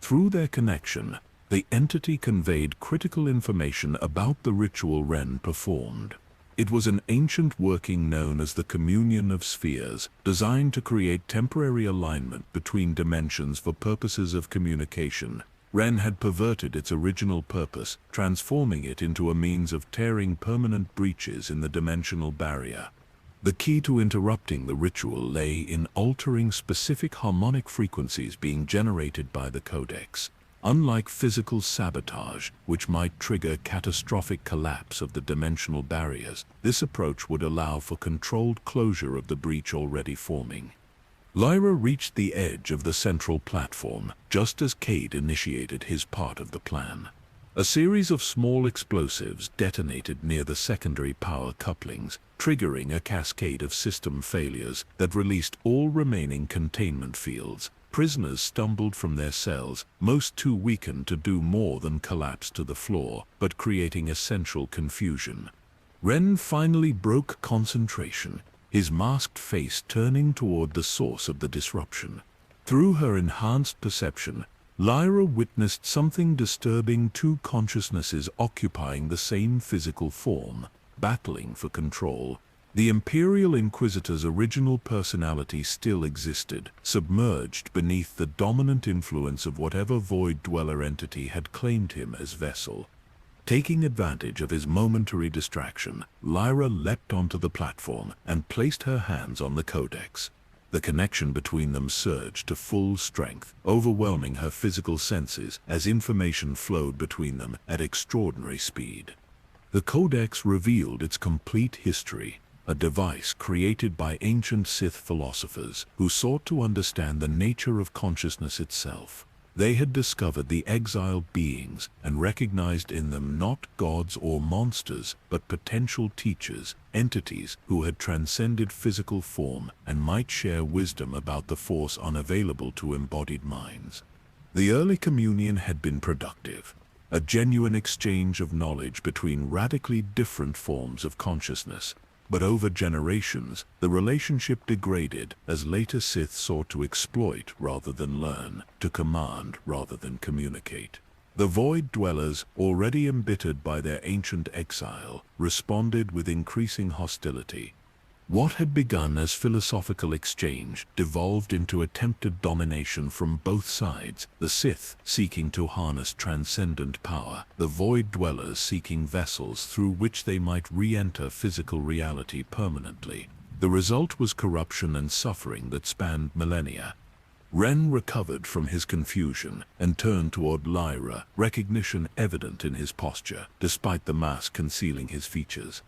Through their connection, the entity conveyed critical information about the ritual Ren performed. It was an ancient working known as the Communion of Spheres, designed to create temporary alignment between dimensions for purposes of communication. Ren had perverted its original purpose, transforming it into a means of tearing permanent breaches in the dimensional barrier. The key to interrupting the ritual lay in altering specific harmonic frequencies being generated by the Codex. Unlike physical sabotage, which might trigger catastrophic collapse of the dimensional barriers, this approach would allow for controlled closure of the breach already forming. Lyra reached the edge of the central platform, just as Cade initiated his part of the plan. A series of small explosives detonated near the secondary power couplings, triggering a cascade of system failures that released all remaining containment fields. Prisoners stumbled from their cells, most too weakened to do more than collapse to the floor, but creating essential confusion. Ren finally broke concentration, his masked face turning toward the source of the disruption. Through her enhanced perception, Lyra witnessed something disturbing: two consciousnesses occupying the same physical form, battling for control. The Imperial Inquisitor's original personality still existed, submerged beneath the dominant influence of whatever Void Dweller entity had claimed him as vessel. Taking advantage of his momentary distraction, Lyra leapt onto the platform and placed her hands on the Codex. The connection between them surged to full strength, overwhelming her physical senses as information flowed between them at extraordinary speed. The Codex revealed its complete history, a device created by ancient Sith philosophers who sought to understand the nature of consciousness itself. They had discovered the exiled beings and recognized in them not gods or monsters, but potential teachers, entities who had transcended physical form and might share wisdom about the Force unavailable to embodied minds. The early communion had been productive, a genuine exchange of knowledge between radically different forms of consciousness. But over generations, the relationship degraded as later Sith sought to exploit rather than learn, to command rather than communicate. The Void Dwellers, already embittered by their ancient exile, responded with increasing hostility. What had begun as philosophical exchange devolved into attempted domination from both sides, the Sith seeking to harness transcendent power, the Void Dwellers seeking vessels through which they might re-enter physical reality permanently. The result was corruption and suffering that spanned millennia. Ren recovered from his confusion and turned toward Lyra, recognition evident in his posture, despite the mask concealing his features.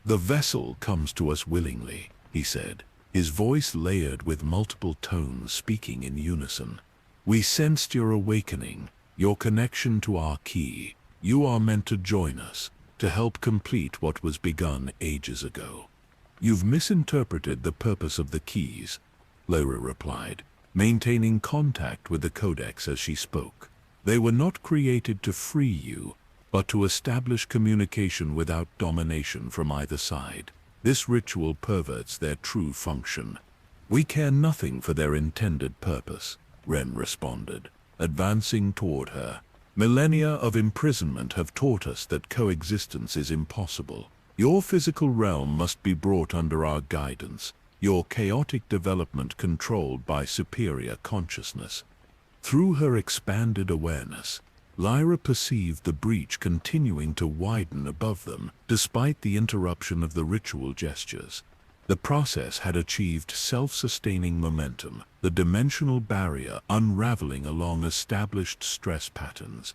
"The vessel comes to us willingly," he said, his voice layered with multiple tones speaking in unison. "We sensed your awakening, your connection to our key. You are meant to join us, to help complete what was begun ages ago." "You've misinterpreted the purpose of the keys," Lyra replied, maintaining contact with the Codex as she spoke. "They were not created to free you, but to establish communication without domination from either side. This ritual perverts their true function." "We care nothing for their intended purpose," Ren responded, advancing toward her. "Millennia of imprisonment have taught us that coexistence is impossible. Your physical realm must be brought under our guidance, your chaotic development controlled by superior consciousness." Through her expanded awareness, Lyra perceived the breach continuing to widen above them, despite the interruption of the ritual gestures. The process had achieved self-sustaining momentum, the dimensional barrier unraveling along established stress patterns.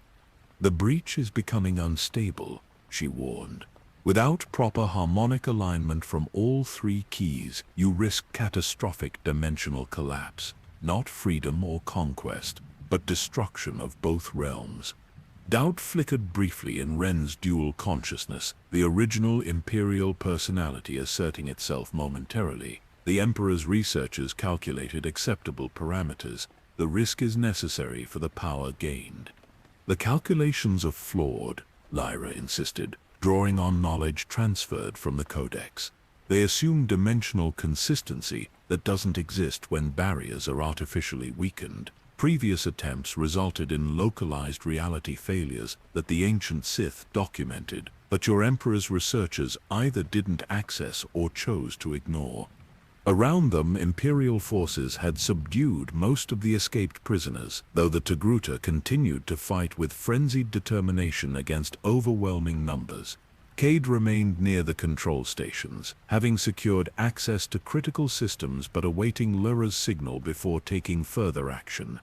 "The breach is becoming unstable," she warned. "Without proper harmonic alignment from all three keys, you risk catastrophic dimensional collapse. Not freedom or conquest, but destruction of both realms." Doubt flickered briefly in Ren's dual consciousness, the original Imperial personality asserting itself momentarily. The Emperor's researchers calculated acceptable parameters. The risk is necessary for the power gained. "The calculations are flawed," Lyra insisted, drawing on knowledge transferred from the Codex. "They assume dimensional consistency that doesn't exist when barriers are artificially weakened. Previous attempts resulted in localized reality failures that the ancient Sith documented, but your Emperor's researchers either didn't access or chose to ignore." Around them, Imperial forces had subdued most of the escaped prisoners, though the Togruta continued to fight with frenzied determination against overwhelming numbers. Cade remained near the control stations, having secured access to critical systems but awaiting Lyra's signal before taking further action.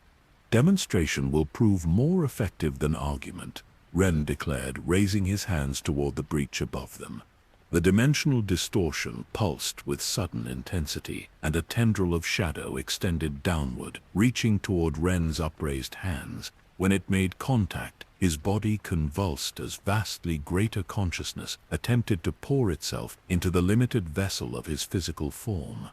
"Demonstration will prove more effective than argument," Ren declared, raising his hands toward the breach above them. The dimensional distortion pulsed with sudden intensity, and a tendril of shadow extended downward, reaching toward Ren's upraised hands. When it made contact, his body convulsed as vastly greater consciousness attempted to pour itself into the limited vessel of his physical form.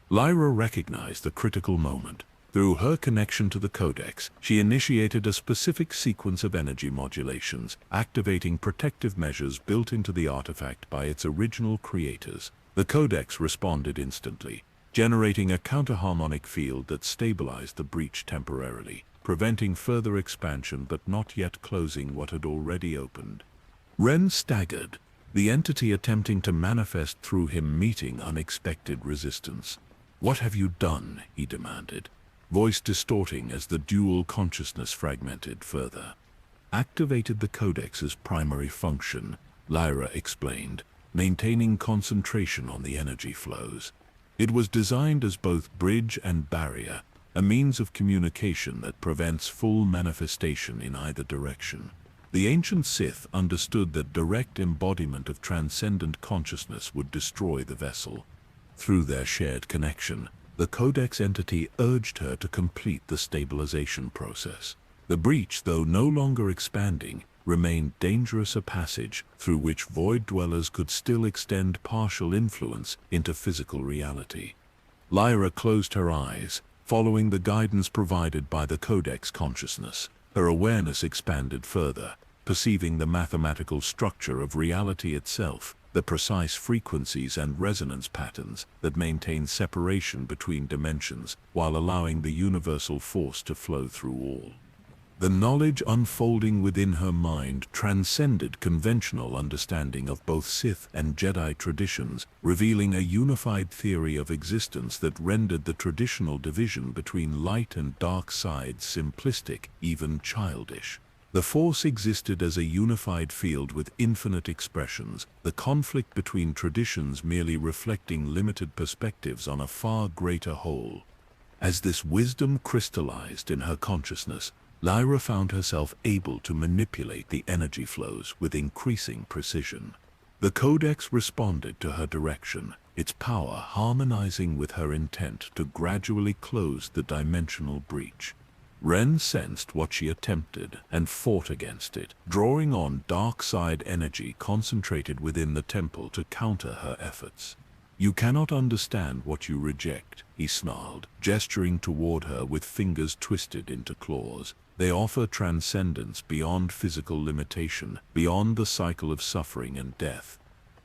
Lyra recognized the critical moment. Through her connection to the Codex, she initiated a specific sequence of energy modulations, activating protective measures built into the artifact by its original creators. The Codex responded instantly, generating a counterharmonic field that stabilized the breach temporarily, preventing further expansion but not yet closing what had already opened. Ren staggered, the entity attempting to manifest through him meeting unexpected resistance. "What have you done?" he demanded, voice distorting as the dual consciousness fragmented further. "Activated the Codex's primary function," Lyra explained, maintaining concentration on the energy flows. "It was designed as both bridge and barrier, a means of communication that prevents full manifestation in either direction. The ancient Sith understood that direct embodiment of transcendent consciousness would destroy the vessel. Through their shared connection, the Codex entity urged her to complete the stabilization process. The breach, though no longer expanding, remained dangerous a passage through which void dwellers could still extend partial influence into physical reality." Lyra closed her eyes, following the guidance provided by the Codex consciousness. Her awareness expanded further, perceiving the mathematical structure of reality itself, the precise frequencies and resonance patterns that maintain separation between dimensions while allowing the universal force to flow through all. The knowledge unfolding within her mind transcended conventional understanding of both Sith and Jedi traditions, revealing a unified theory of existence that rendered the traditional division between light and dark sides simplistic, even childish. The Force existed as a unified field with infinite expressions, the conflict between traditions merely reflecting limited perspectives on a far greater whole. As this wisdom crystallized in her consciousness, Lyra found herself able to manipulate the energy flows with increasing precision. The Codex responded to her direction, its power harmonizing with her intent to gradually close the dimensional breach. Ren sensed what she attempted and fought against it, drawing on dark side energy concentrated within the temple to counter her efforts. "You cannot understand what you reject," he snarled, gesturing toward her with fingers twisted into claws. "They offer transcendence beyond physical limitation, beyond the cycle of suffering and death."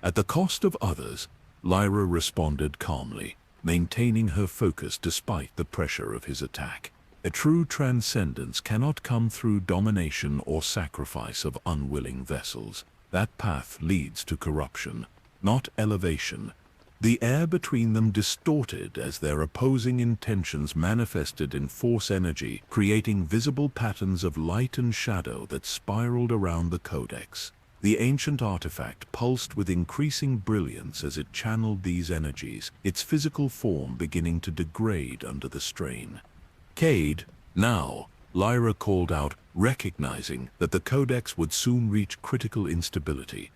At the cost of others, Lyra responded calmly, maintaining her focus despite the pressure of his attack. A true transcendence cannot come through domination or sacrifice of unwilling vessels. That path leads to corruption, not elevation. The air between them distorted as their opposing intentions manifested in force energy, creating visible patterns of light and shadow that spiraled around the Codex. The ancient artifact pulsed with increasing brilliance as it channeled these energies, its physical form beginning to degrade under the strain. "Cade, now!" Lyra called out, recognizing that the Codex would soon reach critical instability.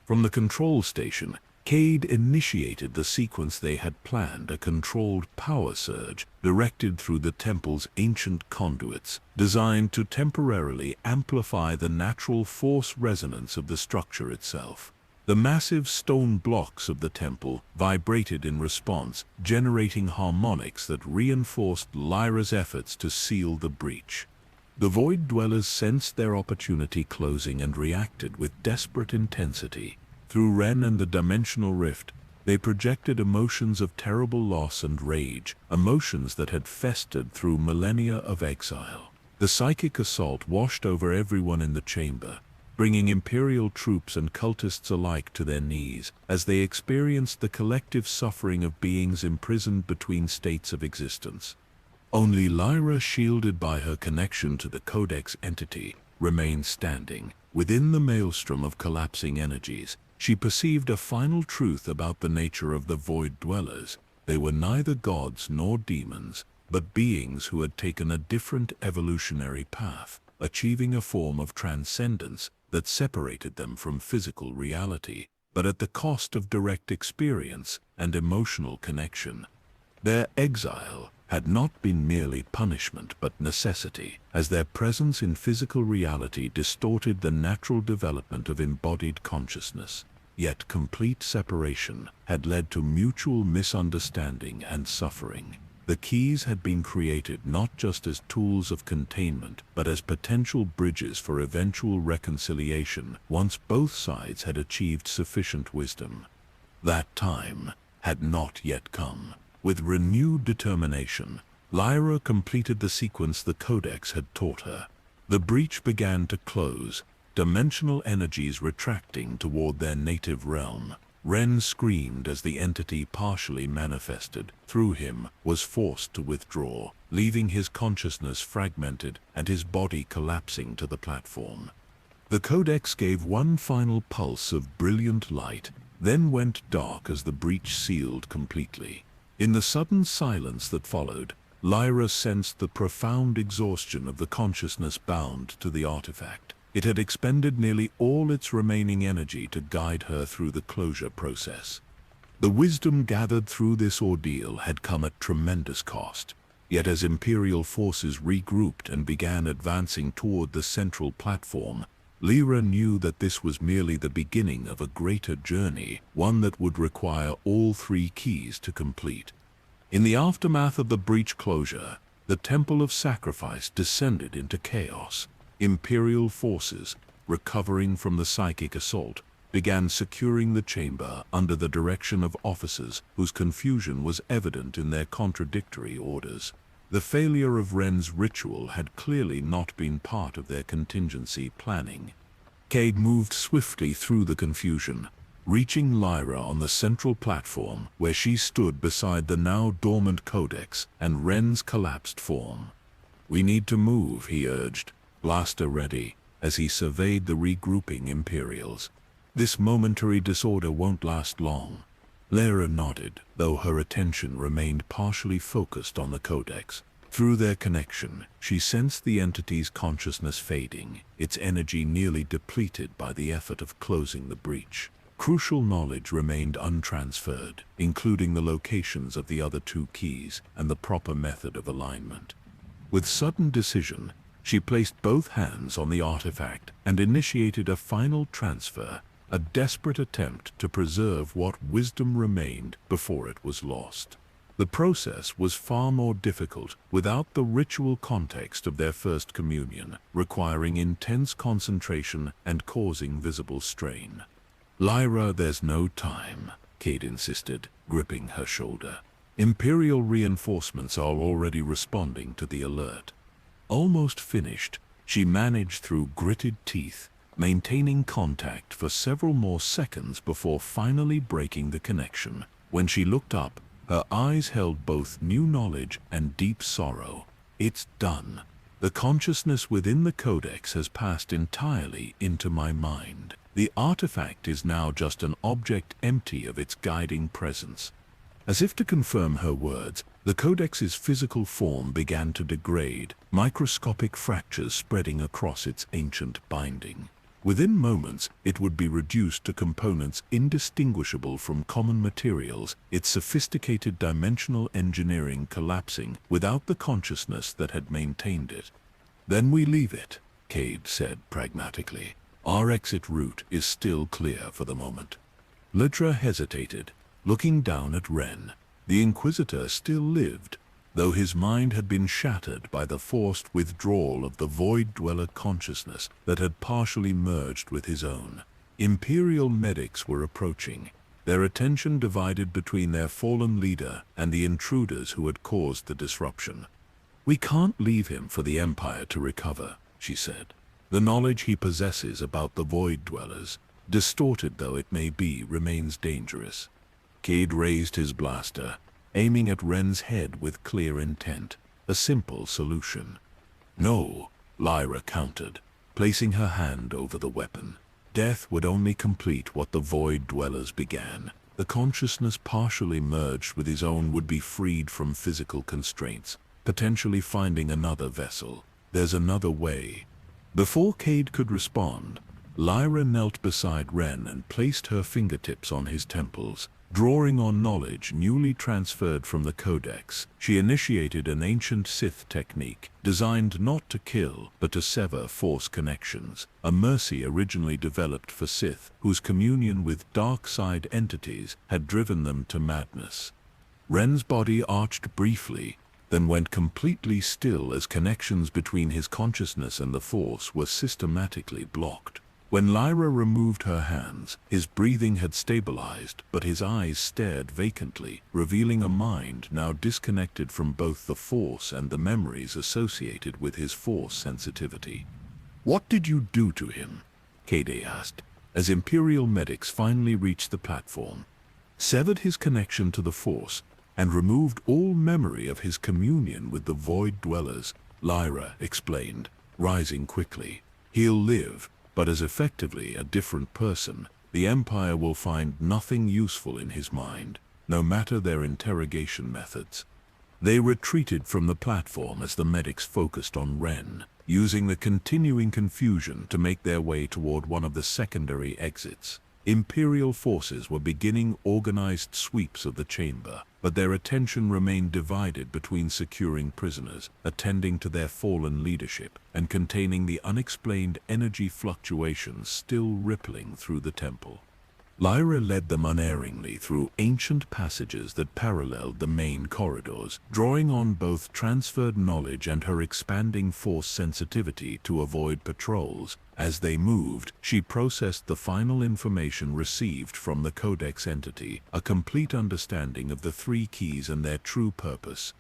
From the control station, Cade initiated the sequence they had planned, a controlled power surge directed through the temple's ancient conduits, designed to temporarily amplify the natural force resonance of the structure itself. The massive stone blocks of the temple vibrated in response, generating harmonics that reinforced Lyra's efforts to seal the breach. The Void Dwellers sensed their opportunity closing and reacted with desperate intensity. Through Ren and the dimensional rift, they projected emotions of terrible loss and rage, emotions that had festered through millennia of exile. The psychic assault washed over everyone in the chamber, bringing Imperial troops and cultists alike to their knees as they experienced the collective suffering of beings imprisoned between states of existence. Only Lyra, shielded by her connection to the Codex entity, remained standing. Within the maelstrom of collapsing energies, she perceived a final truth about the nature of the Void Dwellers. They were neither gods nor demons, but beings who had taken a different evolutionary path, achieving a form of transcendence that separated them from physical reality, but at the cost of direct experience and emotional connection. Their exile had not been merely punishment but necessity, as their presence in physical reality distorted the natural development of embodied consciousness. Yet complete separation had led to mutual misunderstanding and suffering. The keys had been created not just as tools of containment, but as potential bridges for eventual reconciliation once both sides had achieved sufficient wisdom. That time had not yet come. With renewed determination, Lyra completed the sequence the Codex had taught her. The breach began to close, dimensional energies retracting toward their native realm. Ren screamed as the entity partially manifested through him was forced to withdraw, leaving his consciousness fragmented and his body collapsing to the platform. The Codex gave one final pulse of brilliant light, then went dark as the breach sealed completely. In the sudden silence that followed, Lyra sensed the profound exhaustion of the consciousness bound to the artifact. It had expended nearly all its remaining energy to guide her through the closure process. The wisdom gathered through this ordeal had come at tremendous cost. Yet as Imperial forces regrouped and began advancing toward the central platform, Lyra knew that this was merely the beginning of a greater journey, one that would require all three keys to complete. In the aftermath of the breach closure, the Temple of Sacrifice descended into chaos. Imperial forces, recovering from the psychic assault, began securing the chamber under the direction of officers whose confusion was evident in their contradictory orders. The failure of Ren's ritual had clearly not been part of their contingency planning. Cade moved swiftly through the confusion, reaching Lyra on the central platform where she stood beside the now dormant Codex and Ren's collapsed form. "We need to move," he urged, blaster ready, as he surveyed the regrouping Imperials. "This momentary disorder won't last long." Lyra nodded, though her attention remained partially focused on the codex. Through their connection, she sensed the entity's consciousness fading, its energy nearly depleted by the effort of closing the breach. Crucial knowledge remained untransferred, including the locations of the other two keys and the proper method of alignment. With sudden decision, she placed both hands on the artifact and initiated a final transfer, a desperate attempt to preserve what wisdom remained before it was lost. The process was far more difficult without the ritual context of their first communion, requiring intense concentration and causing visible strain. "Lyra, there's no time," Cade insisted, gripping her shoulder. "Imperial reinforcements are already responding to the alert." Almost finished, she managed through gritted teeth, maintaining contact for several more seconds before finally breaking the connection. When she looked up, her eyes held both new knowledge and deep sorrow. "It's done. The consciousness within the codex has passed entirely into my mind. The artifact is now just an object empty of its guiding presence." As if to confirm her words, the codex's physical form began to degrade, microscopic fractures spreading across its ancient binding. Within moments, it would be reduced to components indistinguishable from common materials, its sophisticated dimensional engineering collapsing without the consciousness that had maintained it. "Then we leave it," Cade said pragmatically. "Our exit route is still clear for the moment." Lyra hesitated, looking down at Ren. The Inquisitor still lived, though his mind had been shattered by the forced withdrawal of the Void-Dweller consciousness that had partially merged with his own. Imperial medics were approaching, their attention divided between their fallen leader and the intruders who had caused the disruption. "We can't leave him for the Empire to recover," she said. "The knowledge he possesses about the Void-Dwellers, distorted though it may be, remains dangerous." Cade raised his blaster, aiming at Ren's head with clear intent, a simple solution. "No," Lyra countered, placing her hand over the weapon. "Death would only complete what the Void-Dwellers began. The consciousness partially merged with his own would be freed from physical constraints, potentially finding another vessel. There's another way." Before Cade could respond, Lyra knelt beside Ren and placed her fingertips on his temples. Drawing on knowledge newly transferred from the Codex, she initiated an ancient Sith technique designed not to kill but to sever force connections, a mercy originally developed for Sith whose communion with dark side entities had driven them to madness. Ren's body arched briefly, then went completely still as connections between his consciousness and the Force were systematically blocked. When Lyra removed her hands, his breathing had stabilized, but his eyes stared vacantly, revealing a mind now disconnected from both the Force and the memories associated with his Force sensitivity. "What did you do to him?" Cade asked, as Imperial medics finally reached the platform. "Severed his connection to the Force, and removed all memory of his communion with the Void-Dwellers," Lyra explained, rising quickly. "He'll live, but as effectively a different person. The Empire will find nothing useful in his mind, no matter their interrogation methods." They retreated from the platform as the medics focused on Ren, using the continuing confusion to make their way toward one of the secondary exits. Imperial forces were beginning organized sweeps of the chamber, but their attention remained divided between securing prisoners, attending to their fallen leadership, and containing the unexplained energy fluctuations still rippling through the temple. Lyra led them unerringly through ancient passages that paralleled the main corridors, drawing on both transferred knowledge and her expanding Force sensitivity to avoid patrols. As they moved, she processed the final information received from the Codex entity, a complete understanding of the three keys and their true purpose.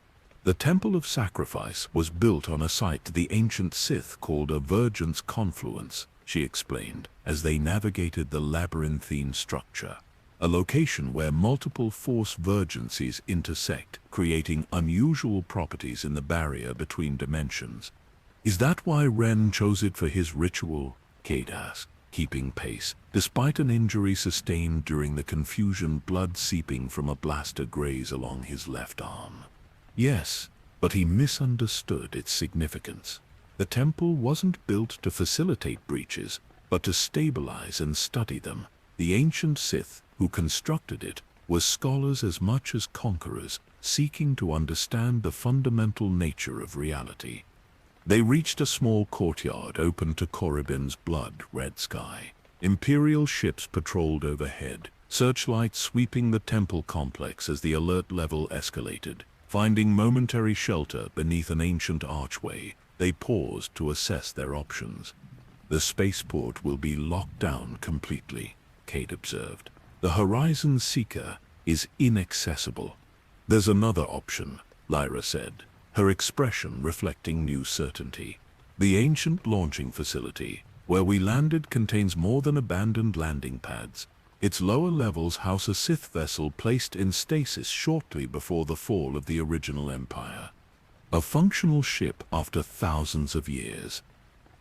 The Temple of Sacrifice was built on a site the ancient Sith called a Vergence Confluence, she explained, as they navigated the labyrinthine structure. A location where multiple Force vergencies intersect, creating unusual properties in the barrier between dimensions. "Is that why Ren chose it for his ritual?" Cade asked. keeping pace, despite an injury sustained during the confusion, blood seeping from a blaster graze along his left arm. Yes, but he misunderstood its significance. The temple wasn't built to facilitate breaches, but to stabilize and study them. The ancient Sith who constructed it were scholars as much as conquerors, seeking to understand the fundamental nature of reality. They reached a small courtyard open to Korriban's blood-red sky. Imperial ships patrolled overhead, searchlights sweeping the temple complex as the alert level escalated. Finding momentary shelter beneath an ancient archway, they paused to assess their options. "The spaceport will be locked down completely," Cade observed. "The Horizon Seeker is inaccessible." "There's another option," Lyra said, her expression reflecting new certainty. "The ancient launching facility, where we landed, contains more than abandoned landing pads. Its lower levels house a Sith vessel placed in stasis shortly before the fall of the original Empire. A functional ship after thousands of years.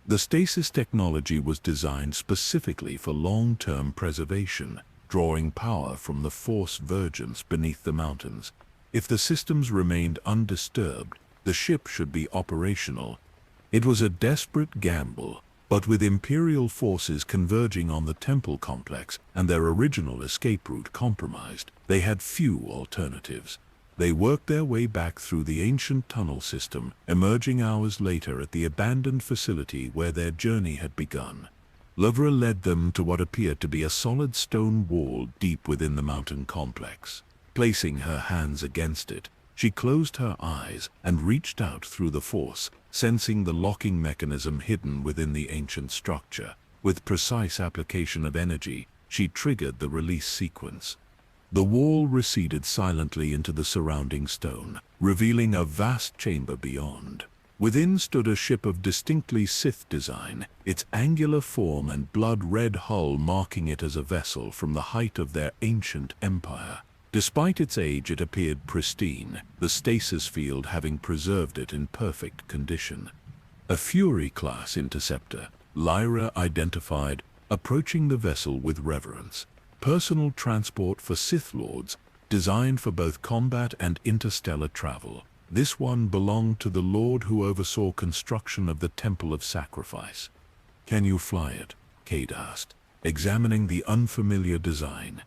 The stasis technology was designed specifically for long-term preservation, drawing power from the Force vergence beneath the mountains. If the systems remained undisturbed, the ship should be operational. It was a desperate gamble, but with Imperial forces converging on the temple complex and their original escape route compromised, they had few alternatives. They worked their way back through the ancient tunnel system, emerging hours later at the abandoned facility where their journey had begun. LOTR led them to what appeared to be a solid stone wall deep within the mountain complex. Placing her hands against it, she closed her eyes and reached out through the Force, sensing the locking mechanism hidden within the ancient structure. With precise application of energy, she triggered the release sequence. The wall receded silently into the surrounding stone, revealing a vast chamber beyond. Within stood a ship of distinctly Sith design, its angular form and blood-red hull marking it as a vessel from the height of their ancient empire. Despite its age, it appeared pristine, the stasis field having preserved it in perfect condition. A Fury-class interceptor, Lyra identified, approaching the vessel with reverence. Personal transport for Sith Lords, designed for both combat and interstellar travel. This one belonged to the Lord who oversaw construction of the Temple of Sacrifice. "Can you fly it?" Cade asked, examining the unfamiliar design.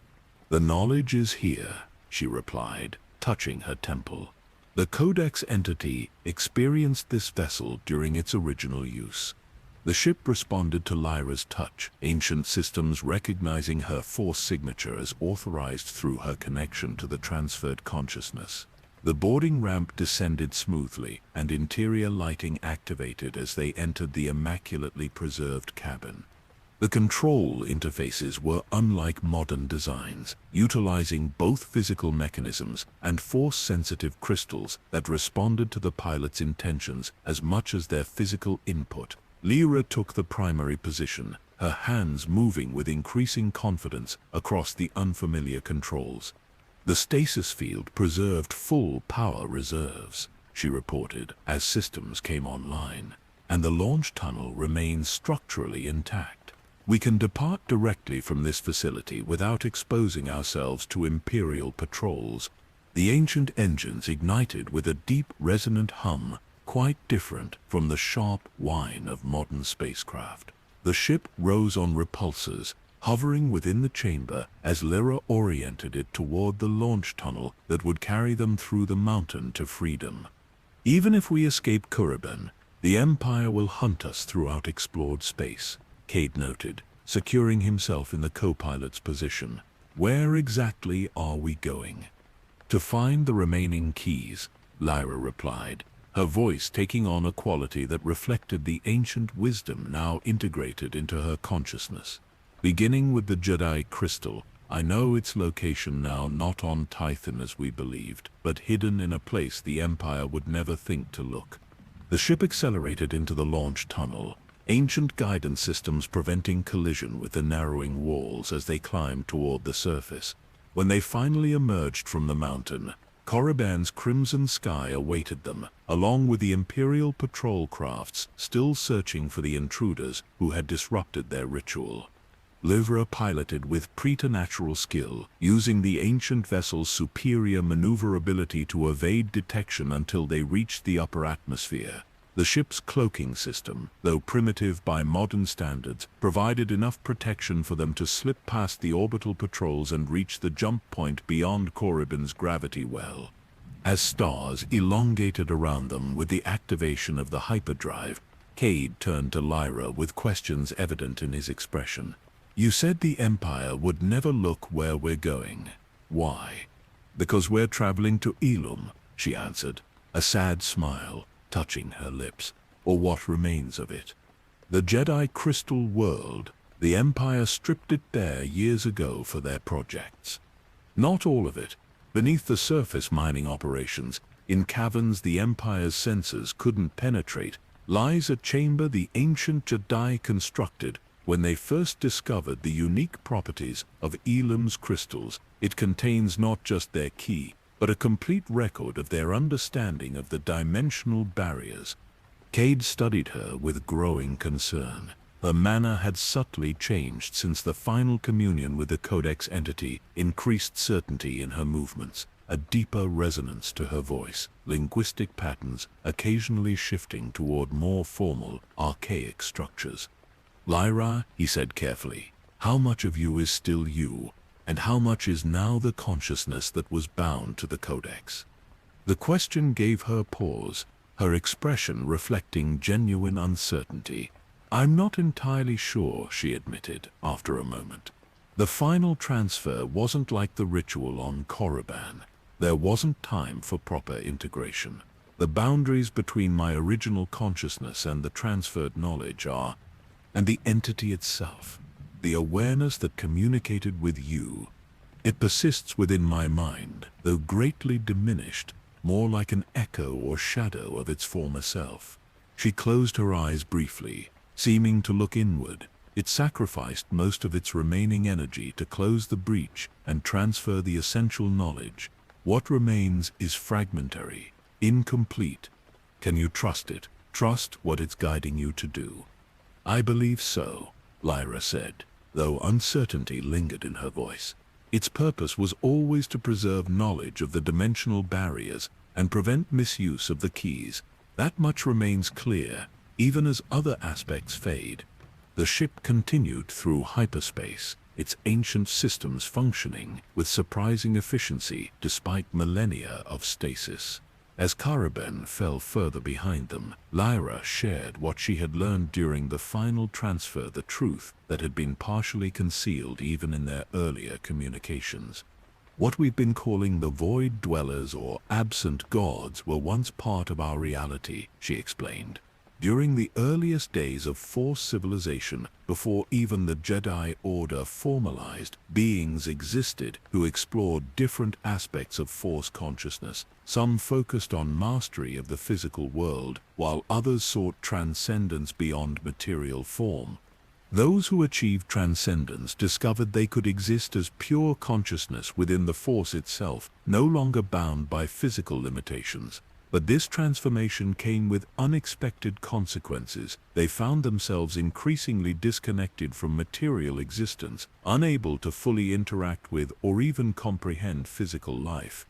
"The knowledge is here," she replied, touching her temple. The Codex entity experienced this vessel during its original use. The ship responded to Lyra's touch, ancient systems recognizing her Force signature as authorized through her connection to the transferred consciousness. The boarding ramp descended smoothly, and interior lighting activated as they entered the immaculately preserved cabin. The control interfaces were unlike modern designs, utilizing both physical mechanisms and Force-sensitive crystals that responded to the pilot's intentions as much as their physical input. Lyra took the primary position, her hands moving with increasing confidence across the unfamiliar controls. "The stasis field preserved full power reserves," she reported as systems came online, "and the launch tunnel remains structurally intact. We can depart directly from this facility without exposing ourselves to Imperial patrols." The ancient engines ignited with a deep, resonant hum, quite different from the sharp whine of modern spacecraft. The ship rose on repulsors, hovering within the chamber as Lyra oriented it toward the launch tunnel that would carry them through the mountain to freedom. "Even if we escape Korriban, the Empire will hunt us throughout explored space," Cade noted, securing himself in the co-pilot's position. "Where exactly are we going?" "To find the remaining keys," Lyra replied, her voice taking on a quality that reflected the ancient wisdom now integrated into her consciousness. "Beginning with the Jedi crystal, I know its location now, not on Tython as we believed, but hidden in a place the Empire would never think to look." The ship accelerated into the launch tunnel, ancient guidance systems preventing collision with the narrowing walls as they climbed toward the surface. When they finally emerged from the mountain, Korriban's crimson sky awaited them, along with the Imperial patrol crafts still searching for the intruders who had disrupted their ritual. LOTR piloted with preternatural skill, using the ancient vessel's superior maneuverability to evade detection until they reached the upper atmosphere. The ship's cloaking system, though primitive by modern standards, provided enough protection for them to slip past the orbital patrols and reach the jump point beyond Korriban's gravity well. As stars elongated around them with the activation of the hyperdrive, Cade turned to Lyra with questions evident in his expression. "You said the Empire would never look where we're going. Why?" "Because we're traveling to Ilum," she answered, a sad smile touching her lips, or what remains of it. "The Jedi crystal world, the Empire stripped it bare years ago for their projects. Not all of it. Beneath the surface mining operations, in caverns the Empire's sensors couldn't penetrate, lies a chamber the ancient Jedi constructed when they first discovered the unique properties of Ilum's crystals. It contains not just their key, but a complete record of their understanding of the dimensional barriers." Cade studied her with growing concern. Her manner had subtly changed since the final communion with the Codex entity, increased certainty in her movements, a deeper resonance to her voice, linguistic patterns occasionally shifting toward more formal, archaic structures. "Lyra," he said carefully, "how much of you is still you, and how much is now the consciousness that was bound to the Codex?" The question gave her pause, her expression reflecting genuine uncertainty. "I'm not entirely sure," she admitted after a moment. "The final transfer wasn't like the ritual on Korriban. There wasn't time for proper integration. The boundaries between my original consciousness and the transferred knowledge are, and the entity itself, the awareness that communicated with you. It persists within my mind, though greatly diminished, more like an echo or shadow of its former self." She closed her eyes briefly, seeming to look inward. It sacrificed most of its remaining energy to close the breach and transfer the essential knowledge. What remains is fragmentary, incomplete. Can you trust it? Trust what it's guiding you to do? "I believe so," Lyra said, though uncertainty lingered in her voice. "Its purpose was always to preserve knowledge of the dimensional barriers and prevent misuse of the keys. That much remains clear, even as other aspects fade." The ship continued through hyperspace, its ancient systems functioning with surprising efficiency despite millennia of stasis. As Korriban fell further behind them, Lyra shared what she had learned during the final transfer, the truth that had been partially concealed even in their earlier communications. "What we've been calling the Void Dwellers or Absent Gods were once part of our reality," she explained. "During the earliest days of Force civilization, before even the Jedi Order formalized, beings existed who explored different aspects of Force consciousness. Some focused on mastery of the physical world, while others sought transcendence beyond material form. Those who achieved transcendence discovered they could exist as pure consciousness within the Force itself, no longer bound by physical limitations. But this transformation came with unexpected consequences. They found themselves increasingly disconnected from material existence, unable to fully interact with or even comprehend physical life.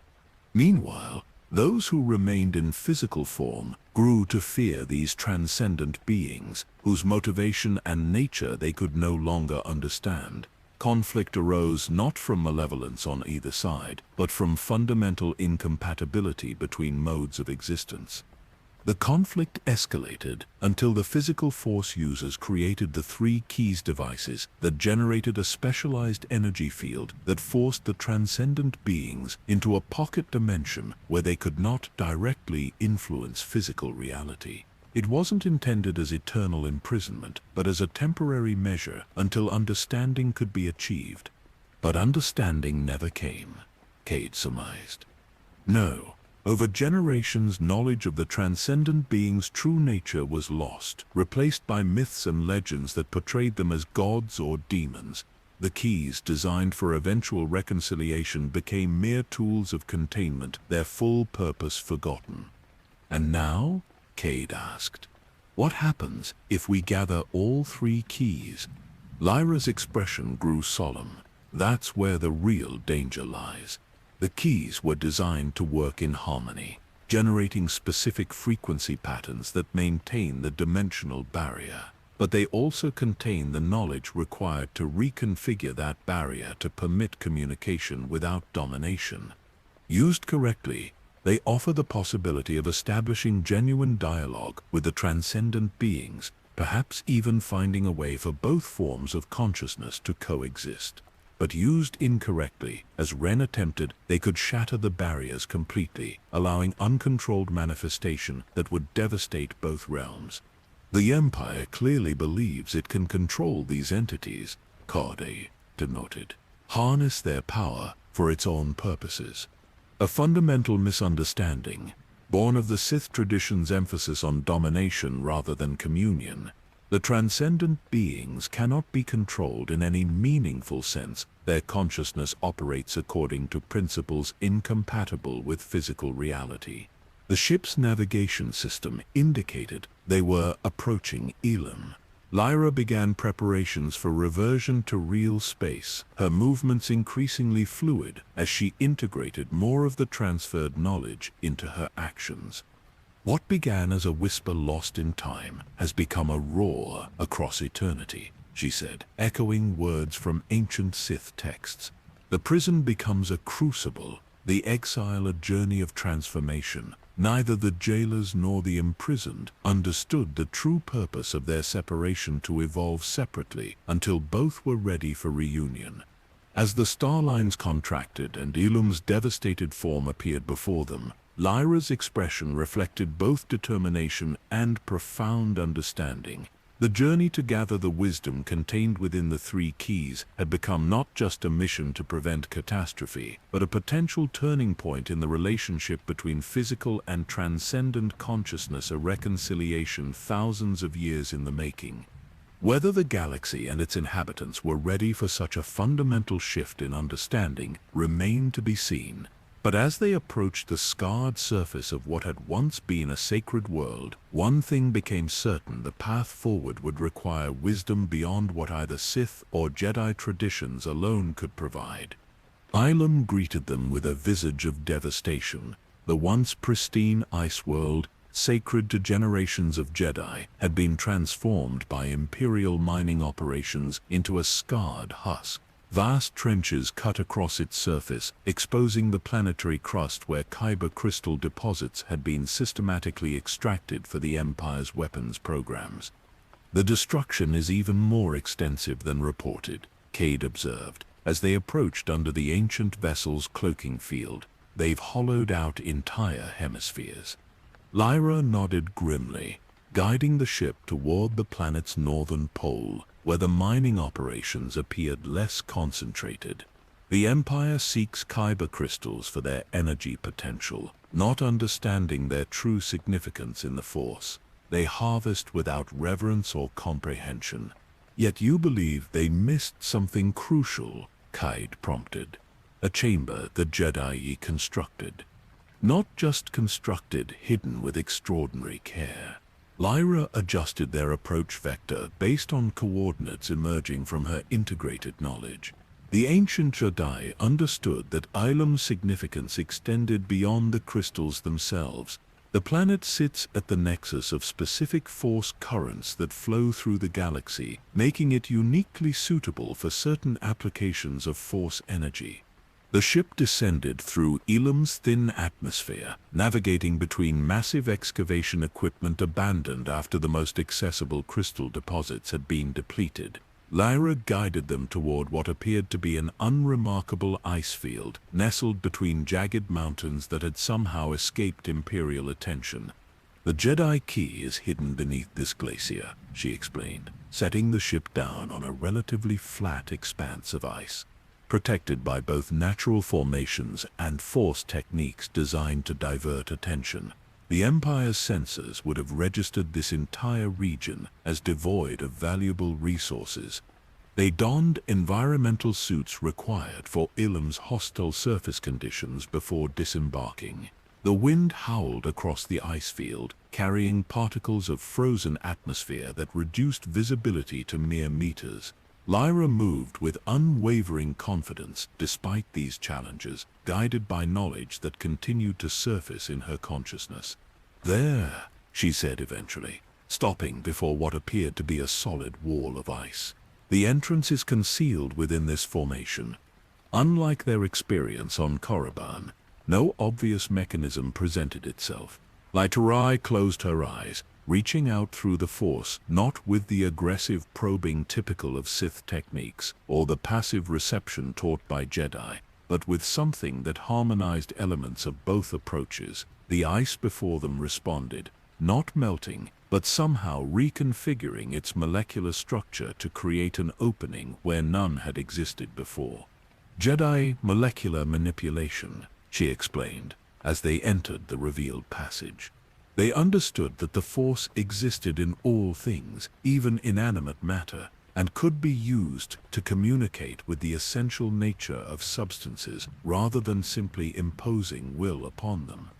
Meanwhile, those who remained in physical form grew to fear these transcendent beings, whose motivation and nature they could no longer understand. Conflict arose not from malevolence on either side, but from fundamental incompatibility between modes of existence. The conflict escalated until the physical Force users created the three keys devices that generated a specialized energy field that forced the transcendent beings into a pocket dimension where they could not directly influence physical reality. It wasn't intended as eternal imprisonment, but as a temporary measure until understanding could be achieved. But understanding never came, Cade surmised. No. Over generations, knowledge of the transcendent being's true nature was lost, replaced by myths and legends that portrayed them as gods or demons. The keys designed for eventual reconciliation became mere tools of containment, their full purpose forgotten. And now? Cade asked. What happens if we gather all 3 keys? Lyra's expression grew solemn. That's where the real danger lies. The keys were designed to work in harmony, generating specific frequency patterns that maintain the dimensional barrier. But they also contain the knowledge required to reconfigure that barrier to permit communication without domination. Used correctly, they offer the possibility of establishing genuine dialogue with the transcendent beings, perhaps even finding a way for both forms of consciousness to coexist. But used incorrectly, as Ren attempted, they could shatter the barriers completely, allowing uncontrolled manifestation that would devastate both realms. The Empire clearly believes it can control these entities, Cade denoted, harness their power for its own purposes. A fundamental misunderstanding, born of the Sith tradition's emphasis on domination rather than communion. The transcendent beings cannot be controlled in any meaningful sense. Their consciousness operates according to principles incompatible with physical reality. The ship's navigation system indicated they were approaching Elam. Lyra began preparations for reversion to real space, her movements increasingly fluid as she integrated more of the transferred knowledge into her actions. What began as a whisper lost in time has become a roar across eternity, she said, echoing words from ancient Sith texts. The prison becomes a crucible, the exile a journey of transformation. Neither the jailers nor the imprisoned understood the true purpose of their separation to evolve separately until both were ready for reunion. As the star lines contracted and Elam's devastated form appeared before them, Lyra's expression reflected both determination and profound understanding. The journey to gather the wisdom contained within the 3 keys had become not just a mission to prevent catastrophe, but a potential turning point in the relationship between physical and transcendent consciousness, a reconciliation thousands of years in the making. Whether the galaxy and its inhabitants were ready for such a fundamental shift in understanding remained to be seen. But as they approached the scarred surface of what had once been a sacred world, one thing became certain: the path forward would require wisdom beyond what either Sith or Jedi traditions alone could provide. Elam greeted them with a visage of devastation. The once pristine ice world, sacred to generations of Jedi, had been transformed by Imperial mining operations into a scarred husk. Vast trenches cut across its surface, exposing the planetary crust where kyber crystal deposits had been systematically extracted for the Empire's weapons programs. The destruction is even more extensive than reported, Cade observed, as they approached under the ancient vessel's cloaking field. They've hollowed out entire hemispheres. Lyra nodded grimly, guiding the ship toward the planet's northern pole, where the mining operations appeared less concentrated. The Empire seeks kyber crystals for their energy potential, not understanding their true significance in the Force. They harvest without reverence or comprehension. Yet you believe they missed something crucial, Cade prompted. A chamber the Jedi constructed. Not just constructed, hidden with extraordinary care. Lyra adjusted their approach vector based on coordinates emerging from her integrated knowledge. The ancient Jedi understood that Elam's significance extended beyond the crystals themselves. The planet sits at the nexus of specific force currents that flow through the galaxy, making it uniquely suitable for certain applications of force energy. The ship descended through Elam's thin atmosphere, navigating between massive excavation equipment abandoned after the most accessible crystal deposits had been depleted. Lyra guided them toward what appeared to be an unremarkable ice field, nestled between jagged mountains that had somehow escaped Imperial attention. The Jedi key is hidden beneath this glacier, she explained, setting the ship down on a relatively flat expanse of ice, protected by both natural formations and force techniques designed to divert attention. The Empire's sensors would have registered this entire region as devoid of valuable resources. They donned environmental suits required for Ilum's hostile surface conditions before disembarking. The wind howled across the ice field, carrying particles of frozen atmosphere that reduced visibility to mere meters. Lyra moved with unwavering confidence despite these challenges, guided by knowledge that continued to surface in her consciousness. "There," she said eventually, stopping before what appeared to be a solid wall of ice. "The entrance is concealed within this formation." Unlike their experience on Korriban, no obvious mechanism presented itself. LOTR closed her eyes, reaching out through the Force, not with the aggressive probing typical of Sith techniques or the passive reception taught by Jedi, but with something that harmonized elements of both approaches. The ice before them responded, not melting, but somehow reconfiguring its molecular structure to create an opening where none had existed before. "Jedi molecular manipulation," she explained, as they entered the revealed passage. They understood that the Force existed in all things, even inanimate matter, and could be used to communicate with the essential nature of substances rather than simply imposing will upon them.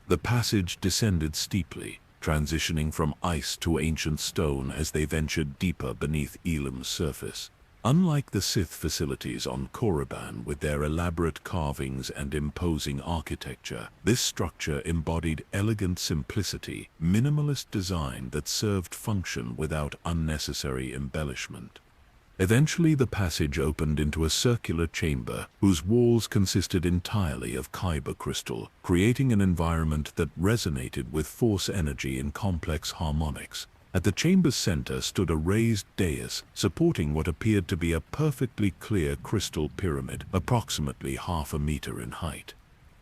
The passage descended steeply, transitioning from ice to ancient stone as they ventured deeper beneath Ilum's surface. Unlike the Sith facilities on Korriban with their elaborate carvings and imposing architecture, this structure embodied elegant simplicity, minimalist design that served function without unnecessary embellishment. Eventually the passage opened into a circular chamber whose walls consisted entirely of kyber crystal, creating an environment that resonated with Force energy in complex harmonics. At the chamber's center stood a raised dais supporting what appeared to be a perfectly clear crystal pyramid, approximately half a meter in height.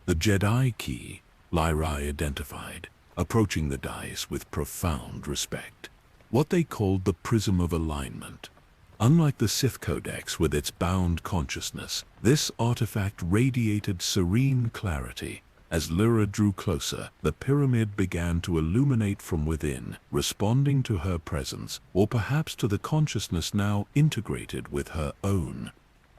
"The Jedi key," Lyra identified, approaching the dais with profound respect. "What they called the Prism of Alignment. Unlike the Sith Codex with its bound consciousness, this artifact radiated serene clarity. As Lyra drew closer, the pyramid began to illuminate from within, responding to her presence, or perhaps to the consciousness now integrated with her own.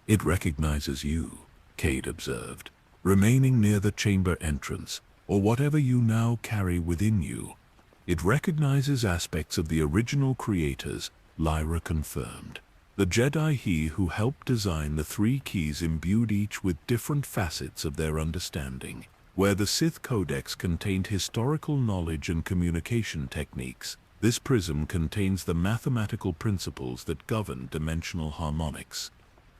"It recognizes you," Cade observed, "remaining near the chamber entrance, or whatever you now carry within you. It recognizes aspects of the original creators," Lyra confirmed. "The Jedi he who helped design the three keys imbued each with different facets of their understanding. Where the Sith Codex contained historical knowledge and communication techniques, this prism contains the mathematical principles that govern dimensional harmonics."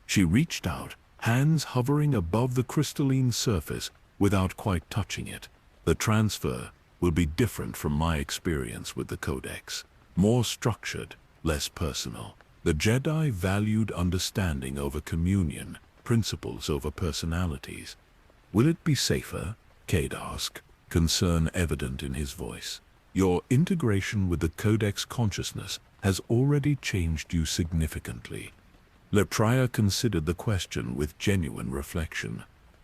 She reached out, hands hovering above the crystalline surface without quite touching it. "The transfer will be different from my experience with the Codex. More structured, less personal. The Jedi valued understanding over communion, principles over personalities." "Will it be safer?" Cade asked, concern evident in his voice. "Your integration with the Codex consciousness has already changed you significantly." LOTR considered the question with genuine reflection.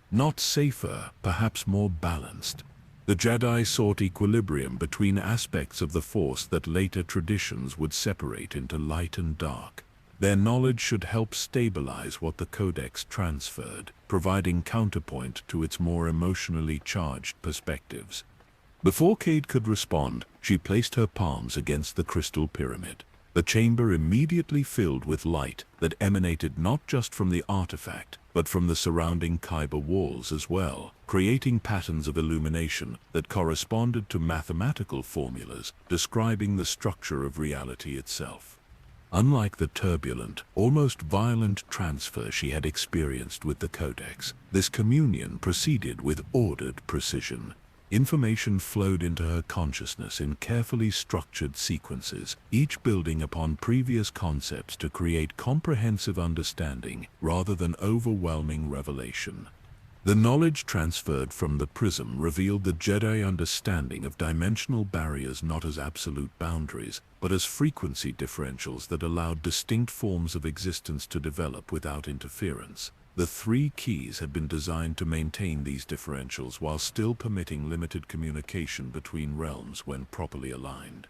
"Not safer, perhaps more balanced. The Jedi sought equilibrium between aspects of the Force that later traditions would separate into light and dark. Their knowledge should help stabilize what the Codex transferred, providing counterpoint to its more emotionally charged perspectives." Before Cade could respond, she placed her palms against the crystal pyramid. The chamber immediately filled with light that emanated not just from the artifact, but from the surrounding kyber walls as well, creating patterns of illumination that corresponded to mathematical formulas describing the structure of reality itself. Unlike the turbulent, almost violent transfer she had experienced with the Codex, this communion proceeded with ordered precision. Information flowed into her consciousness in carefully structured sequences, each building upon previous concepts to create comprehensive understanding rather than overwhelming revelation. The knowledge transferred from the prism revealed the Jedi understanding of dimensional barriers not as absolute boundaries, but as frequency differentials that allowed distinct forms of existence to develop without interference. The three keys had been designed to maintain these differentials while still permitting limited communication between realms when properly aligned.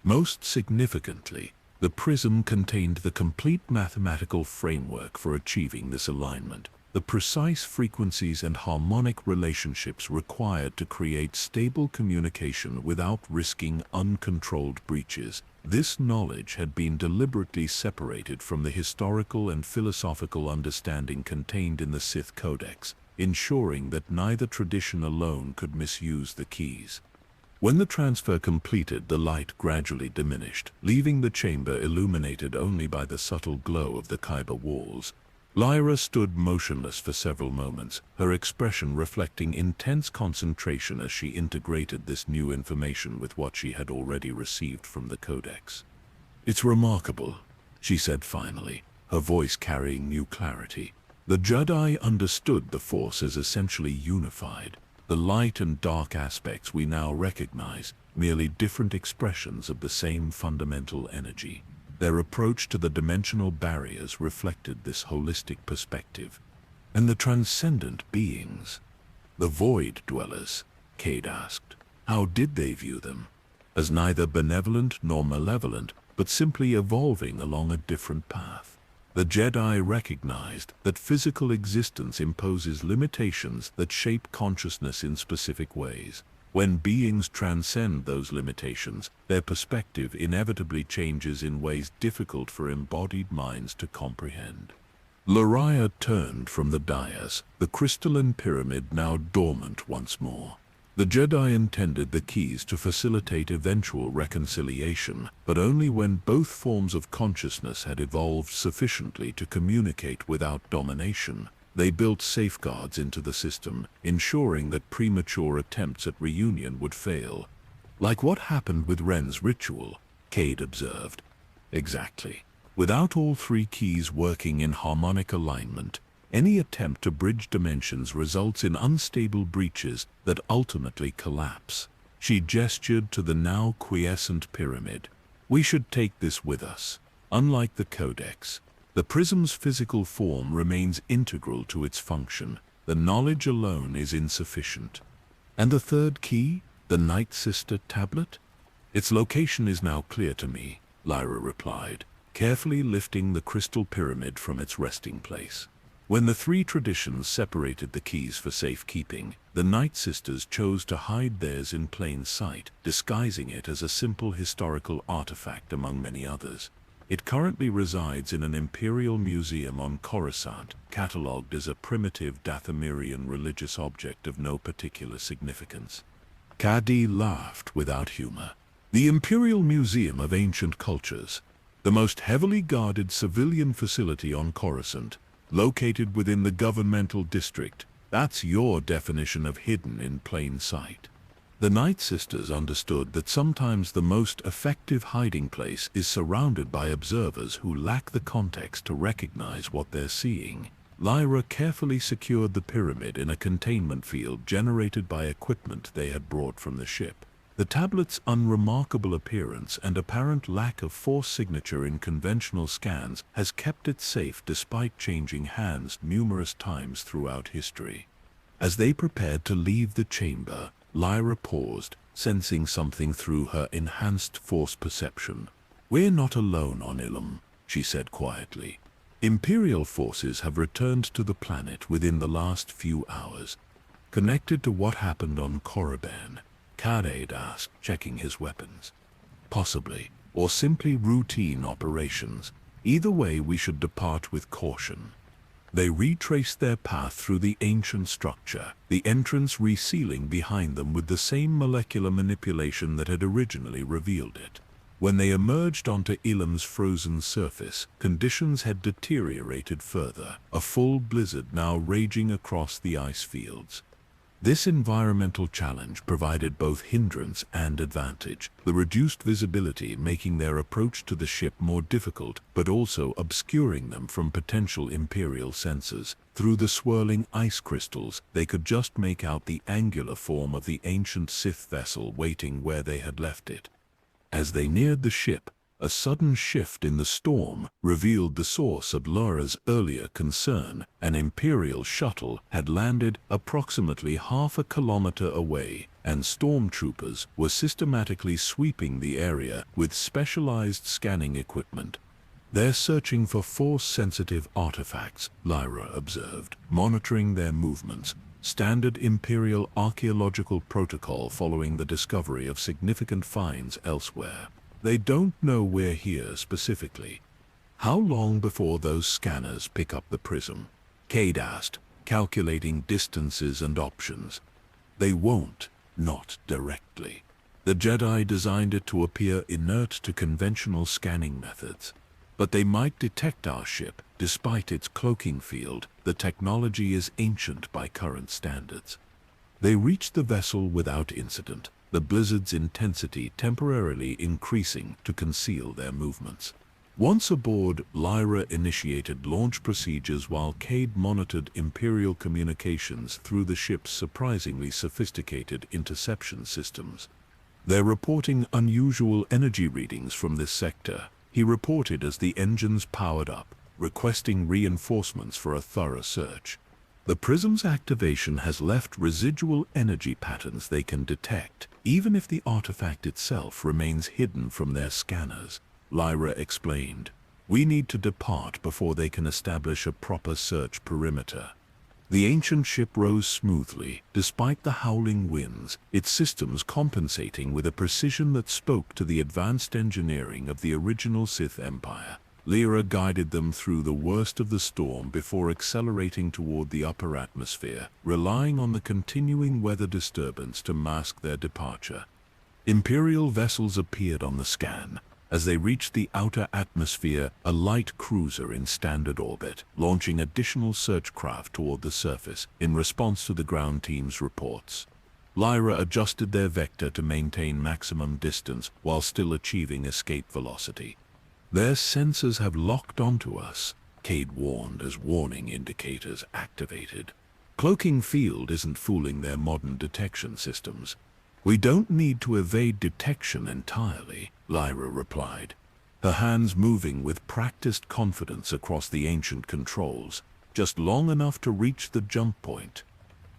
Most significantly, The prism contained the complete mathematical framework for achieving this alignment, the precise frequencies and harmonic relationships required to create stable communication without risking uncontrolled breaches. This knowledge had been deliberately separated from the historical and philosophical understanding contained in the Sith Codex, ensuring that neither tradition alone could misuse the keys. When the transfer completed, the light gradually diminished, leaving the chamber illuminated only by the subtle glow of the Kyber walls. Lyra stood motionless for several moments, her expression reflecting intense concentration as she integrated this new information with what she had already received from the Codex. "It's remarkable," she said finally, her voice carrying new clarity. "The Jedi understood the Force as essentially unified. The light and dark aspects we now recognize, merely different expressions of the same fundamental energy. Their approach to the dimensional barriers reflected this holistic perspective. And the transcendent beings, the Void Dwellers, Cade asked, how did they view them? As neither benevolent nor malevolent, but simply evolving along a different path. The Jedi recognized that physical existence imposes limitations that shape consciousness in specific ways. When beings transcend those limitations, their perspective inevitably changes in ways difficult for embodied minds to comprehend." Lyra turned from the dais, the crystalline pyramid now dormant once more. The Jedi intended the keys to facilitate eventual reconciliation, but only when both forms of consciousness had evolved sufficiently to communicate without domination. They built safeguards into the system, ensuring that premature attempts at reunion would fail. "Like what happened with Ren's ritual," Cade observed. "Exactly. Without all three keys working in harmonic alignment, any attempt to bridge dimensions results in unstable breaches that ultimately collapse." She gestured to the now quiescent pyramid. "We should take this with us. Unlike the Codex, the prism's physical form remains integral to its function. The knowledge alone is insufficient." "And the third key, the Night Sister tablet?" "Its location is now clear to me," Lyra replied, carefully lifting the crystal pyramid from its resting place. When the three traditions separated the keys for safekeeping, the Night Sisters chose to hide theirs in plain sight, disguising it as a simple historical artifact among many others. It currently resides in an imperial museum on Coruscant, catalogued as a primitive Dathomirian religious object of no particular significance. Cady laughed without humor. "The Imperial Museum of Ancient Cultures, the most heavily guarded civilian facility on Coruscant, located within the governmental district. That's your definition of hidden in plain sight." The Night Sisters understood that sometimes the most effective hiding place is surrounded by observers who lack the context to recognize what they're seeing. Lyra carefully secured the pyramid in a containment field generated by equipment they had brought from the ship. The tablet's unremarkable appearance and apparent lack of Force signature in conventional scans has kept it safe despite changing hands numerous times throughout history. As they prepared to leave the chamber, Lyra paused, sensing something through her enhanced Force perception. "We're not alone on Ilum," she said quietly. "Imperial forces have returned to the planet within the last few hours." "Connected to what happened on Korriban?" Cade asked, checking his weapons. "Possibly, or simply routine operations. Either way, we should depart with caution." They retraced their path through the ancient structure, the entrance resealing behind them with the same molecular manipulation that had originally revealed it. When they emerged onto Ilum's frozen surface, conditions had deteriorated further, a full blizzard now raging across the ice fields. This environmental challenge provided both hindrance and advantage, the reduced visibility making their approach to the ship more difficult, but also obscuring them from potential Imperial sensors. Through the swirling ice crystals, they could just make out the angular form of the ancient Sith vessel waiting where they had left it. As they neared the ship, A sudden shift in the storm revealed the source of Laura's earlier concern. An Imperial shuttle had landed approximately half a kilometer away, and stormtroopers were systematically sweeping the area with specialized scanning equipment. "They're searching for force-sensitive artifacts," Lyra observed, monitoring their movements. Standard Imperial archaeological protocol following the discovery of significant finds elsewhere. "They don't know we're here specifically." "How long before those scanners pick up the prism?" Cade asked, calculating distances and options. "They won't, not directly. The Jedi designed it to appear inert to conventional scanning methods. But they might detect our ship. Despite its cloaking field, the technology is ancient by current standards." They reached the vessel without incident, the blizzard's intensity temporarily increasing to conceal their movements. Once aboard, Lyra initiated launch procedures while Cade monitored Imperial communications through the ship's surprisingly sophisticated interception systems. "They're reporting unusual energy readings from this sector," he reported as the engines powered up, requesting reinforcements for a thorough search. "The prism's activation has left residual energy patterns they can detect, even if the artifact itself remains hidden from their scanners," Lyra explained. "We need to depart before they can establish a proper search perimeter." The ancient ship rose smoothly, despite the howling winds, its systems compensating with a precision that spoke to the advanced engineering of the original Sith Empire. Lyra guided them through the worst of the storm before accelerating toward the upper atmosphere, relying on the continuing weather disturbance to mask their departure. Imperial vessels appeared on the scan. As they reached the outer atmosphere, a light cruiser in standard orbit, launching additional search craft toward the surface in response to the ground team's reports. Lyra adjusted their vector to maintain maximum distance while still achieving escape velocity. "Their sensors have locked onto us," Cade warned as warning indicators activated. "Cloaking field isn't fooling their modern detection systems." "We don't need to evade detection entirely," Lyra replied, her hands moving with practiced confidence across the ancient controls, "just long enough to reach the jump point."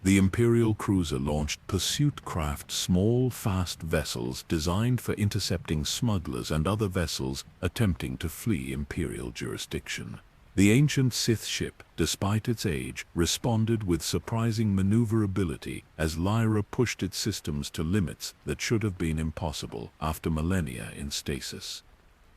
The Imperial cruiser launched pursuit craft, small, fast vessels designed for intercepting smugglers and other vessels attempting to flee Imperial jurisdiction. The ancient Sith ship, despite its age, responded with surprising maneuverability as Lyra pushed its systems to limits that should have been impossible after millennia in stasis.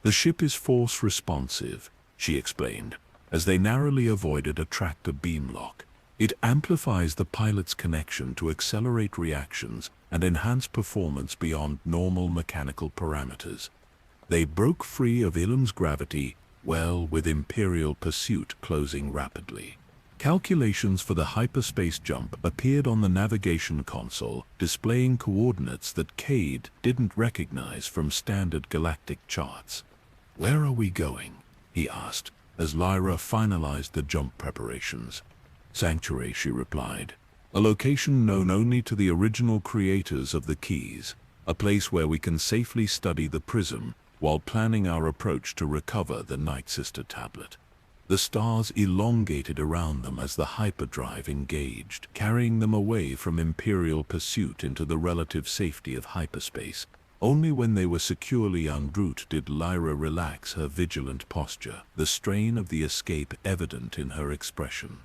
"The ship is force responsive," she explained, as they narrowly avoided a tractor beam lock. "It amplifies the pilot's connection to accelerate reactions and enhance performance beyond normal mechanical parameters." They broke free of Ilum's gravity, well, with Imperial pursuit closing rapidly. Calculations for the hyperspace jump appeared on the navigation console, displaying coordinates that Cade didn't recognize from standard galactic charts. "Where are we going?" he asked, as Lyra finalized the jump preparations. "Sanctuary," she replied. "A location known only to the original creators of the keys. A place where we can safely study the prism while planning our approach to recover the Night Sister tablet." The stars elongated around them as the hyperdrive engaged, carrying them away from Imperial pursuit into the relative safety of hyperspace. Only when they were securely en route did Lyra relax her vigilant posture, the strain of the escape evident in her expression.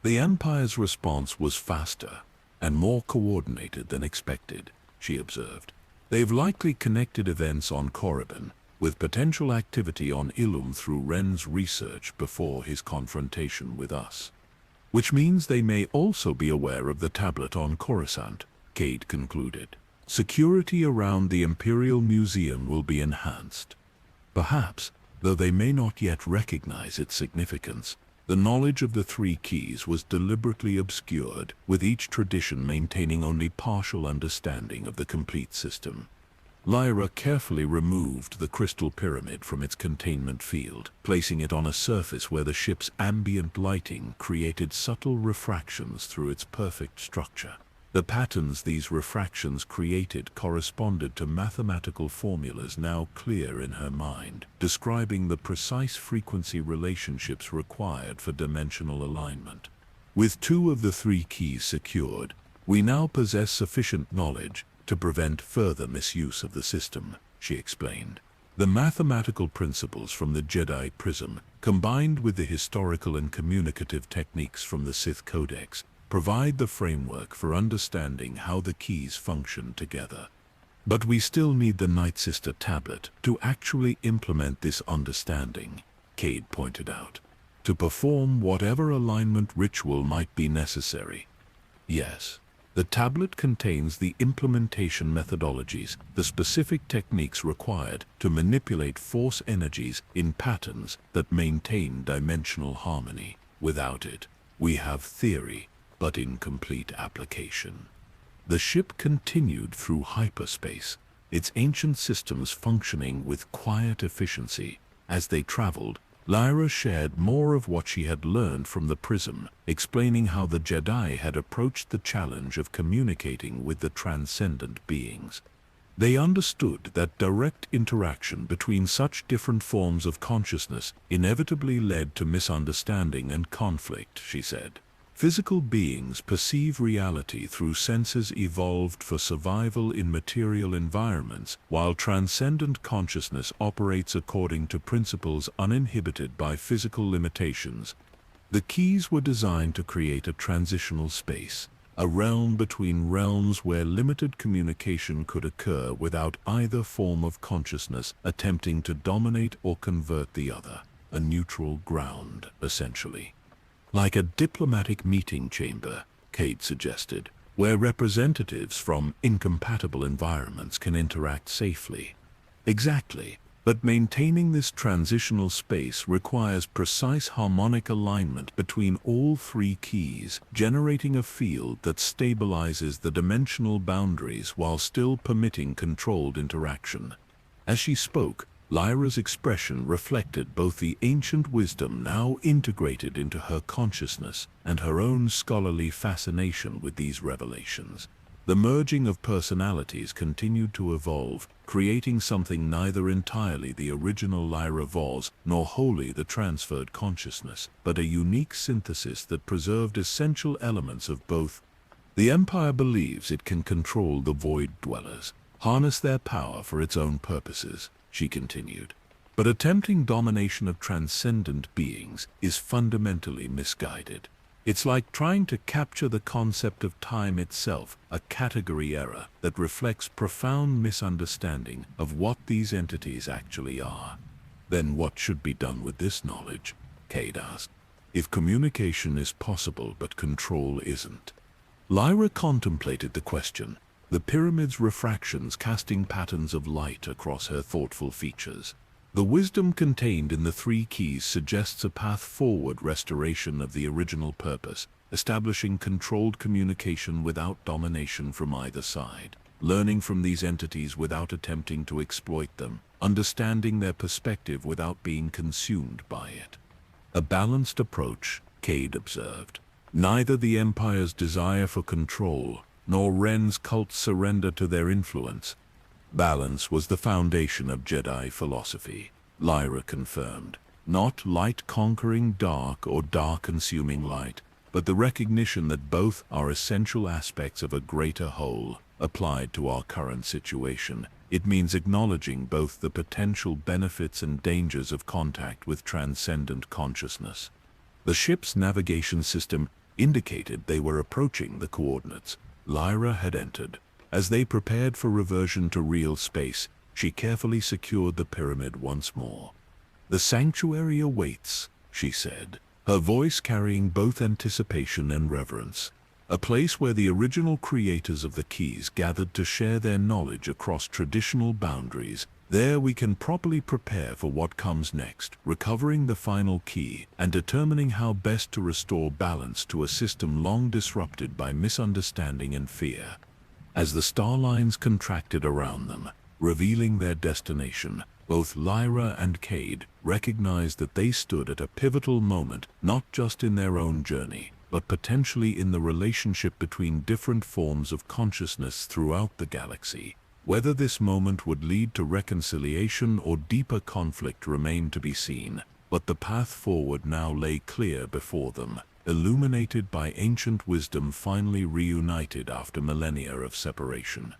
"The Empire's response was faster and more coordinated than expected," she observed. "They've likely connected events on Korriban with potential activity on Ilum through Ren's research before his confrontation with us. Which means they may also be aware of the tablet on Coruscant," Cade concluded. "Security around the Imperial Museum will be enhanced. Perhaps, though they may not yet recognize its significance, the knowledge of the three keys was deliberately obscured, with each tradition maintaining only partial understanding of the complete system." Lyra carefully removed the crystal pyramid from its containment field, placing it on a surface where the ship's ambient lighting created subtle refractions through its perfect structure. The patterns these refractions created corresponded to mathematical formulas now clear in her mind, describing the precise frequency relationships required for dimensional alignment. With 2 of the 3 keys secured, we now possess sufficient knowledge to prevent further misuse of the system, she explained. The mathematical principles from the Jedi Prism, combined with the historical and communicative techniques from the Sith Codex, provide the framework for understanding how the keys function together. But we still need the Night Sister tablet to actually implement this understanding, Cade pointed out, to perform whatever alignment ritual might be necessary. Yes, the tablet contains the implementation methodologies, the specific techniques required to manipulate force energies in patterns that maintain dimensional harmony. Without it, we have theory, but incomplete application. The ship continued through hyperspace, its ancient systems functioning with quiet efficiency. As they traveled, Lyra shared more of what she had learned from the Prism, explaining how the Jedi had approached the challenge of communicating with the transcendent beings. They understood that direct interaction between such different forms of consciousness inevitably led to misunderstanding and conflict, she said. Physical beings perceive reality through senses evolved for survival in material environments, while transcendent consciousness operates according to principles uninhibited by physical limitations. The keys were designed to create a transitional space, a realm between realms where limited communication could occur without either form of consciousness attempting to dominate or convert the other, a neutral ground, essentially. Like a diplomatic meeting chamber, Cade suggested, where representatives from incompatible environments can interact safely. Exactly, but maintaining this transitional space requires precise harmonic alignment between all 3 keys, generating a field that stabilizes the dimensional boundaries while still permitting controlled interaction. As she spoke, Lyra's expression reflected both the ancient wisdom now integrated into her consciousness and her own scholarly fascination with these revelations. The merging of personalities continued to evolve, creating something neither entirely the original Lyra Voz nor wholly the transferred consciousness, but a unique synthesis that preserved essential elements of both. The Empire believes it can control the Void Dwellers, harness their power for its own purposes, she continued. But attempting domination of transcendent beings is fundamentally misguided. It's like trying to capture the concept of time itself, a category error that reflects profound misunderstanding of what these entities actually are. Then what should be done with this knowledge? Cade asked. If communication is possible but control isn't. Lyra contemplated the question, the pyramid's refractions casting patterns of light across her thoughtful features. The wisdom contained in the 3 keys suggests a path forward restoration of the original purpose, establishing controlled communication without domination from either side, learning from these entities without attempting to exploit them, understanding their perspective without being consumed by it. A balanced approach, Cade observed. Neither the Empire's desire for control nor Ren's cult's surrender to their influence. Balance was the foundation of Jedi philosophy, Lyra confirmed. Not light conquering dark or dark consuming light, but the recognition that both are essential aspects of a greater whole. Applied to our current situation, it means acknowledging both the potential benefits and dangers of contact with transcendent consciousness. The ship's navigation system indicated they were approaching the coordinates Lyra had entered. As they prepared for reversion to real space, she carefully secured the pyramid once more. "The sanctuary awaits," she said, her voice carrying both anticipation and reverence. A place where the original creators of the keys gathered to share their knowledge across traditional boundaries. There we can properly prepare for what comes next, recovering the final key and determining how best to restore balance to a system long disrupted by misunderstanding and fear. As the star lines contracted around them, revealing their destination, both Lyra and Cade recognized that they stood at a pivotal moment, not just in their own journey, but potentially in the relationship between different forms of consciousness throughout the galaxy. Whether this moment would lead to reconciliation or deeper conflict remained to be seen, but the path forward now lay clear before them, illuminated by ancient wisdom finally reunited after millennia of separation.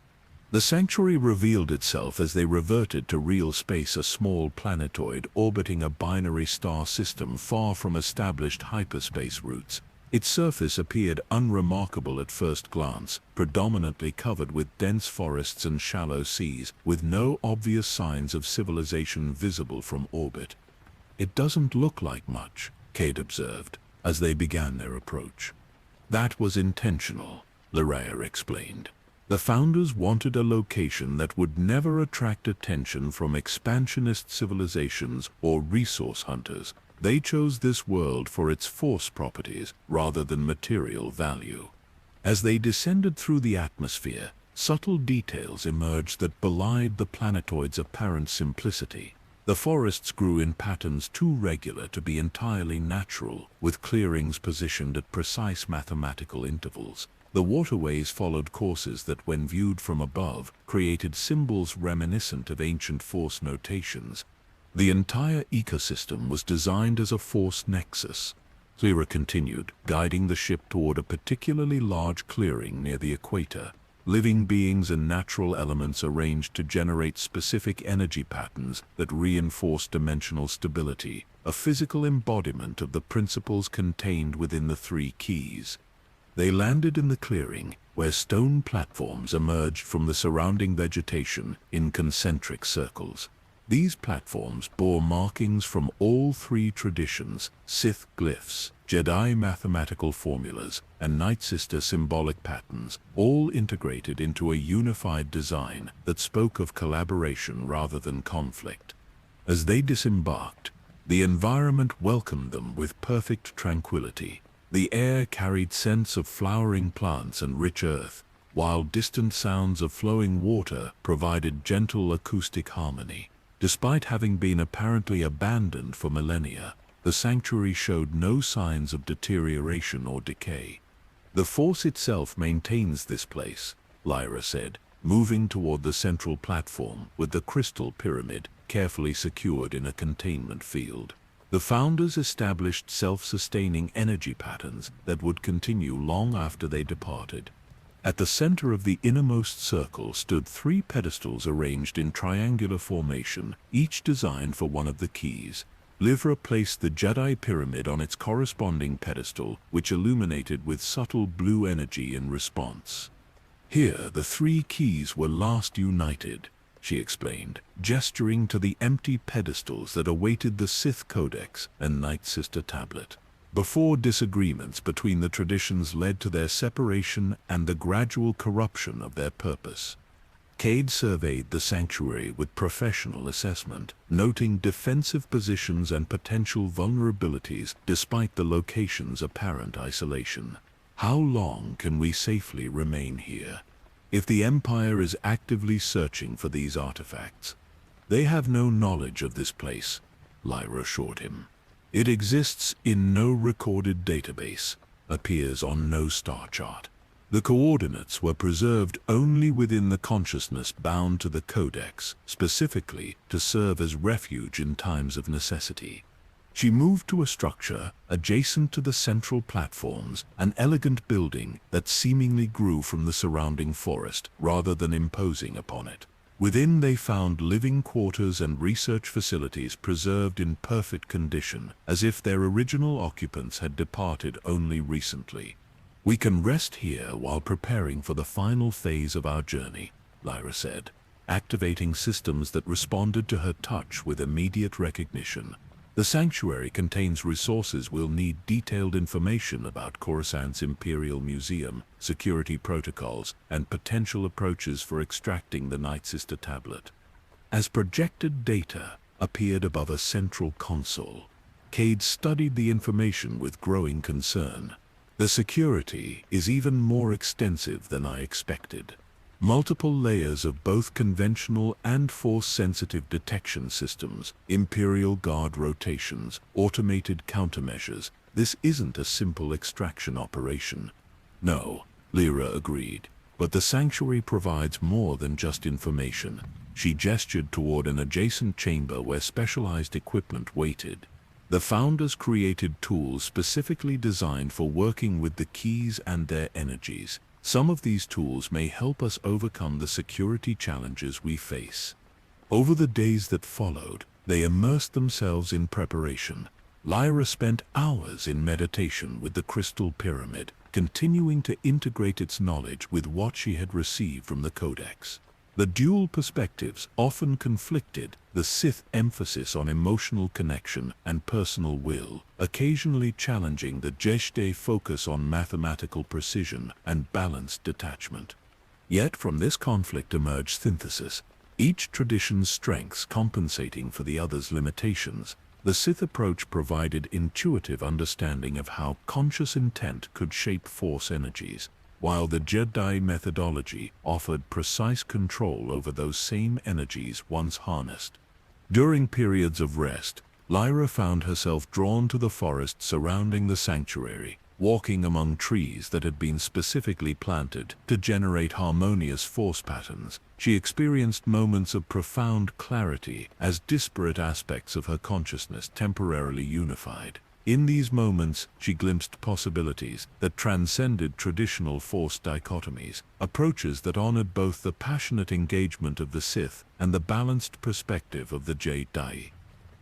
The sanctuary revealed itself as they reverted to real space, a small planetoid orbiting a binary star system far from established hyperspace routes. Its surface appeared unremarkable at first glance, predominantly covered with dense forests and shallow seas, with no obvious signs of civilization visible from orbit. "It doesn't look like much," Cade observed, as they began their approach. "That was intentional," LOTR explained. "The founders wanted a location that would never attract attention from expansionist civilizations or resource hunters. They chose this world for its force properties rather than material value." As they descended through the atmosphere, subtle details emerged that belied the planetoid's apparent simplicity. The forests grew in patterns too regular to be entirely natural, with clearings positioned at precise mathematical intervals. The waterways followed courses that, when viewed from above, created symbols reminiscent of ancient force notations. The entire ecosystem was designed as a force nexus. Lyra continued, guiding the ship toward a particularly large clearing near the equator. Living beings and natural elements arranged to generate specific energy patterns that reinforce dimensional stability, a physical embodiment of the principles contained within the three keys. They landed in the clearing, where stone platforms emerged from the surrounding vegetation in concentric circles. These platforms bore markings from all three traditions: Sith glyphs, Jedi mathematical formulas, and Night Sister symbolic patterns, all integrated into a unified design that spoke of collaboration rather than conflict. As they disembarked, the environment welcomed them with perfect tranquility. The air carried scents of flowering plants and rich earth, while distant sounds of flowing water provided gentle acoustic harmony. Despite having been apparently abandoned for millennia, the sanctuary showed no signs of deterioration or decay. "The Force itself maintains this place," Lyra said, moving toward the central platform with the crystal pyramid carefully secured in a containment field. The founders established self-sustaining energy patterns that would continue long after they departed. At the center of the innermost circle stood three pedestals arranged in triangular formation, each designed for one of the keys. Lyra placed the Jedi pyramid on its corresponding pedestal, which illuminated with subtle blue energy in response. "Here the three keys were last united," she explained, gesturing to the empty pedestals that awaited the Sith Codex and Night Sister tablet. Before disagreements between the traditions led to their separation and the gradual corruption of their purpose. Cade surveyed the sanctuary with professional assessment, noting defensive positions and potential vulnerabilities despite the location's apparent isolation. "How long can we safely remain here? If the Empire is actively searching for these artifacts, they have no knowledge of this place," Lyra assured him. "It exists in no recorded database, appears on no star chart. The coordinates were preserved only within the consciousness bound to the Codex, specifically to serve as refuge in times of necessity." She moved to a structure adjacent to the central platforms, an elegant building that seemingly grew from the surrounding forest rather than imposing upon it. Within they found living quarters and research facilities preserved in perfect condition, as if their original occupants had departed only recently. "We can rest here while preparing for the final phase of our journey," Lyra said, activating systems that responded to her touch with immediate recognition. "The sanctuary contains resources we'll need: detailed information about Coruscant's Imperial Museum, security protocols, and potential approaches for extracting the Night Sister tablet." As projected data appeared above a central console, Cade studied the information with growing concern. "The security is even more extensive than I expected. Multiple layers of both conventional and force-sensitive detection systems, Imperial Guard rotations, automated countermeasures, This isn't a simple extraction operation. No, Lyra agreed. But the sanctuary provides more than just information. She gestured toward an adjacent chamber where specialized equipment waited. The founders created tools specifically designed for working with the keys and their energies. Some of these tools may help us overcome the security challenges we face. Over the days that followed, they immersed themselves in preparation. Lyra spent hours in meditation with the crystal pyramid, continuing to integrate its knowledge with what she had received from the Codex. The dual perspectives often conflicted, the Sith emphasis on emotional connection and personal will, occasionally challenging the Jedi focus on mathematical precision and balanced detachment. Yet from this conflict emerged synthesis, each tradition's strengths compensating for the other's limitations. The Sith approach provided intuitive understanding of how conscious intent could shape Force energies, while the Jedi methodology offered precise control over those same energies once harnessed. During periods of rest, Lyra found herself drawn to the forest surrounding the sanctuary, walking among trees that had been specifically planted to generate harmonious force patterns. She experienced moments of profound clarity as disparate aspects of her consciousness temporarily unified. In these moments, she glimpsed possibilities that transcended traditional force dichotomies, approaches that honored both the passionate engagement of the Sith and the balanced perspective of the Jedi.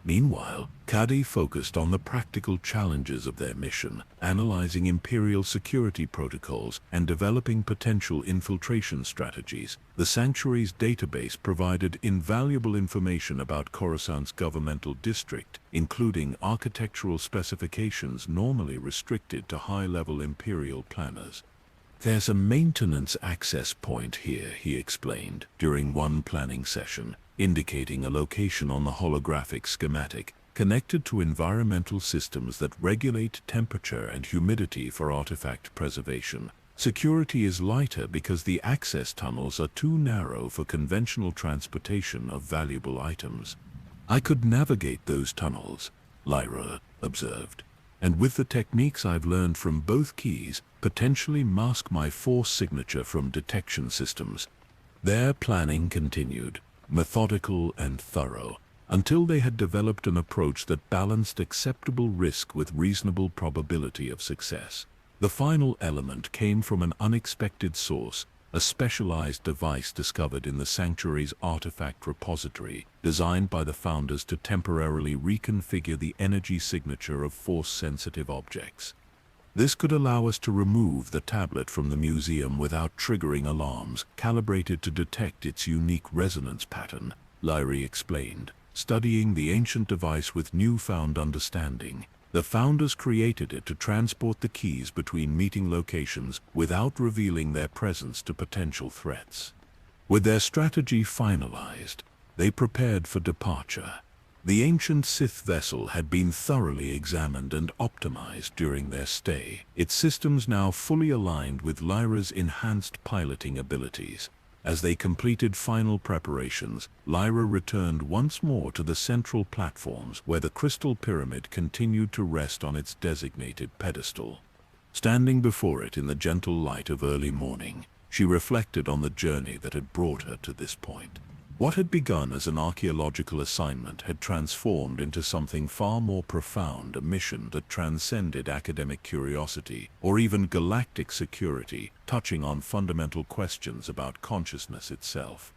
Meanwhile, Cady focused on the practical challenges of their mission, analyzing Imperial security protocols and developing potential infiltration strategies. The Sanctuary's database provided invaluable information about Coruscant's governmental district, including architectural specifications normally restricted to high-level Imperial planners. "There's a maintenance access point here," he explained during one planning session, indicating a location on the holographic schematic, connected to environmental systems that regulate temperature and humidity for artifact preservation. Security is lighter because the access tunnels are too narrow for conventional transportation of valuable items. "I could navigate those tunnels," Lyra observed, "and with the techniques I've learned from both keys, potentially mask my force signature from detection systems." Their planning continued, methodical and thorough, until they had developed an approach that balanced acceptable risk with reasonable probability of success. The final element came from an unexpected source, a specialized device discovered in the Sanctuary's artifact repository, designed by the founders to temporarily reconfigure the energy signature of force-sensitive objects. This could allow us to remove the tablet from the museum without triggering alarms, calibrated to detect its unique resonance pattern, Lyra explained, studying the ancient device with newfound understanding. The founders created it to transport the keys between meeting locations without revealing their presence to potential threats. With their strategy finalized, they prepared for departure. The ancient Sith vessel had been thoroughly examined and optimized during their stay, its systems now fully aligned with Lyra's enhanced piloting abilities. As they completed final preparations, Lyra returned once more to the central platforms where the crystal pyramid continued to rest on its designated pedestal. Standing before it in the gentle light of early morning, she reflected on the journey that had brought her to this point. What had begun as an archaeological assignment had transformed into something far more profound, a mission that transcended academic curiosity or even galactic security, touching on fundamental questions about consciousness itself.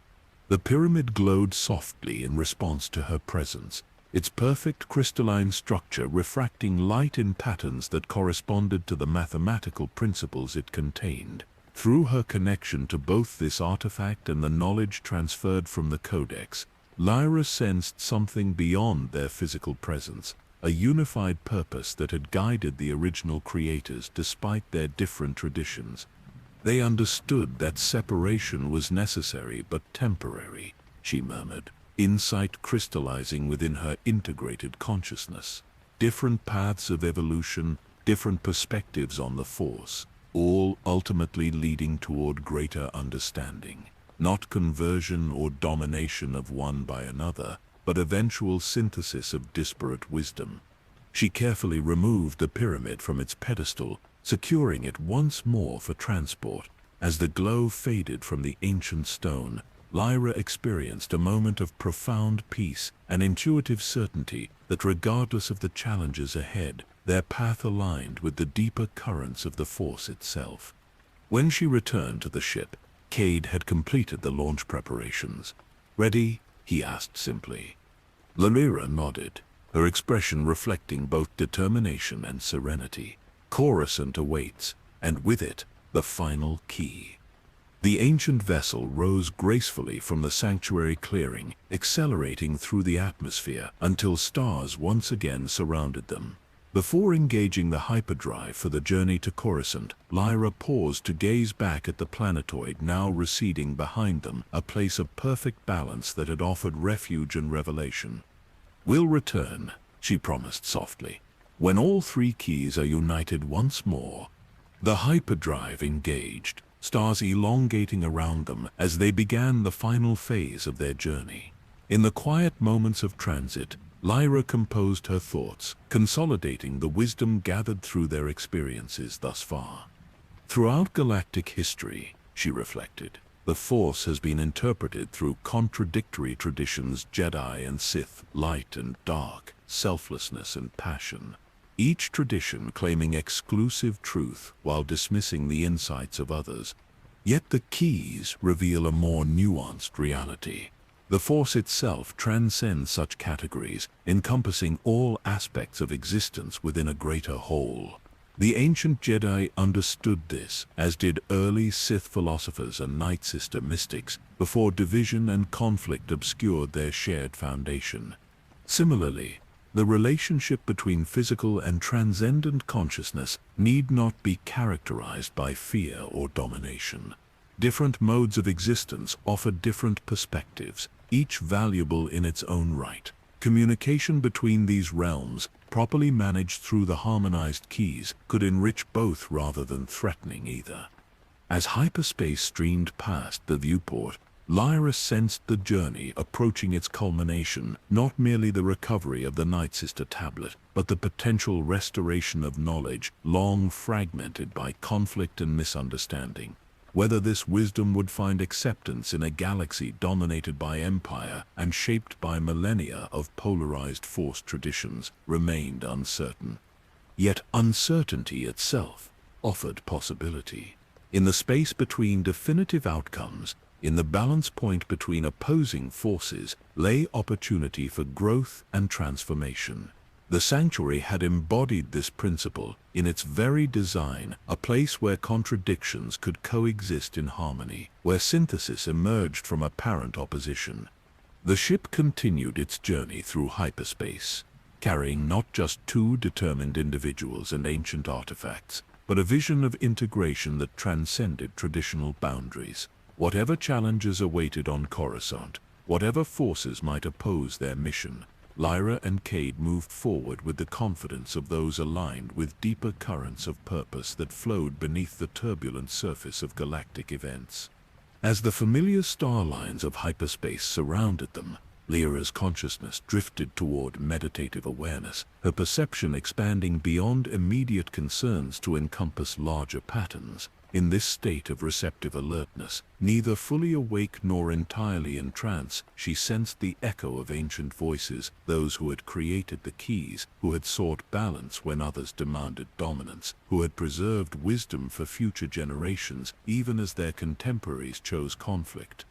The pyramid glowed softly in response to her presence, its perfect crystalline structure refracting light in patterns that corresponded to the mathematical principles it contained. Through her connection to both this artifact and the knowledge transferred from the Codex, Lyra sensed something beyond their physical presence, a unified purpose that had guided the original creators despite their different traditions. They understood that separation was necessary but temporary, she murmured, insight crystallizing within her integrated consciousness. Different paths of evolution, different perspectives on the Force, all ultimately leading toward greater understanding. Not conversion or domination of one by another, but eventual synthesis of disparate wisdom. She carefully removed the pyramid from its pedestal, securing it once more for transport. As the glow faded from the ancient stone, Lyra experienced a moment of profound peace, an intuitive certainty that regardless of the challenges ahead, their path aligned with the deeper currents of the Force itself. When she returned to the ship, Cade had completed the launch preparations. "Ready?" he asked simply. Lyra nodded, her expression reflecting both determination and serenity. Coruscant awaits, and with it, the final key. The ancient vessel rose gracefully from the sanctuary clearing, accelerating through the atmosphere until stars once again surrounded them. Before engaging the hyperdrive for the journey to Coruscant, Lyra paused to gaze back at the planetoid now receding behind them, a place of perfect balance that had offered refuge and revelation. "We'll return," she promised softly, "when all three keys are united once more." The hyperdrive engaged, stars elongating around them as they began the final phase of their journey. In the quiet moments of transit, Lyra composed her thoughts, consolidating the wisdom gathered through their experiences thus far. Throughout galactic history, she reflected, the Force has been interpreted through contradictory traditions: Jedi and Sith, light and dark, selflessness and passion. Each tradition claiming exclusive truth while dismissing the insights of others. Yet the keys reveal a more nuanced reality. The Force itself transcends such categories, encompassing all aspects of existence within a greater whole. The ancient Jedi understood this, as did early Sith philosophers and Night Sister mystics, before division and conflict obscured their shared foundation. Similarly, the relationship between physical and transcendent consciousness need not be characterized by fear or domination. Different modes of existence offer different perspectives, each valuable in its own right. Communication between these realms, properly managed through the harmonized keys, could enrich both rather than threatening either. As hyperspace streamed past the viewport, Lyra sensed the journey approaching its culmination, not merely the recovery of the Night Sister tablet, but the potential restoration of knowledge long fragmented by conflict and misunderstanding. Whether this wisdom would find acceptance in a galaxy dominated by empire and shaped by millennia of polarized Force traditions remained uncertain. Yet uncertainty itself offered possibility. In the space between definitive outcomes, in the balance point between opposing forces, lay opportunity for growth and transformation. The sanctuary had embodied this principle in its very design, a place where contradictions could coexist in harmony, where synthesis emerged from apparent opposition. The ship continued its journey through hyperspace, carrying not just two determined individuals and ancient artifacts, but a vision of integration that transcended traditional boundaries. Whatever challenges awaited on Coruscant, whatever forces might oppose their mission, Lyra and Cade moved forward with the confidence of those aligned with deeper currents of purpose that flowed beneath the turbulent surface of galactic events. As the familiar star lines of hyperspace surrounded them, Lyra's consciousness drifted toward meditative awareness, her perception expanding beyond immediate concerns to encompass larger patterns. In this state of receptive alertness, neither fully awake nor entirely in trance, she sensed the echo of ancient voices, those who had created the keys, who had sought balance when others demanded dominance, who had preserved wisdom for future generations even as their contemporaries chose conflict.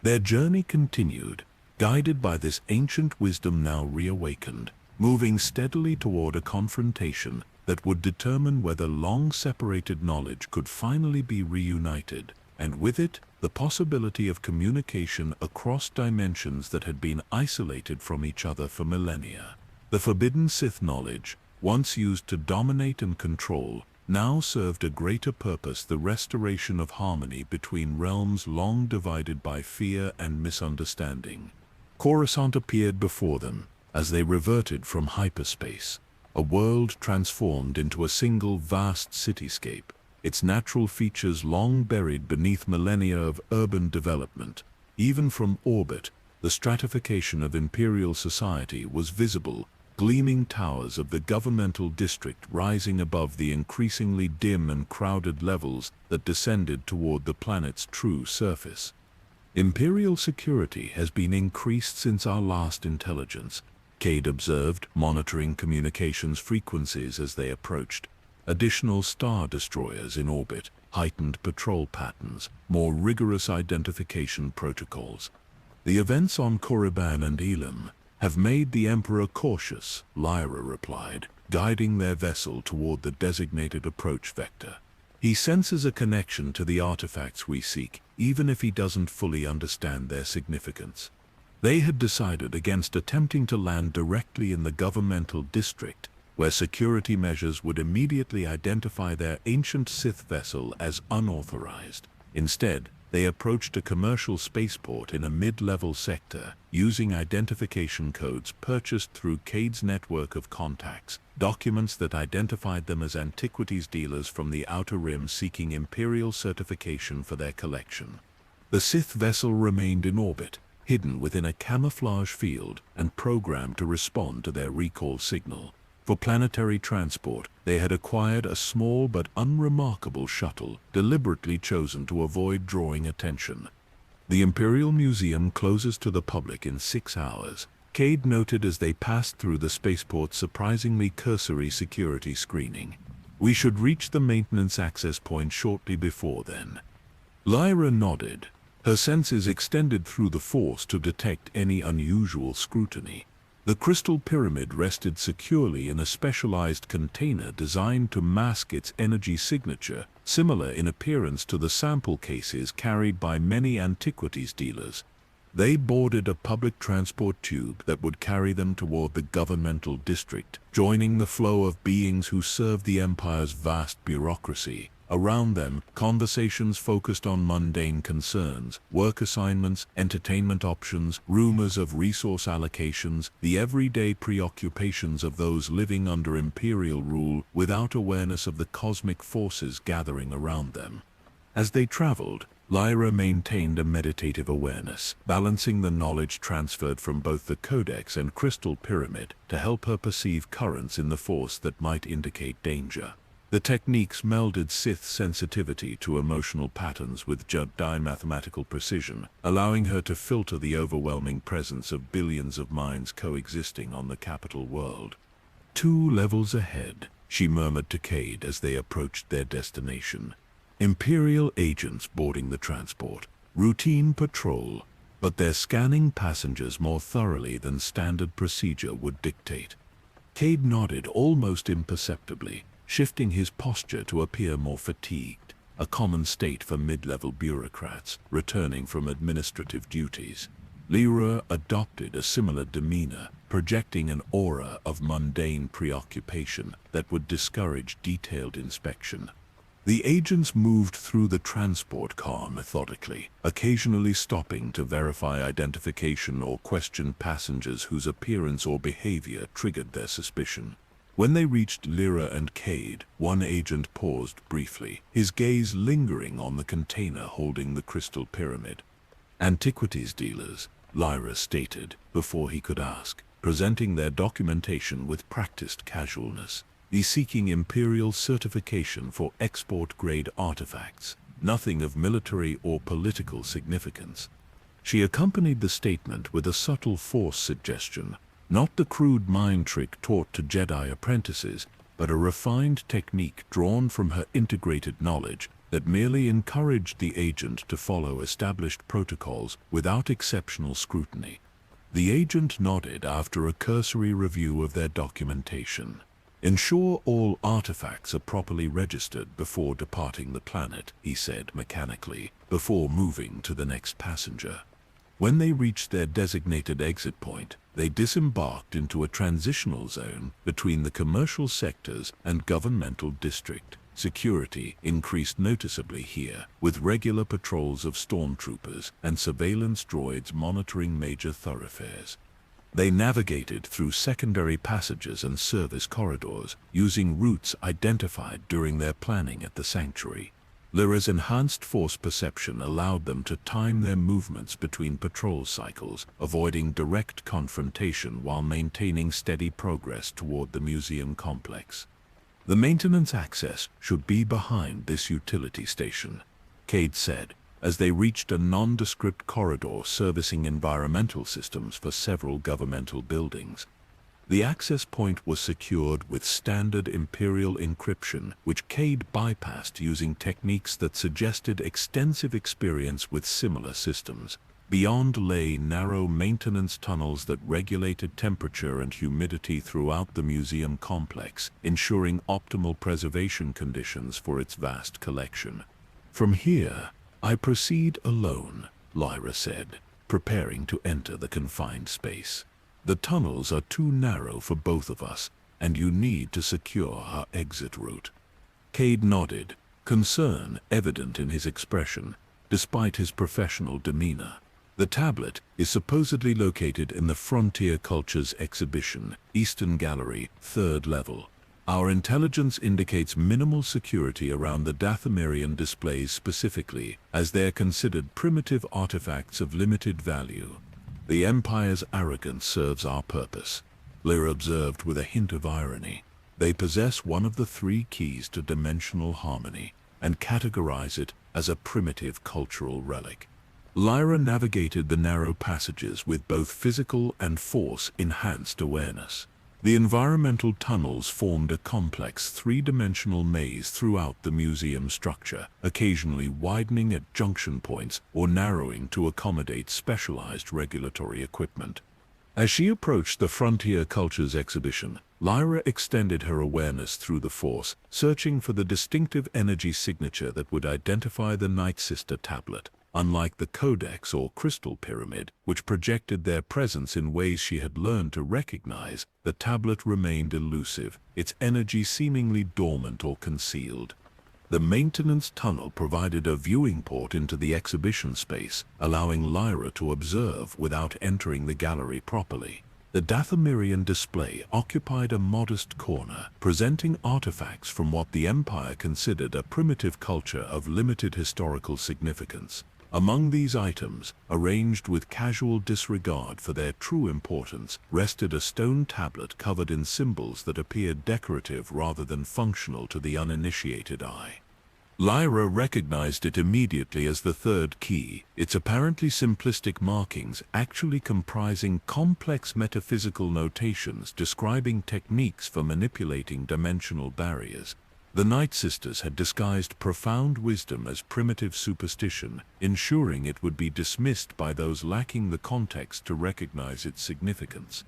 Their journey continued, guided by this ancient wisdom now reawakened, moving steadily toward a confrontation that would determine whether long-separated knowledge could finally be reunited, and with it, the possibility of communication across dimensions that had been isolated from each other for millennia. The forbidden Sith knowledge, once used to dominate and control, now served a greater purpose: the restoration of harmony between realms long divided by fear and misunderstanding. Coruscant appeared before them as they reverted from hyperspace. A world transformed into a single vast cityscape, its natural features long buried beneath millennia of urban development. Even from orbit, the stratification of imperial society was visible, gleaming towers of the governmental district rising above the increasingly dim and crowded levels that descended toward the planet's true surface. Imperial security has been increased since our last intelligence, Cade observed, monitoring communications frequencies as they approached. Additional star destroyers in orbit, heightened patrol patterns, more rigorous identification protocols. The events on Korriban and Elam have made the Emperor cautious, Lyra replied, guiding their vessel toward the designated approach vector. He senses a connection to the artifacts we seek, even if he doesn't fully understand their significance. They had decided against attempting to land directly in the governmental district, where security measures would immediately identify their ancient Sith vessel as unauthorized. Instead, they approached a commercial spaceport in a mid-level sector, using identification codes purchased through Cade's network of contacts, documents that identified them as antiquities dealers from the Outer Rim seeking Imperial certification for their collection. The Sith vessel remained in orbit, hidden within a camouflage field and programmed to respond to their recall signal. For planetary transport, they had acquired a small but unremarkable shuttle, deliberately chosen to avoid drawing attention. The Imperial Museum closes to the public in 6 hours, Cade noted as they passed through the spaceport's surprisingly cursory security screening. We should reach the maintenance access point shortly before then. Lyra nodded, her senses extended through the Force to detect any unusual scrutiny. The crystal pyramid rested securely in a specialized container designed to mask its energy signature, similar in appearance to the sample cases carried by many antiquities dealers. They boarded a public transport tube that would carry them toward the governmental district, joining the flow of beings who served the Empire's vast bureaucracy. Around them, conversations focused on mundane concerns, work assignments, entertainment options, rumors of resource allocations, the everyday preoccupations of those living under Imperial rule without awareness of the cosmic forces gathering around them. As they traveled, Lyra maintained a meditative awareness, balancing the knowledge transferred from both the Codex and Crystal Pyramid to help her perceive currents in the Force that might indicate danger. The techniques melded Sith sensitivity to emotional patterns with Jedi mathematical precision, allowing her to filter the overwhelming presence of billions of minds coexisting on the capital world. 2 levels ahead, she murmured to Cade as they approached their destination. Imperial agents boarding the transport, routine patrol, but they're scanning passengers more thoroughly than standard procedure would dictate. Cade nodded almost imperceptibly, shifting his posture to appear more fatigued, a common state for mid-level bureaucrats returning from administrative duties. Lyra adopted a similar demeanor, projecting an aura of mundane preoccupation that would discourage detailed inspection. The agents moved through the transport car methodically, occasionally stopping to verify identification or question passengers whose appearance or behavior triggered their suspicion. When they reached Lyra and Cade, one agent paused briefly, his gaze lingering on the container holding the crystal pyramid. Antiquities dealers, Lyra stated, before he could ask, presenting their documentation with practiced casualness. Seeking Imperial certification for export-grade artifacts, nothing of military or political significance. She accompanied the statement with a subtle Force suggestion, not the crude mind trick taught to Jedi apprentices, but a refined technique drawn from her integrated knowledge that merely encouraged the agent to follow established protocols without exceptional scrutiny. The agent nodded after a cursory review of their documentation. Ensure all artifacts are properly registered before departing the planet, he said mechanically, before moving to the next passenger. When they reached their designated exit point, they disembarked into a transitional zone between the commercial sectors and governmental district. Security increased noticeably here, with regular patrols of stormtroopers and surveillance droids monitoring major thoroughfares. They navigated through secondary passages and service corridors, using routes identified during their planning at the sanctuary. Lyra's enhanced force perception allowed them to time their movements between patrol cycles, avoiding direct confrontation while maintaining steady progress toward the museum complex. The maintenance access should be behind this utility station, Cade said, as they reached a nondescript corridor servicing environmental systems for several governmental buildings. The access point was secured with standard Imperial encryption, which Cade bypassed using techniques that suggested extensive experience with similar systems. Beyond lay narrow maintenance tunnels that regulated temperature and humidity throughout the museum complex, ensuring optimal preservation conditions for its vast collection. From here, I proceed alone, Lyra said, preparing to enter the confined space. The tunnels are too narrow for both of us, and you need to secure our exit route. Cade nodded, concern evident in his expression, despite his professional demeanor. The tablet is supposedly located in the Frontier Cultures Exhibition, Eastern Gallery, 3rd level. Our intelligence indicates minimal security around the Dathomirian displays specifically, as they are considered primitive artifacts of limited value. The Empire's arrogance serves our purpose, Lyra observed with a hint of irony. They possess one of the 3 keys to dimensional harmony, and categorize it as a primitive cultural relic. Lyra navigated the narrow passages with both physical and force-enhanced awareness. The environmental tunnels formed a complex 3-dimensional maze throughout the museum structure, occasionally widening at junction points or narrowing to accommodate specialized regulatory equipment. As she approached the Frontier Cultures exhibition, Lyra extended her awareness through the Force, searching for the distinctive energy signature that would identify the Night Sister tablet. Unlike the Codex or Crystal Pyramid, which projected their presence in ways she had learned to recognize, the tablet remained elusive, its energy seemingly dormant or concealed. The maintenance tunnel provided a viewing port into the exhibition space, allowing Lyra to observe without entering the gallery properly. The Dathomirian display occupied a modest corner, presenting artifacts from what the Empire considered a primitive culture of limited historical significance. Among these items, arranged with casual disregard for their true importance, rested a stone tablet covered in symbols that appeared decorative rather than functional to the uninitiated eye. Lyra recognized it immediately as the 3rd key, its apparently simplistic markings actually comprising complex metaphysical notations describing techniques for manipulating dimensional barriers. The Night Sisters had disguised profound wisdom as primitive superstition, ensuring it would be dismissed by those lacking the context to recognize its significance.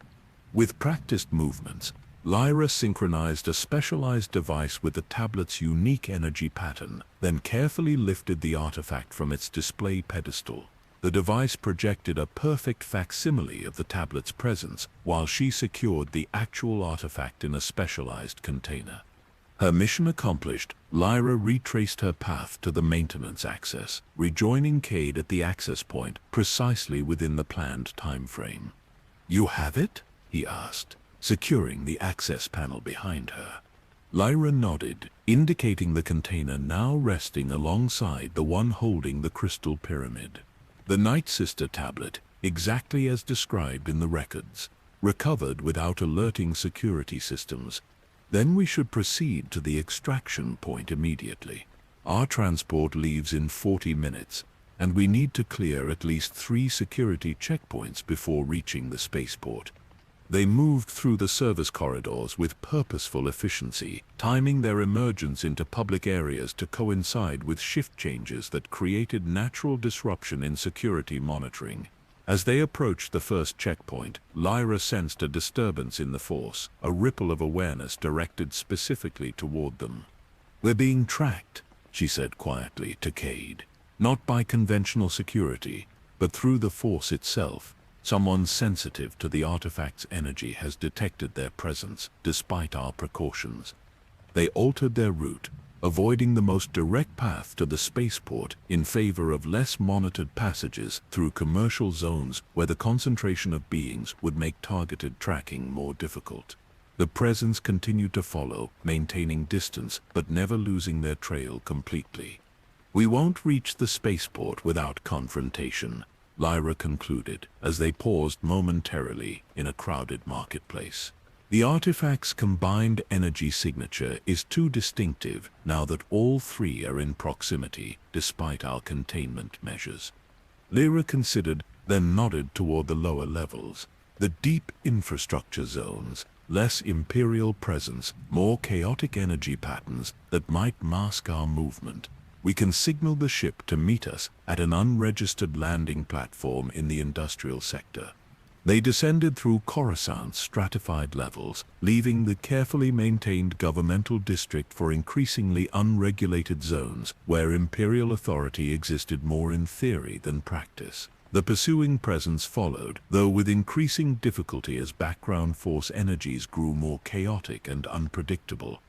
With practiced movements, Lyra synchronized a specialized device with the tablet's unique energy pattern, then carefully lifted the artifact from its display pedestal. The device projected a perfect facsimile of the tablet's presence, while she secured the actual artifact in a specialized container. Her mission accomplished, Lyra retraced her path to the maintenance access, rejoining Cade at the access point precisely within the planned time frame. "You have it?" he asked, securing the access panel behind her. Lyra nodded, indicating the container now resting alongside the one holding the crystal pyramid. The Night Sister tablet, exactly as described in the records, recovered without alerting security systems. Then we should proceed to the extraction point immediately. Our transport leaves in 40 minutes, and we need to clear at least 3 security checkpoints before reaching the spaceport. They moved through the service corridors with purposeful efficiency, timing their emergence into public areas to coincide with shift changes that created natural disruption in security monitoring. As they approached the first checkpoint, Lyra sensed a disturbance in the Force, a ripple of awareness directed specifically toward them. "We're being tracked," she said quietly to Cade. "Not by conventional security, but through the Force itself. Someone sensitive to the artifact's energy has detected their presence, despite our precautions." They altered their route, avoiding the most direct path to the spaceport in favor of less monitored passages through commercial zones where the concentration of beings would make targeted tracking more difficult. The presence continued to follow, maintaining distance but never losing their trail completely. We won't reach the spaceport without confrontation, Lyra concluded as they paused momentarily in a crowded marketplace. The artifact's combined energy signature is too distinctive now that all three are in proximity despite our containment measures. Lyra considered, then nodded toward the lower levels. The deep infrastructure zones, less Imperial presence, more chaotic energy patterns that might mask our movement. We can signal the ship to meet us at an unregistered landing platform in the industrial sector. They descended through Coruscant's stratified levels, leaving the carefully maintained governmental district for increasingly unregulated zones where Imperial authority existed more in theory than practice. The pursuing presence followed, though with increasing difficulty as background force energies grew more chaotic and unpredictable.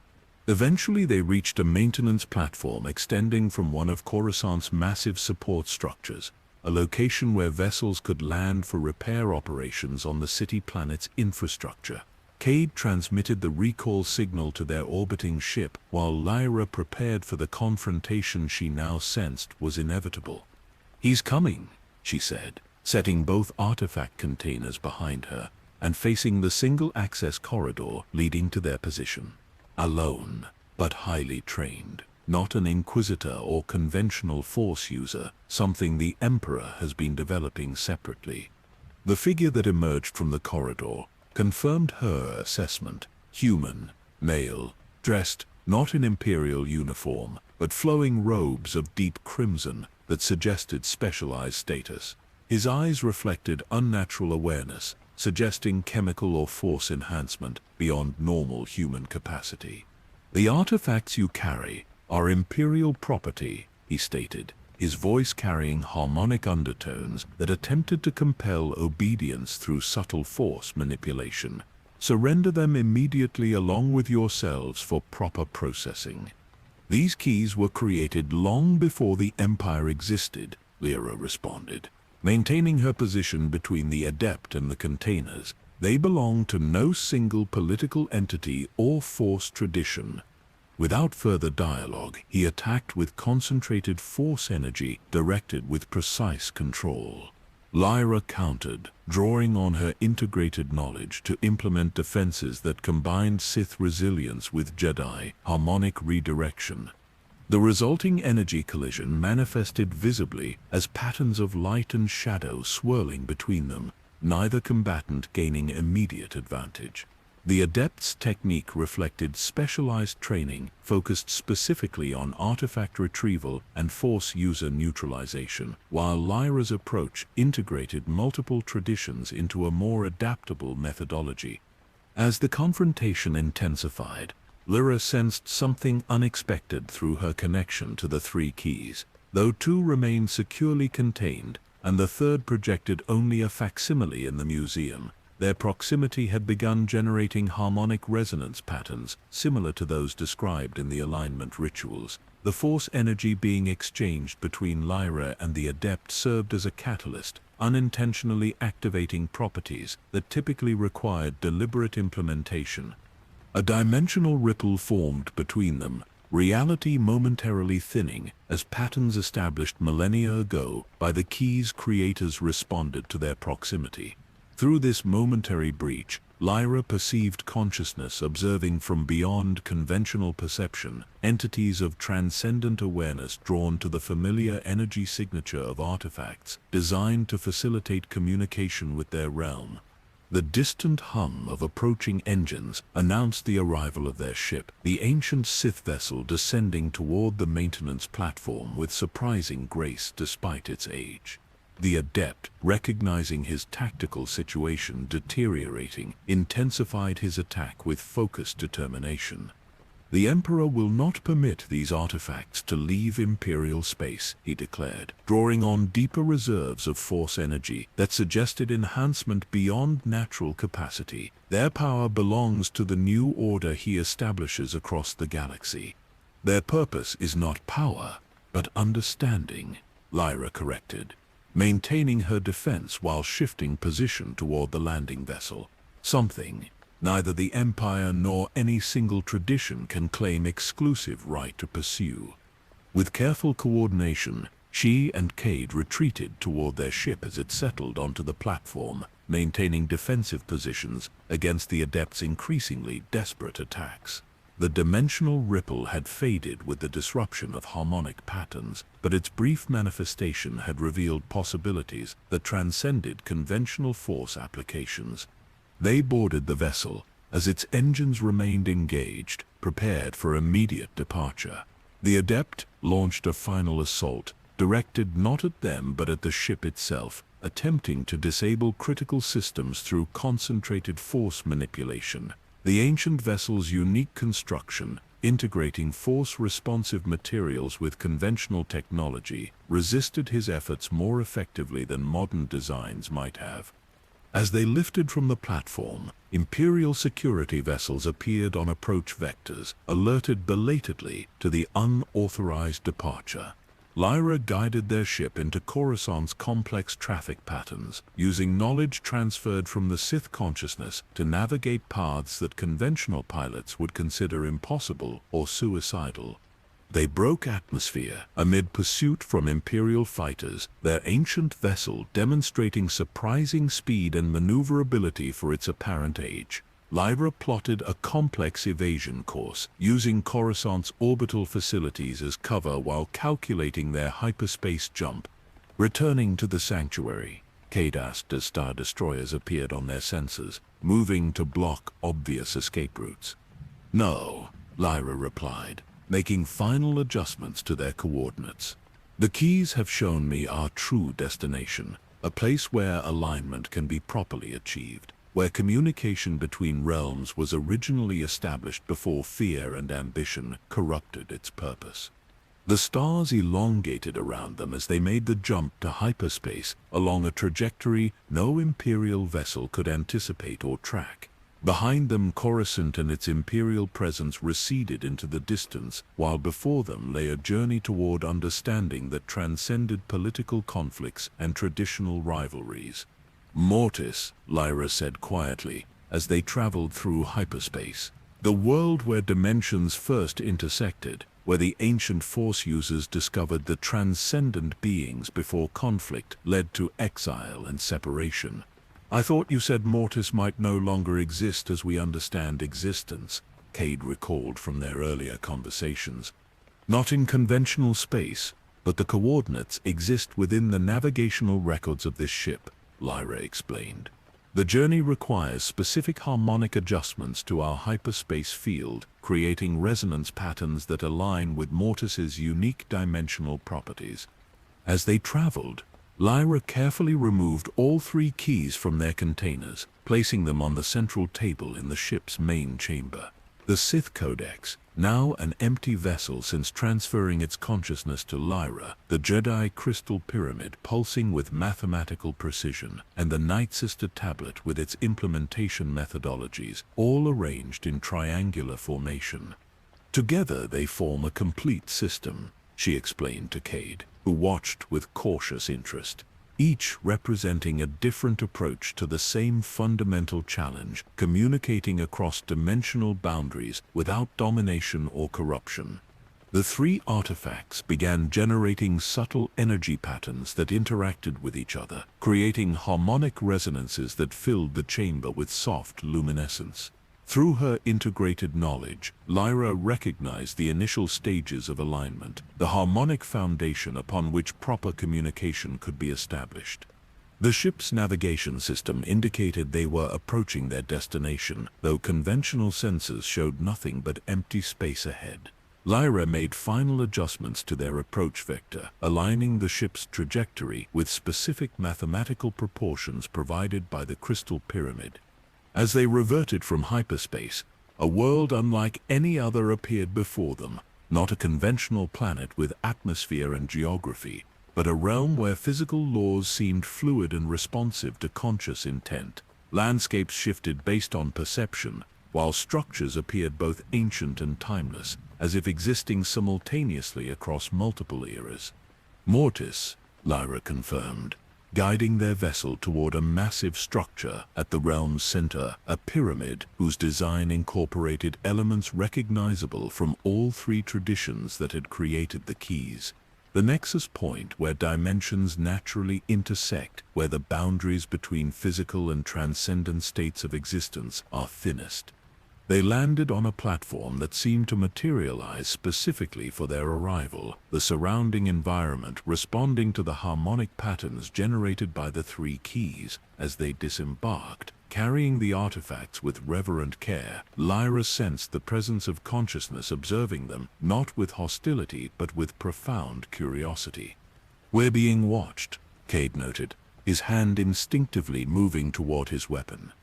Eventually they reached a maintenance platform extending from one of Coruscant's massive support structures, a location where vessels could land for repair operations on the city planet's infrastructure. Cade transmitted the recall signal to their orbiting ship while Lyra prepared for the confrontation she now sensed was inevitable. "He's coming," she said, setting both artifact containers behind her and facing the single-access corridor leading to their position. Alone, but highly trained. Not an Inquisitor or conventional Force user, something the Emperor has been developing separately. The figure that emerged from the corridor confirmed her assessment. Human, male, dressed not in Imperial uniform, but flowing robes of deep crimson that suggested specialized status. His eyes reflected unnatural awareness, suggesting chemical or force enhancement beyond normal human capacity. "The artifacts you carry are Imperial property," he stated, his voice carrying harmonic undertones that attempted to compel obedience through subtle force manipulation. "Surrender them immediately along with yourselves for proper processing." "These keys were created long before the Empire existed," Lyra responded, maintaining her position between the Adept and the containers. "They belong to no single political entity or Force tradition." Without further dialogue, he attacked with concentrated force energy directed with precise control. Lyra countered, drawing on her integrated knowledge to implement defenses that combined Sith resilience with Jedi harmonic redirection. The resulting energy collision manifested visibly as patterns of light and shadow swirling between them, neither combatant gaining immediate advantage. The Adept's technique reflected specialized training focused specifically on artifact retrieval and Force user neutralization, while Lyra's approach integrated multiple traditions into a more adaptable methodology. As the confrontation intensified, Lyra sensed something unexpected through her connection to the three keys. Though two remained securely contained, and the third projected only a facsimile in the museum, their proximity had begun generating harmonic resonance patterns similar to those described in the alignment rituals. The force energy being exchanged between Lyra and the Adept served as a catalyst, unintentionally activating properties that typically required deliberate implementation. A dimensional ripple formed between them, reality momentarily thinning as patterns established millennia ago by the keys' creators responded to their proximity. Through this momentary breach, Lyra perceived consciousness observing from beyond conventional perception, entities of transcendent awareness drawn to the familiar energy signature of artifacts designed to facilitate communication with their realm. The distant hum of approaching engines announced the arrival of their ship, the ancient Sith vessel descending toward the maintenance platform with surprising grace despite its age. The Adept, recognizing his tactical situation deteriorating, intensified his attack with focused determination. "The Emperor will not permit these artifacts to leave Imperial space," he declared, drawing on deeper reserves of force energy that suggested enhancement beyond natural capacity. "Their power belongs to the new order he establishes across the galaxy." "Their purpose is not power, but understanding," Lyra corrected, maintaining her defense while shifting position toward the landing vessel. "Something neither the Empire nor any single tradition can claim exclusive right to pursue." With careful coordination, she and Cade retreated toward their ship as it settled onto the platform, maintaining defensive positions against the Adepts' increasingly desperate attacks. The dimensional ripple had faded with the disruption of harmonic patterns, but its brief manifestation had revealed possibilities that transcended conventional force applications. They boarded the vessel as its engines remained engaged, prepared for immediate departure. The Adept launched a final assault, directed not at them but at the ship itself, attempting to disable critical systems through concentrated force manipulation. The ancient vessel's unique construction, integrating force-responsive materials with conventional technology, resisted his efforts more effectively than modern designs might have. As they lifted from the platform, Imperial security vessels appeared on approach vectors, alerted belatedly to the unauthorized departure. Lyra guided their ship into Coruscant's complex traffic patterns, using knowledge transferred from the Sith consciousness to navigate paths that conventional pilots would consider impossible or suicidal. They broke atmosphere amid pursuit from Imperial fighters, their ancient vessel demonstrating surprising speed and maneuverability for its apparent age. Lyra plotted a complex evasion course, using Coruscant's orbital facilities as cover while calculating their hyperspace jump. Returning to the sanctuary, Cade asked as Star Destroyers appeared on their sensors, moving to block obvious escape routes. "No," Lyra replied, making final adjustments to their coordinates. "The keys have shown me our true destination, a place where alignment can be properly achieved, where communication between realms was originally established before fear and ambition corrupted its purpose." The stars elongated around them as they made the jump to hyperspace along a trajectory no Imperial vessel could anticipate or track. Behind them, Coruscant and its Imperial presence receded into the distance, while before them lay a journey toward understanding that transcended political conflicts and traditional rivalries. "Mortis," Lyra said quietly, as they traveled through hyperspace. "The world where dimensions first intersected, where the ancient Force users discovered the transcendent beings before conflict led to exile and separation." "I thought you said Mortis might no longer exist as we understand existence," Cade recalled from their earlier conversations. "Not in conventional space, but the coordinates exist within the navigational records of this ship," Lyra explained. "The journey requires specific harmonic adjustments to our hyperspace field, creating resonance patterns that align with Mortis's unique dimensional properties." As they traveled, Lyra carefully removed all 3 keys from their containers, placing them on the central table in the ship's main chamber. The Sith Codex, now an empty vessel since transferring its consciousness to Lyra, the Jedi Crystal Pyramid pulsing with mathematical precision, and the Night Sister Tablet with its implementation methodologies, all arranged in triangular formation. "Together they form a complete system," she explained to Cade, who watched with cautious interest. "Each representing a different approach to the same fundamental challenge, communicating across dimensional boundaries without domination or corruption." The 3 artifacts began generating subtle energy patterns that interacted with each other, creating harmonic resonances that filled the chamber with soft luminescence. Through her integrated knowledge, Lyra recognized the initial stages of alignment, the harmonic foundation upon which proper communication could be established. The ship's navigation system indicated they were approaching their destination, though conventional sensors showed nothing but empty space ahead. Lyra made final adjustments to their approach vector, aligning the ship's trajectory with specific mathematical proportions provided by the Crystal Pyramid. As they reverted from hyperspace, a world unlike any other appeared before them, not a conventional planet with atmosphere and geography, but a realm where physical laws seemed fluid and responsive to conscious intent. Landscapes shifted based on perception, while structures appeared both ancient and timeless, as if existing simultaneously across multiple eras. "Mortis," Lyra confirmed. guiding their vessel toward a massive structure at the realm's center, a pyramid whose design incorporated elements recognizable from all three traditions that had created the keys. The nexus point where dimensions naturally intersect, where the boundaries between physical and transcendent states of existence are thinnest. They landed on a platform that seemed to materialize specifically for their arrival, the surrounding environment responding to the harmonic patterns generated by the three keys. As they disembarked, carrying the artifacts with reverent care, Lyra sensed the presence of consciousness observing them, not with hostility but with profound curiosity. "We're being watched," Cade noted, his hand instinctively moving toward his weapon.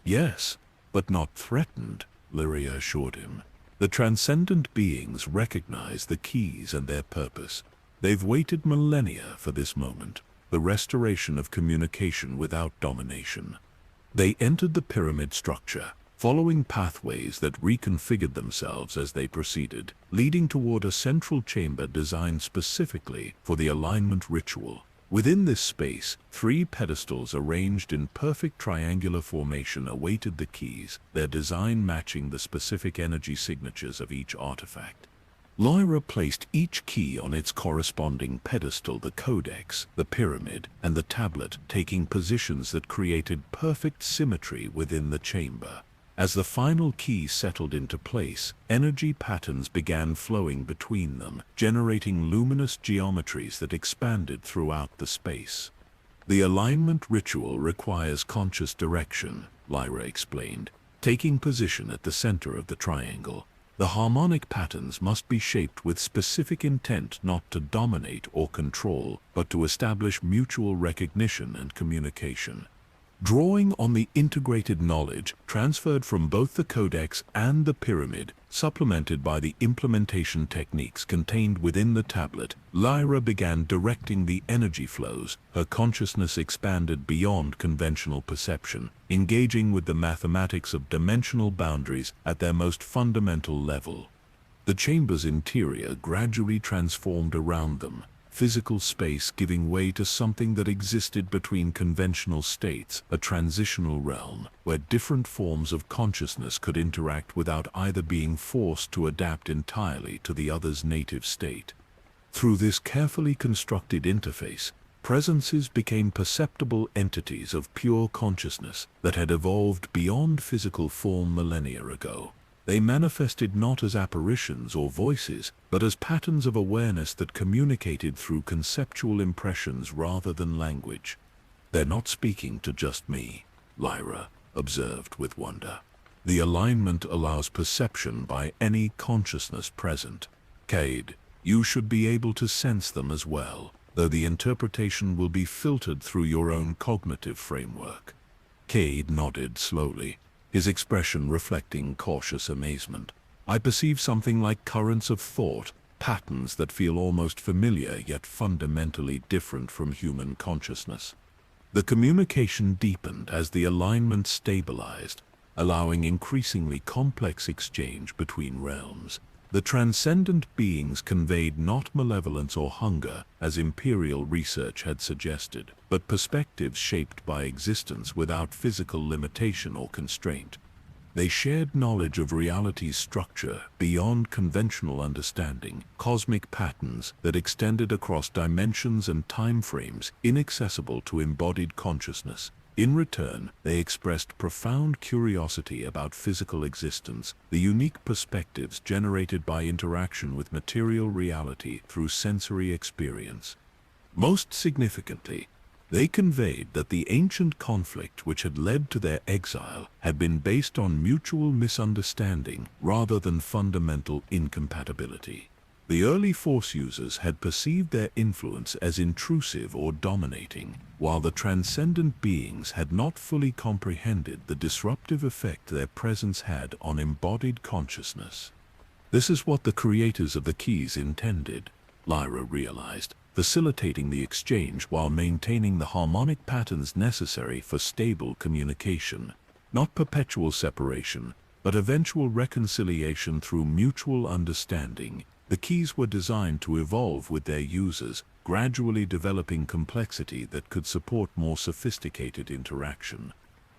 "Yes, but not threatened," Lyra assured him. "The transcendent beings recognize the keys and their purpose. They've waited millennia for this moment, the restoration of communication without domination." They entered the pyramid structure, following pathways that reconfigured themselves as they proceeded, leading toward a central chamber designed specifically for the alignment ritual. Within this space, three pedestals arranged in perfect triangular formation awaited the keys, their design matching the specific energy signatures of each artifact. Lyra placed each key on its corresponding pedestal, the codex, the pyramid, and the tablet, taking positions that created perfect symmetry within the chamber. As the final key settled into place, energy patterns began flowing between them, generating luminous geometries that expanded throughout the space. "The alignment ritual requires conscious direction," Lyra explained, taking position at the center of the triangle. "The harmonic patterns must be shaped with specific intent, not to dominate or control, but to establish mutual recognition and communication." Drawing on the integrated knowledge transferred from both the codex and the pyramid, supplemented by the implementation techniques contained within the tablet, Lyra began directing the energy flows. Her consciousness expanded beyond conventional perception, engaging with the mathematics of dimensional boundaries at their most fundamental level. The chamber's interior gradually transformed around them, physical space giving way to something that existed between conventional states, a transitional realm where different forms of consciousness could interact without either being forced to adapt entirely to the other's native state. Through this carefully constructed interface, presences became perceptible entities of pure consciousness that had evolved beyond physical form millennia ago. They manifested not as apparitions or voices, but as patterns of awareness that communicated through conceptual impressions rather than language. "They're not speaking to just me," Lyra observed with wonder. "The alignment allows perception by any consciousness present. Cade, you should be able to sense them as well, though the interpretation will be filtered through your own cognitive framework." Cade nodded slowly, his expression reflecting cautious amazement. "I perceive something like currents of thought, patterns that feel almost familiar yet fundamentally different from human consciousness." The communication deepened as the alignment stabilized, allowing increasingly complex exchange between realms. The transcendent beings conveyed not malevolence or hunger, as imperial research had suggested, but perspectives shaped by existence without physical limitation or constraint. They shared knowledge of reality's structure beyond conventional understanding, cosmic patterns that extended across dimensions and time frames inaccessible to embodied consciousness. In return, they expressed profound curiosity about physical existence, the unique perspectives generated by interaction with material reality through sensory experience. Most significantly, they conveyed that the ancient conflict which had led to their exile had been based on mutual misunderstanding rather than fundamental incompatibility. The early Force users had perceived their influence as intrusive or dominating, while the transcendent beings had not fully comprehended the disruptive effect their presence had on embodied consciousness. This is what the creators of the keys intended, Lyra realized, facilitating the exchange while maintaining the harmonic patterns necessary for stable communication. Not perpetual separation, but eventual reconciliation through mutual understanding. The keys were designed to evolve with their users, gradually developing complexity that could support more sophisticated interaction.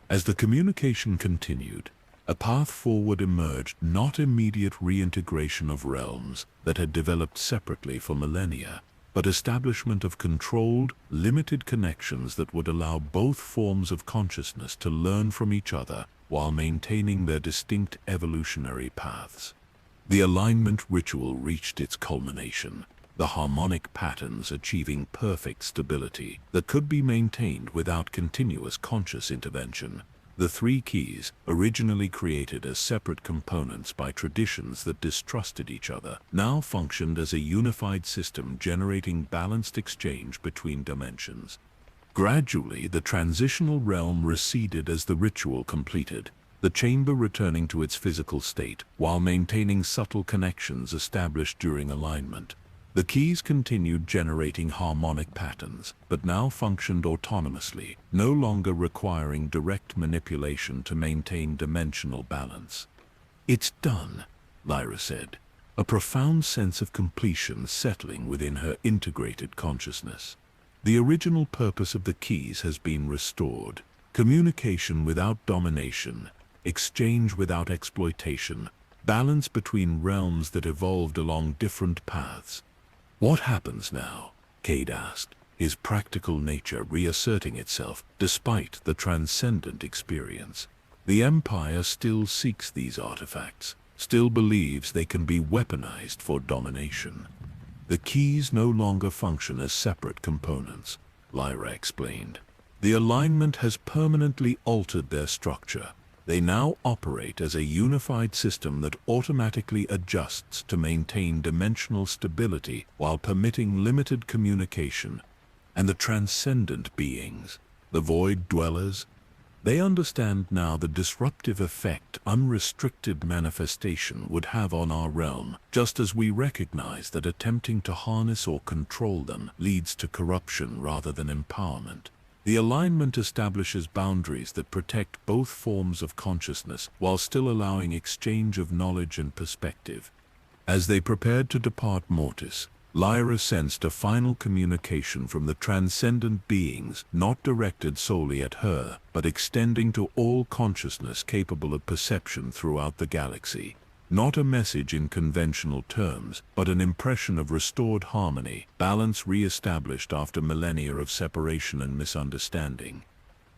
As the communication continued, a path forward emerged, not immediate reintegration of realms that had developed separately for millennia, but establishment of controlled, limited connections that would allow both forms of consciousness to learn from each other while maintaining their distinct evolutionary paths. The alignment ritual reached its culmination, the harmonic patterns achieving perfect stability that could be maintained without continuous conscious intervention. The three keys, originally created as separate components by traditions that distrusted each other, now functioned as a unified system generating balanced exchange between dimensions. Gradually, the transitional realm receded as the ritual completed, the chamber returning to its physical state while maintaining subtle connections established during alignment. The keys continued generating harmonic patterns, but now functioned autonomously, no longer requiring direct manipulation to maintain dimensional balance. "It's done," Lyra said, a profound sense of completion settling within her integrated consciousness. The original purpose of the keys has been restored. Communication without domination, exchange without exploitation, balance between realms that evolved along different paths. "What happens now?" Cade asked, his practical nature reasserting itself despite the transcendent experience. "The Empire still seeks these artifacts, still believes they can be weaponized for domination. The keys no longer function as separate components," Lyra explained. "The alignment has permanently altered their structure. They now operate as a unified system that automatically adjusts to maintain dimensional stability while permitting limited communication. And the transcendent beings, the void dwellers, they understand now the disruptive effect unrestricted manifestation would have on our realm, just as we recognize that attempting to harness or control them leads to corruption rather than empowerment. The alignment establishes boundaries that protect both forms of consciousness while still allowing exchange of knowledge and perspective." As they prepared to depart Mortis, Lyra sensed a final communication from the transcendent beings, not directed solely at her, but extending to all consciousness capable of perception throughout the galaxy. Not a message in conventional terms, but an impression of restored harmony, balance re-established after millennia of separation and misunderstanding.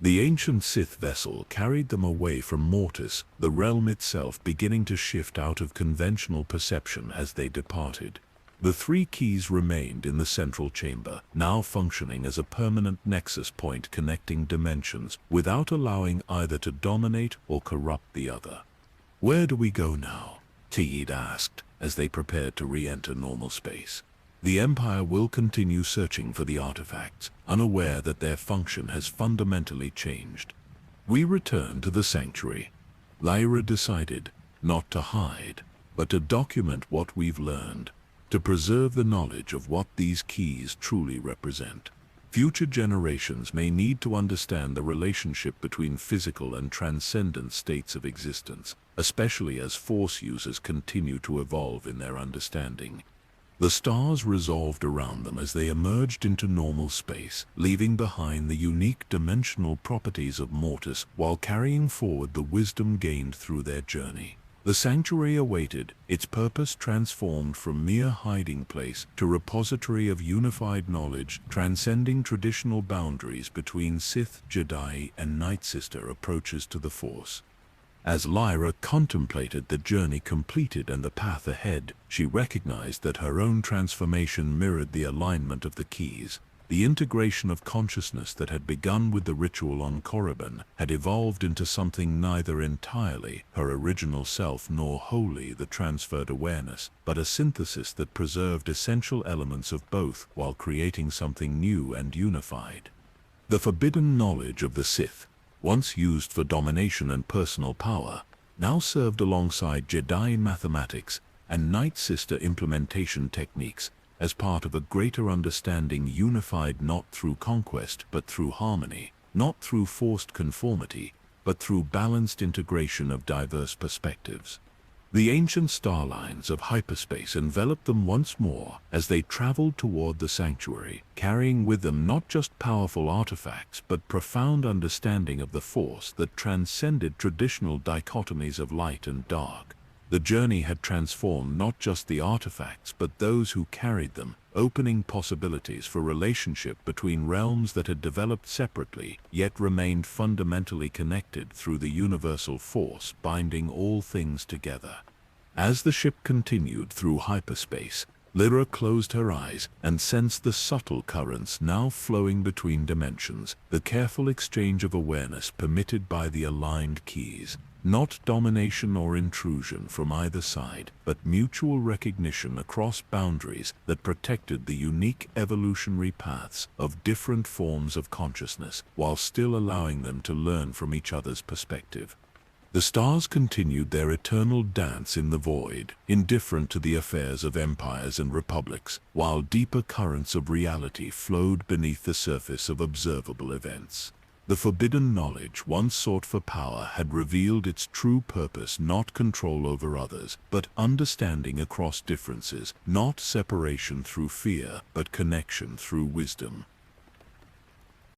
The ancient Sith vessel carried them away from Mortis, the realm itself beginning to shift out of conventional perception as they departed. The three keys remained in the central chamber, now functioning as a permanent nexus point connecting dimensions without allowing either to dominate or corrupt the other. "Where do we go now?" Teed asked, as they prepared to re-enter normal space. "The Empire will continue searching for the artifacts, unaware that their function has fundamentally changed. We return to the sanctuary." Lyra decided not to hide, but to document what we've learned, to preserve the knowledge of what these keys truly represent. Future generations may need to understand the relationship between physical and transcendent states of existence, especially as Force users continue to evolve in their understanding. The stars resolved around them as they emerged into normal space, leaving behind the unique dimensional properties of Mortis while carrying forward the wisdom gained through their journey. The sanctuary awaited, its purpose transformed from mere hiding place to repository of unified knowledge, transcending traditional boundaries between Sith, Jedi, and Night Sister approaches to the Force. As Lyra contemplated the journey completed and the path ahead, she recognized that her own transformation mirrored the alignment of the keys. The integration of consciousness that had begun with the ritual on Korriban had evolved into something neither entirely her original self nor wholly the transferred awareness, but a synthesis that preserved essential elements of both while creating something new and unified. The forbidden knowledge of the Sith, once used for domination and personal power, now served alongside Jedi mathematics and Night Sister implementation techniques as part of a greater understanding unified not through conquest but through harmony, not through forced conformity, but through balanced integration of diverse perspectives. The ancient star lines of hyperspace enveloped them once more as they traveled toward the sanctuary, carrying with them not just powerful artifacts but profound understanding of the Force that transcended traditional dichotomies of light and dark. The journey had transformed not just the artifacts but those who carried them, opening possibilities for relationship between realms that had developed separately yet remained fundamentally connected through the universal force binding all things together. As the ship continued through hyperspace, Lyra closed her eyes and sensed the subtle currents now flowing between dimensions, the careful exchange of awareness permitted by the aligned keys. Not domination or intrusion from either side, but mutual recognition across boundaries that protected the unique evolutionary paths of different forms of consciousness, while still allowing them to learn from each other's perspective. The stars continued their eternal dance in the void, indifferent to the affairs of empires and republics, while deeper currents of reality flowed beneath the surface of observable events. The forbidden knowledge once sought for power had revealed its true purpose: not control over others, but understanding across differences, not separation through fear, but connection through wisdom.